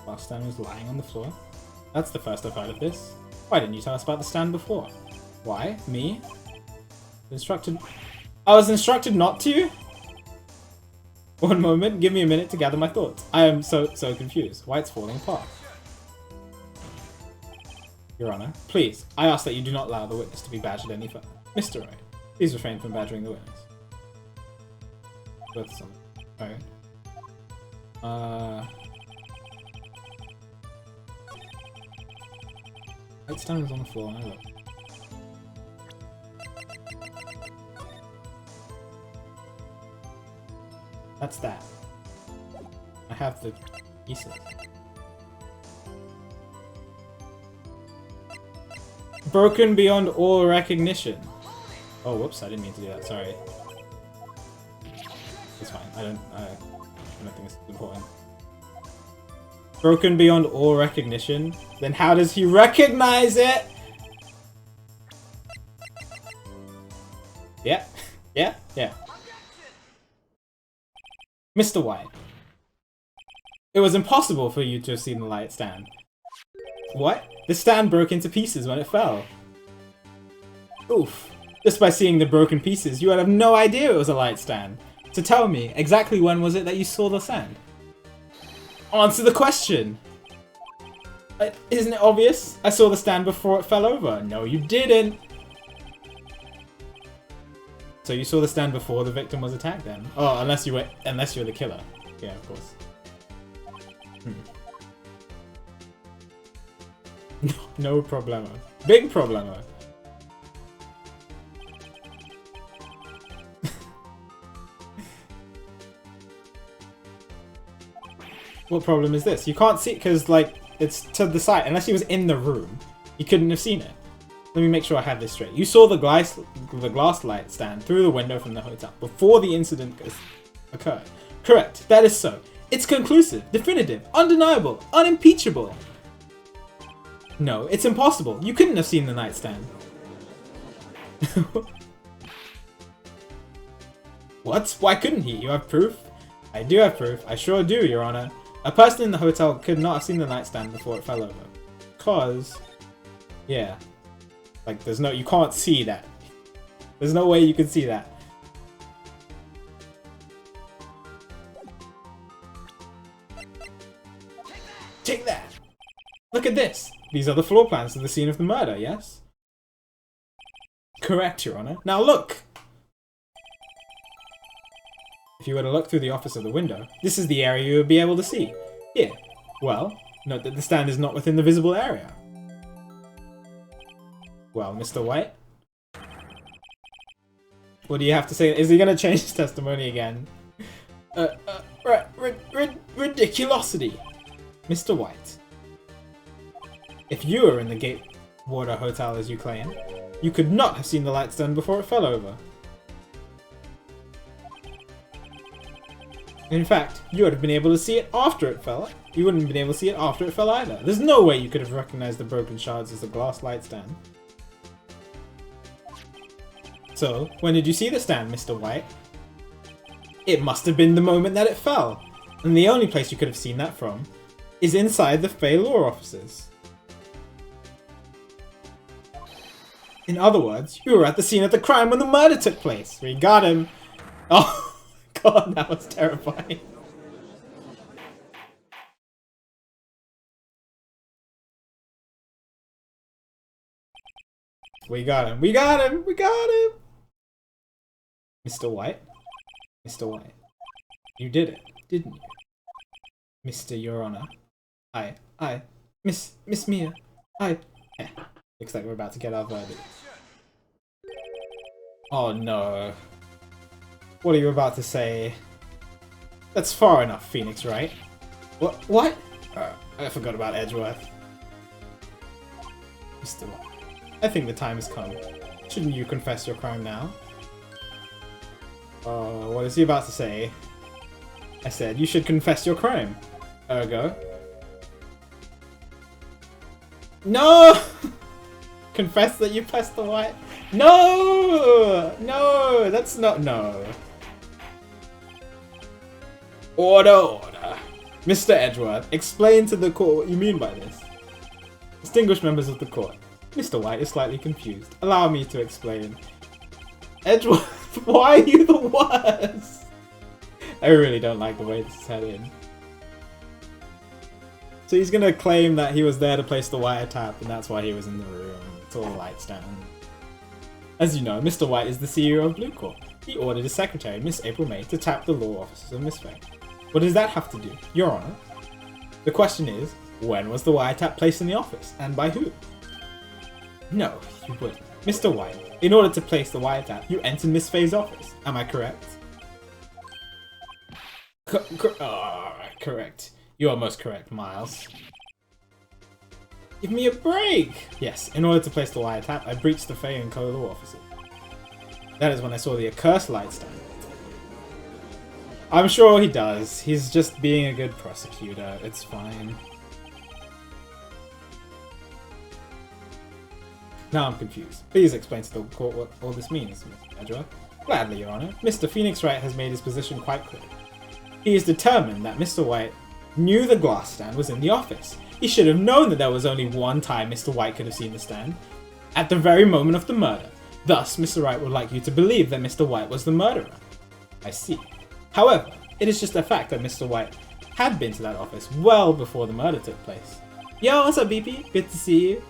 While stand was lying on the floor. That's the first I've heard of this. Why didn't you tell us about the stand before? Why? Me? I was instructed not to? One moment, give me a minute to gather my thoughts. I am so confused. White's falling apart. Your Honor, please, I ask that you do not allow the witness to be badgered any further. Mr. Wright, please refrain from badgering the witness. Worth something. Alright. White stand was on the floor and I looked. That's that. I have the pieces. Broken beyond all recognition. Oh, whoops! I didn't mean to do that. Sorry. It's fine. I don't think it's important. Broken beyond all recognition. Then how does he recognize it? Yeah. Yeah. Yeah. Mr. White. It was impossible for you to have seen the light stand. What? The stand broke into pieces when it fell. Oof. Just by seeing the broken pieces, you would have no idea it was a light stand. So tell me, exactly when was it that you saw the stand? Answer the question! Isn't it obvious? I saw the stand before it fell over. No, you didn't! So you saw the stand before the victim was attacked then? Oh, unless you were the killer. Yeah, of course. No problemo. Big problemo. What problem is this? You can't see it because, like, it's to the side. Unless he was in the room, you couldn't have seen it. Let me make sure I have this straight. You saw the glass light stand through the window from the hotel before the incident occurred. Correct. That is so. It's conclusive, definitive, undeniable, unimpeachable. No, it's impossible. You couldn't have seen the nightstand. What? Why couldn't he? You have proof? I do have proof. I sure do, Your Honor. A person in the hotel could not have seen the nightstand before it fell over. Cause, yeah. Like, you can't see that. There's no way you can see that. Take that! Look at this! These are the floor plans of the scene of the murder, yes? Correct, Your Honor. Now look! If you were to look through the office of the window, this is the area you would be able to see. Here. Well, note that the stand is not within the visible area. Well, Mr. White? What do you have to say? Is he going to change his testimony again? Ridiculosity! Mr. White. If you were in the Gatewater Hotel as you claim, you could not have seen the light stand before it fell over. In fact, you would have been able to see it after it fell. You wouldn't have been able to see it after it fell either. There's no way you could have recognized the broken shards as a glass light stand. So, when did you see the stand, Mr. White? It must have been the moment that it fell. And the only place you could have seen that from is inside the Fey Law offices. In other words, you were at the scene of the crime when the murder took place. We got him. Oh god, that was terrifying. We got him. We got him. We got him. Mr. White? Mr. White. You did it, didn't you? Mr. Your Honor. Miss Mia. Looks like we're about to get our verdict. Oh no. What are you about to say? That's far enough, Phoenix Wright. What? I forgot about Edgeworth. Mr. White. I think the time has come. Shouldn't you confess your crime now? What is he about to say? I said you should confess your crime. Ergo. No! Confess that you pressed the white. No! No! That's not. No. Order. Mr. Edgeworth, explain to the court what you mean by this. Distinguished members of the court. Mr. White is slightly confused. Allow me to explain. Edgeworth, why are you the worst? I really don't like the way this is heading. So he's gonna claim that he was there to place the wiretap and that's why he was in the room. It's all lights down. As you know, Mr. White is the CEO of Blue Corp. He ordered his secretary, Miss April May, to tap the law offices of Miss Faye. What does that have to do? Your Honor. The question is, when was the wiretap placed in the office, and by who? No, you wouldn't. Mr. White, in order to place the wiretap, you entered Miss Faye's office. Am I correct? Correct. You are most correct, Miles. Give me a break! Yes, in order to place the wiretap, I breached the Faye and Co. law offices. That is when I saw the accursed light stand. I'm sure he does. He's just being a good prosecutor. It's fine. Now I'm confused. Please explain to the court what all this means, Mr. Edgeworth. Gladly, Your Honor. Mr. Phoenix Wright has made his position quite clear. He is determined that Mr. White knew the glass stand was in the office. He should have known that there was only one time Mr. White could have seen the stand. At the very moment of the murder. Thus, Mr. Wright would like you to believe that Mr. White was the murderer. I see. However, it is just a fact that Mr. White had been to that office well before the murder took place. Yo, what's up, BP? Good to see you.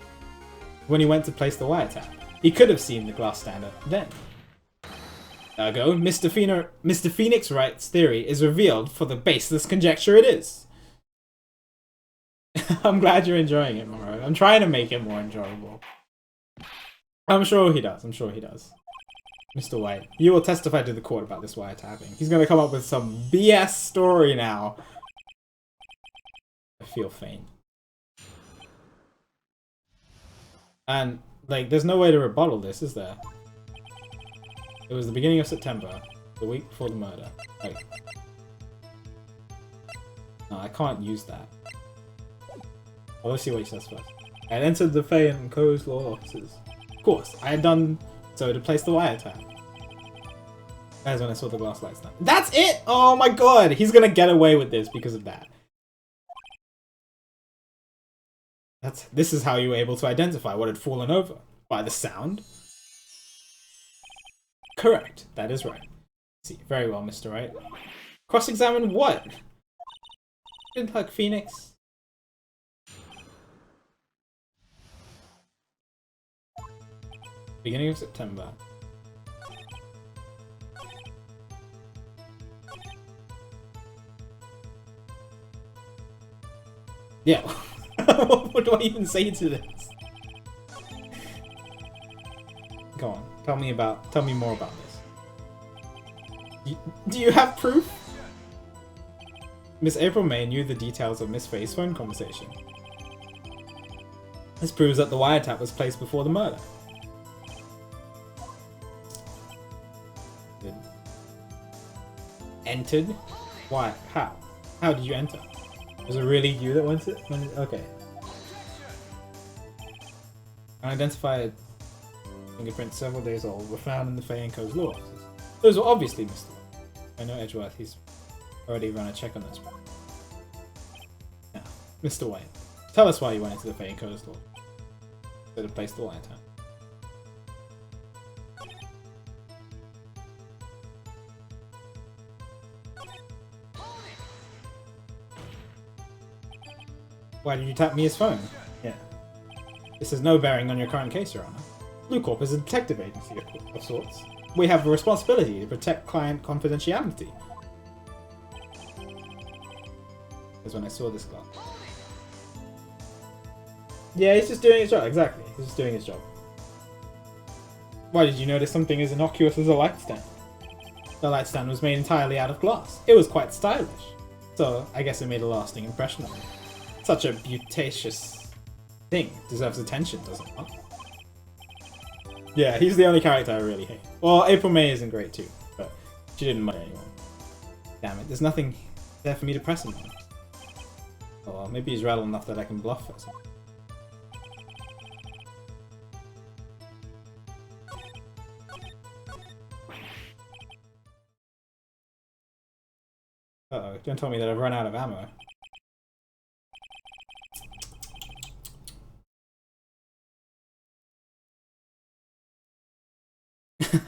When he went to place the wiretap, he could have seen the glass stand then. Ergo, Mr. Phoenix Wright's theory is revealed for the baseless conjecture it is. I'm glad you're enjoying it, Moro. I'm trying to make it more enjoyable. I'm sure he does. I'm sure he does. Mr. White, you will testify to the court about this wiretapping. He's gonna come up with some BS story now. I feel faint. And, like, there's no way to rebuttal this, is there? It was the beginning of September, the week before the murder. Like, no, I can't use that. Well, let's see what he says first. I had entered the Faye and Co.'s law offices. Of course, I had done so to place the wiretap. That is when I saw the glass lights down. That's it! Oh my god! He's gonna get away with this because of that. This is how you were able to identify what had fallen over. By the sound? Correct. That is right. See, very well, Mr. Wright. Cross-examine what? Didn't like Phoenix. Beginning of September. Yeah. What do I even say to this? Go on. Tell me more about this. Do you have proof? Miss April May knew the details of Miss Faye's phone conversation. This proves that the wiretap was placed before the murder. Entered? Why? How? How did you enter? Was it really you that went it? Okay. Unidentified fingerprints several days old were found in the Faye & Co.'s law offices. Those were obviously Mr. I know Edgeworth, he's already run a check on this one. Now, Mr. White, tell us why you went into the Faye & Co.'s law instead of placed the wiretap. Why did you tap Mia's phone? Yeah. This has no bearing on your current case, Your Honor. Blue Corp is a detective agency of sorts. We have a responsibility to protect client confidentiality. That's when I saw this guy. Yeah, he's just doing his job. Exactly. He's just doing his job. Why did you notice something as innocuous as a light stand? The light stand was made entirely out of glass. It was quite stylish. So, I guess it made a lasting impression on me. Such a beauticious thing deserves attention, doesn't it? Yeah, he's the only character I really hate. Well, April May isn't great too, but she didn't murder anyone. Damn it, there's nothing there for me to press him on. Oh well, maybe he's rattled enough that I can bluff for something. Uh-oh, don't tell me that I've run out of ammo.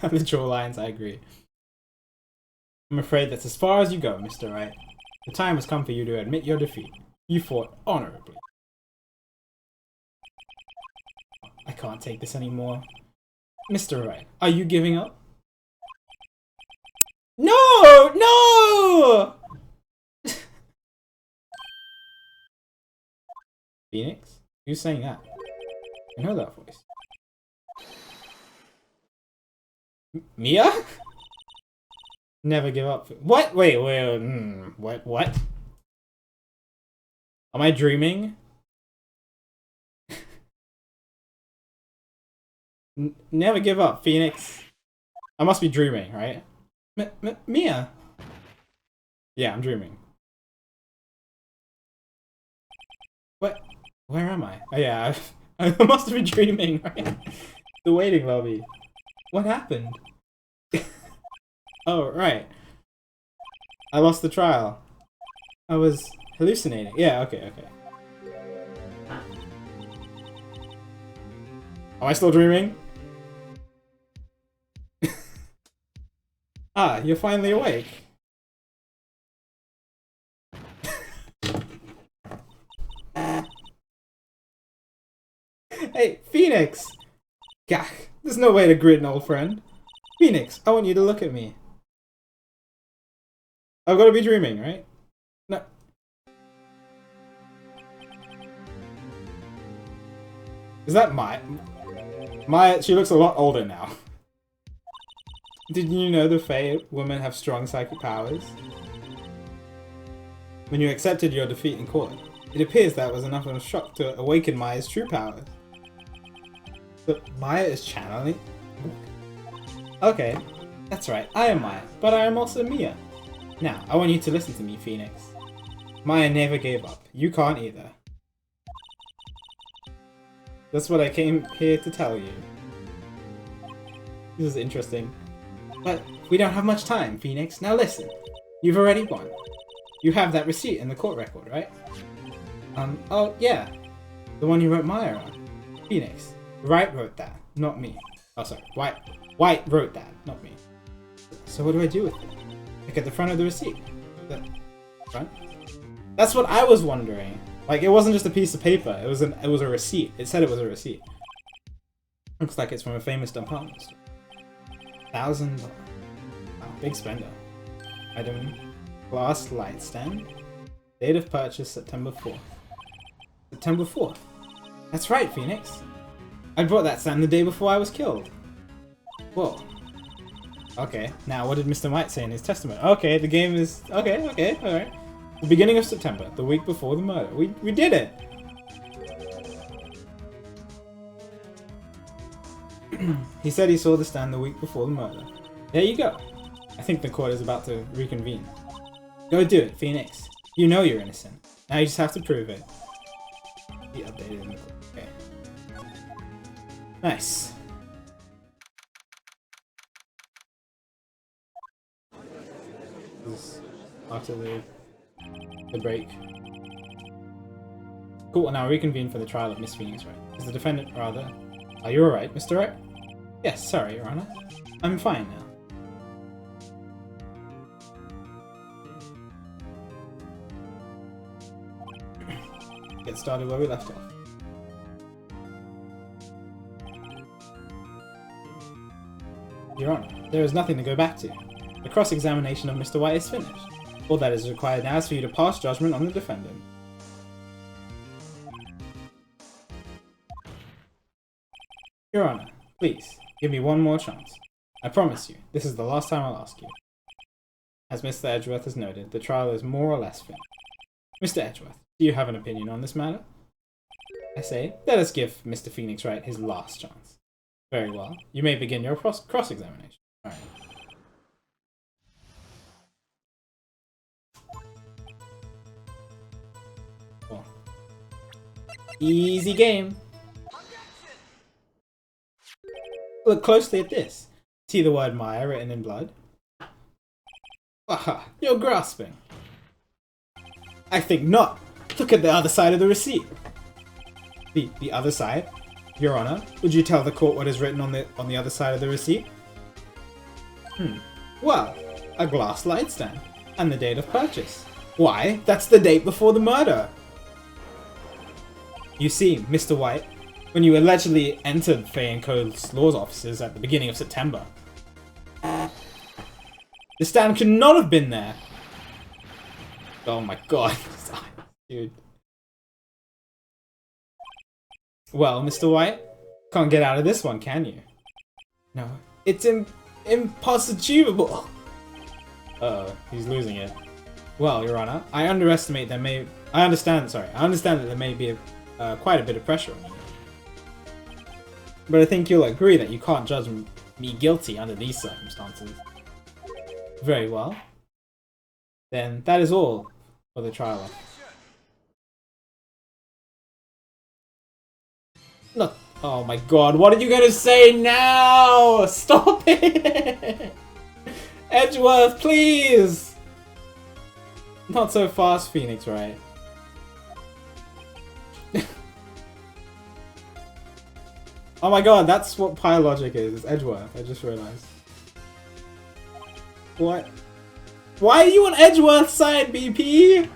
The jawlines, I agree. I'm afraid that's as far as you go, Mr. Wright. The time has come for you to admit your defeat. You fought honorably. I can't take this anymore. Mr. Wright, are you giving up? No! No! Phoenix? Who's saying that? I know that voice. Mia? Never give up. What? Wait. What? Am I dreaming? Never give up, Phoenix. I must be dreaming, right? Mia. Yeah, I'm dreaming. What? Where am I? Oh yeah, I must be dreaming, right? The waiting lobby. What happened? Oh, right. I lost the trial. I was hallucinating. Yeah, okay. Am I still dreaming? Ah, you're finally awake. Hey, Phoenix! Gah, there's no way to greet an old friend. Phoenix, I want you to look at me. I've got to be dreaming, right? No. Is that Maya? Maya, she looks a lot older now. Did you know the Fae women have strong psychic powers? When you accepted your defeat in court, it appears that was enough of a shock to awaken Maya's true powers. But Maya is channeling? Okay, that's right, I am Maya, but I am also Mia. Now, I want you to listen to me, Phoenix. Maya never gave up. You can't either. That's what I came here to tell you. This is interesting. But we don't have much time, Phoenix. Now listen. You've already won. You have that receipt in the court record, right? Oh, yeah. The one you wrote Maya on. Phoenix. Wright wrote that, not me. Oh, sorry. White wrote that, not me. So what do I do with it? Look at the front of the receipt. The front? That's what I was wondering. Like, it wasn't just a piece of paper. It was a receipt. It said it was a receipt. Looks like it's from a famous department store. $1,000. Wow, big spender. Item: glass light stand. Date of purchase: September 4th. September 4th. That's right, Phoenix. I bought that stand the day before I was killed. Whoa. Okay, now what did Mr. White say in his testimony? Okay, the game is... Okay, alright. The beginning of September, the week before the murder. We did it! He said he saw the stand the week before the murder. There you go. I think the court is about to reconvene. Go do it, Phoenix. You know you're innocent. Now you just have to prove it. He updated in the court. Okay. Nice. After the break. Court will now reconvene for the trial of Miss Phoenix Wright. Is the defendant rather... Are you alright, Mr. Wright? Yes, sorry, Your Honor. I'm fine now. Get started where we left off. Your Honor, there is nothing to go back to. The cross-examination of Mr. White is finished. All that is required now is for you to pass judgment on the defendant. Your Honor, please, give me one more chance. I promise you, this is the last time I'll ask you. As Mr. Edgeworth has noted, the trial is more or less finished. Mr. Edgeworth, do you have an opinion on this matter? I say, let us give Mr. Phoenix Wright his last chance. Very well. You may begin your cross-examination. Alright. Cool. Easy game. Look closely at this. See the word Maya written in blood? Aha, you're grasping. I think not. Look at the other side of the receipt. The other side? Your Honor, would you tell the court what is written on the other side of the receipt? Well, a glass light stand, and the date of purchase. Why, that's the date before the murder! You see, Mr. White, when you allegedly entered Faye & Co.'s law's offices at the beginning of September, the stand could not have been there! Oh my god, dude. Well, Mr. White, can't get out of this one, can you? No, it's impossible. Uh-oh, he's losing it. Well, Your Honor, I understand that there may be quite a bit of pressure on you. But I think you'll agree that you can't judge me guilty under these circumstances. Very well. Then that is all for the trial. Look, oh my god, what are you gonna say now? Stop it! Edgeworth, please! Not so fast, Phoenix Wright. Oh my god, that's what Pi Logic is. It's Edgeworth, I just realized. What? Why are you on Edgeworth's side, BP?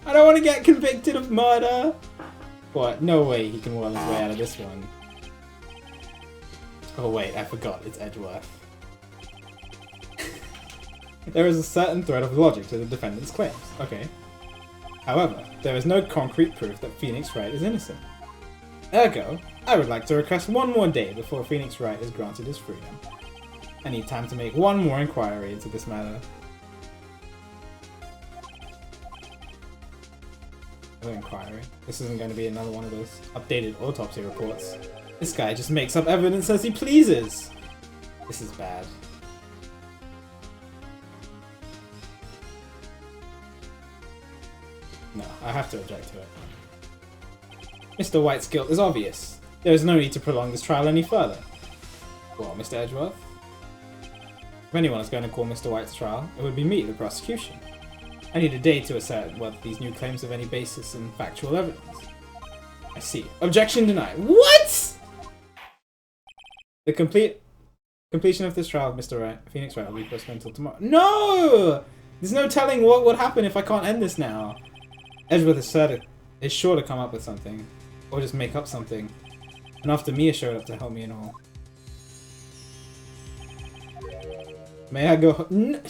I don't want to get convicted of murder. What? No way he can worm his way out of this one. Oh wait, I forgot. It's Edgeworth. There is a certain thread of logic to the defendant's claims. Okay. However, there is no concrete proof that Phoenix Wright is innocent. Ergo, I would like to request one more day before Phoenix Wright is granted his freedom. I need time to make one more inquiry into this matter. Another inquiry? This isn't going to be another one of those updated autopsy reports. This guy just makes up evidence as he pleases! This is bad. No, I have to object to it. Mr. White's guilt is obvious. There is no need to prolong this trial any further. Well, Mr. Edgeworth? If anyone is going to call Mr. White's trial, it would be me, the prosecution. I need a day to assert whether these new claims have any basis in factual evidence. I see. Objection denied. What?! The completion of this trial of Mr. Wright, Phoenix Wright will be postponed until tomorrow. No! There's no telling what would happen if I can't end this now. Edgeworth is sure to come up with something. Or just make up something. And after Mia showed up to help me and all. May I go home?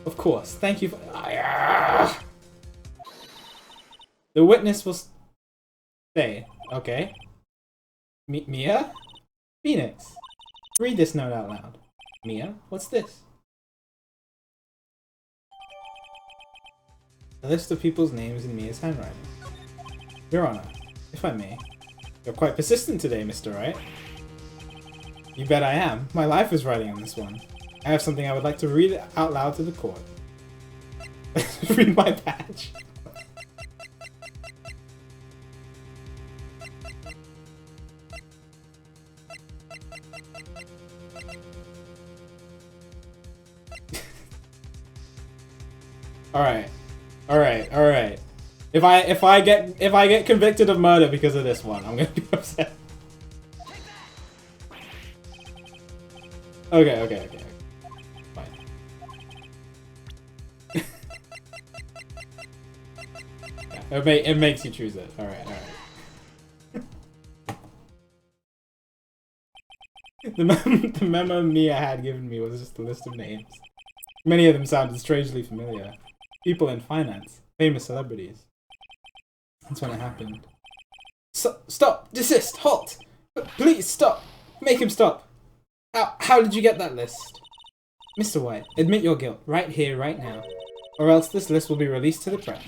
Of course. Thank you for... The witness will say, okay. Mia? Phoenix. Read this note out loud. Mia, what's this? A list of people's names in Mia's handwriting. Your Honor, if I may. You're quite persistent today, Mr. Wright. You bet I am. My life is riding on this one. I have something I would like to read out loud to the court. Read my badge. Alright. Alright, alright. If I get convicted of murder because of this one, I'm gonna be upset. Okay. Fine. Yeah, it makes you choose it. Alright. The memo Mia had given me was just a list of names. Many of them sounded strangely familiar. People in finance. Famous celebrities. That's when it happened. Stop! Desist! Halt! Please stop! Make him stop! How did you get that list? Mr. White, admit your guilt, right here, right now. Or else this list will be released to the press.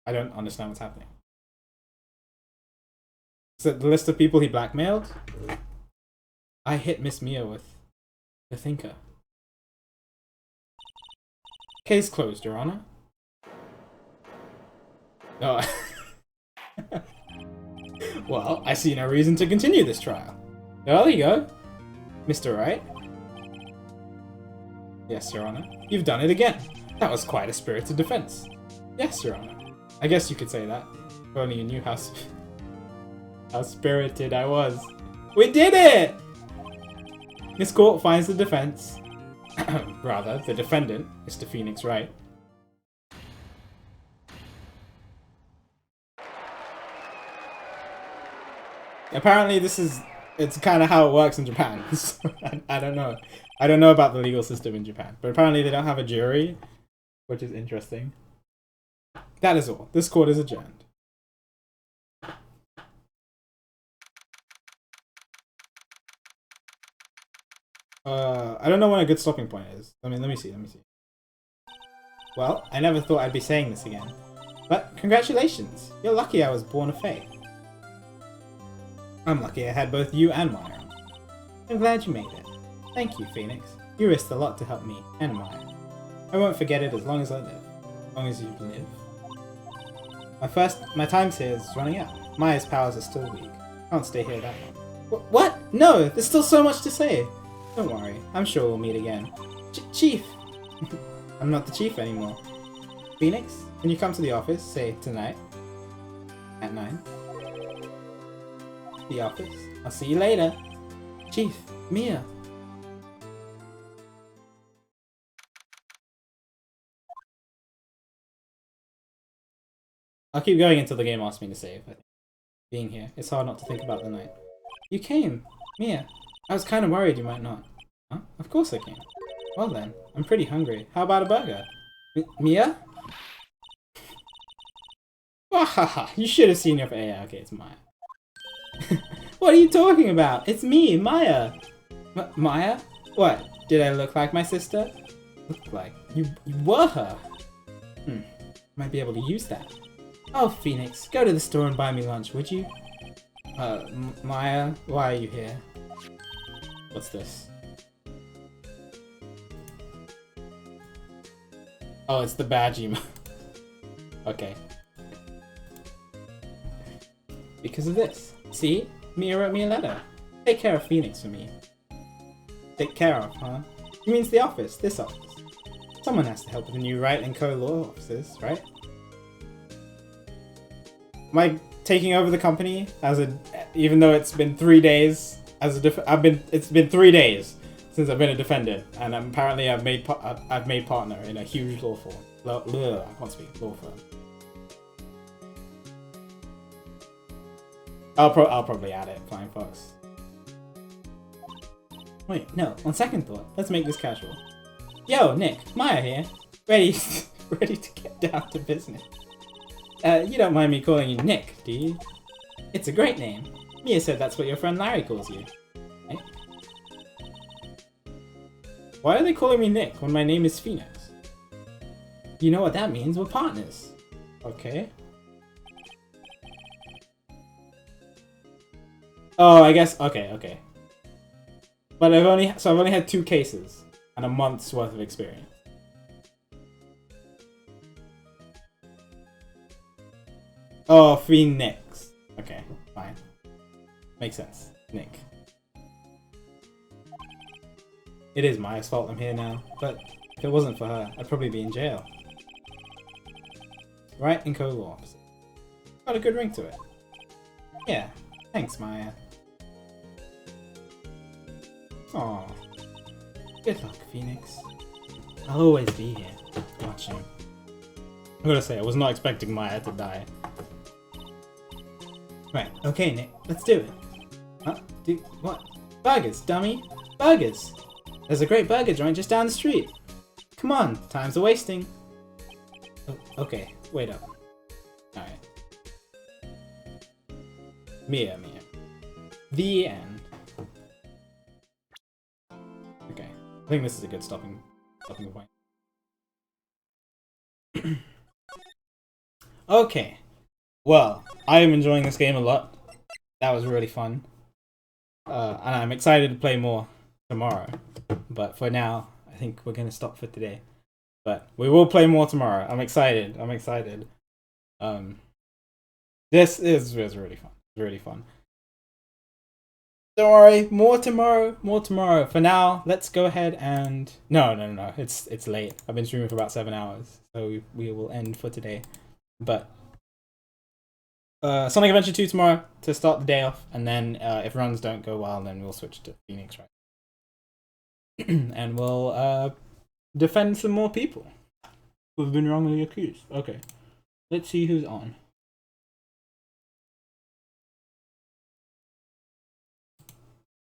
I don't understand what's happening. Is it the list of people he blackmailed? I hit Miss Mia with the thinker. Case closed, Your Honor. Oh. Well, I see no reason to continue this trial. Well, there you go. Mr. Wright? Yes, Your Honor. You've done it again. That was quite a spirited defense. Yes, Your Honor. I guess you could say that. If only you knew how spirited I was. We did it! This court finds the defense... rather, the defendant, Mr. Phoenix Wright. Apparently it's kind of how it works in Japan. So, I don't know. I don't know about the legal system in Japan. But apparently they don't have a jury, which is interesting. That is all. This court is adjourned. I don't know what a good stopping point is. Let me see. Well, I never thought I'd be saying this again. But congratulations! You're lucky I was born a Fae. I'm lucky I had both you and Maya. I'm glad you made it. Thank you, Phoenix. You risked a lot to help me and Maya. I won't forget it as long as I live. As long as you live. My time here is running out. Maya's powers are still weak. I can't stay here that long. What? No! There's still so much to say! Don't worry. I'm sure we'll meet again. Chief! I'm not the chief anymore. Phoenix, can you come to the office, say, tonight? At 9? The office. I'll see you later. Chief, Mia. I'll keep going until the game asks me to save. I think. Being here, it's hard not to think about the night. You came, Mia. I was kind of worried you might not. Huh? Of course I came. Well then, I'm pretty hungry. How about a burger? Mia? Wahaha, you should have seen your face. Yeah, okay, it's Maya. What are you talking about? It's me, Maya. Maya? What? Did I look like my sister? Look like? You were her. Might be able to use that. Oh, Phoenix, go to the store and buy me lunch, would you? Maya, why are you here? What's this? Oh, it's the badge emo. Okay. Because of this. See? Mia wrote me a letter. Take care of Phoenix for me. Take care of, huh? He means the office, this office. Someone has to help with the new Wright and Co. law offices, right? Am I taking over the company as a, even though it's been 3 days as a it's been 3 days since I've been a defendant, and apparently I've made partner in a huge law firm. I can't speak. Law firm. I'll probably add it, Flying Fox. Wait, no. On second thought, let's make this casual. Yo, Nick, Maya here, ready to get down to business. You don't mind me calling you Nick, do you? It's a great name. Mia said that's what your friend Larry calls you. Right? Why are they calling me Nick when my name is Phoenix? You know what that means? We're partners. Okay. Oh, I guess. Okay. But I've only had 2 cases and a month's worth of experience. Oh, Phoenix. Okay, fine. Makes sense. Nick. It is Maya's fault I'm here now, but if it wasn't for her, I'd probably be in jail. Right and co-law officer. Got a good ring to it. Yeah, thanks, Maya. Aw. Good luck, Phoenix. I'll always be here, watching. I'm gonna say, I was not expecting Maya to die. Right, okay, Nick, let's do it. Huh? What? Burgers, dummy! Burgers! There's a great burger joint just down the street. Come on, time's a wasting. Oh, okay, wait up. Alright. Mia. The end. Okay, I think this is a good stopping point. Okay. Well, I am enjoying this game a lot. That was really fun. And I'm excited to play more tomorrow. But for now, I think we're going to stop for today. But we will play more tomorrow. I'm excited. This is really fun. Really fun. Don't worry, more tomorrow. For now, let's go ahead and... No. It's late. I've been streaming for about 7 hours. So we will end for today. But... Sonic Adventure 2 tomorrow to start the day off, and then if runs don't go well, then we'll switch to Phoenix Wright. And we'll defend some more people who've been wrongly accused. Okay, let's see who's on.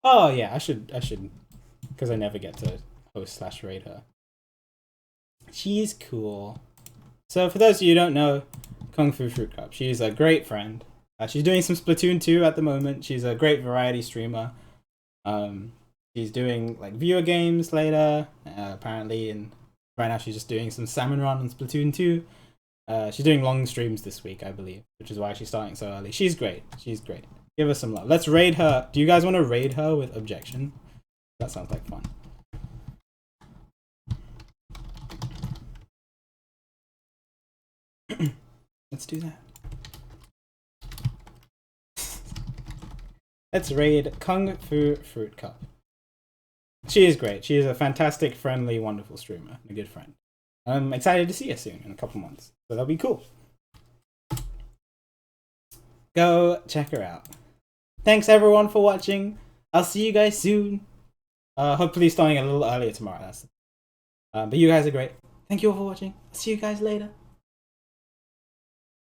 Oh yeah, I should, because I never get to host/raid her. She's cool. So for those of you who don't know, Kung Fu Fruit Cup. She's a great friend. She's doing some Splatoon 2 at the moment. She's a great variety streamer. She's doing like viewer games later, apparently, and right now she's just doing some salmon run on Splatoon 2. She's doing long streams this week, I believe, which is why she's starting so early. She's great. She's great. Give her some love. Let's raid her. Do you guys want to raid her with objection? That sounds like fun. Let's do that. Let's raid Kung Fu Fruit Cup. She is great. She is a fantastic, friendly, wonderful streamer. A good friend. I'm excited to see her soon in a couple months. So that'll be cool. Go check her out. Thanks everyone for watching. I'll see you guys soon. Hopefully starting a little earlier tomorrow. But you guys are great. Thank you all for watching. I'll see you guys later.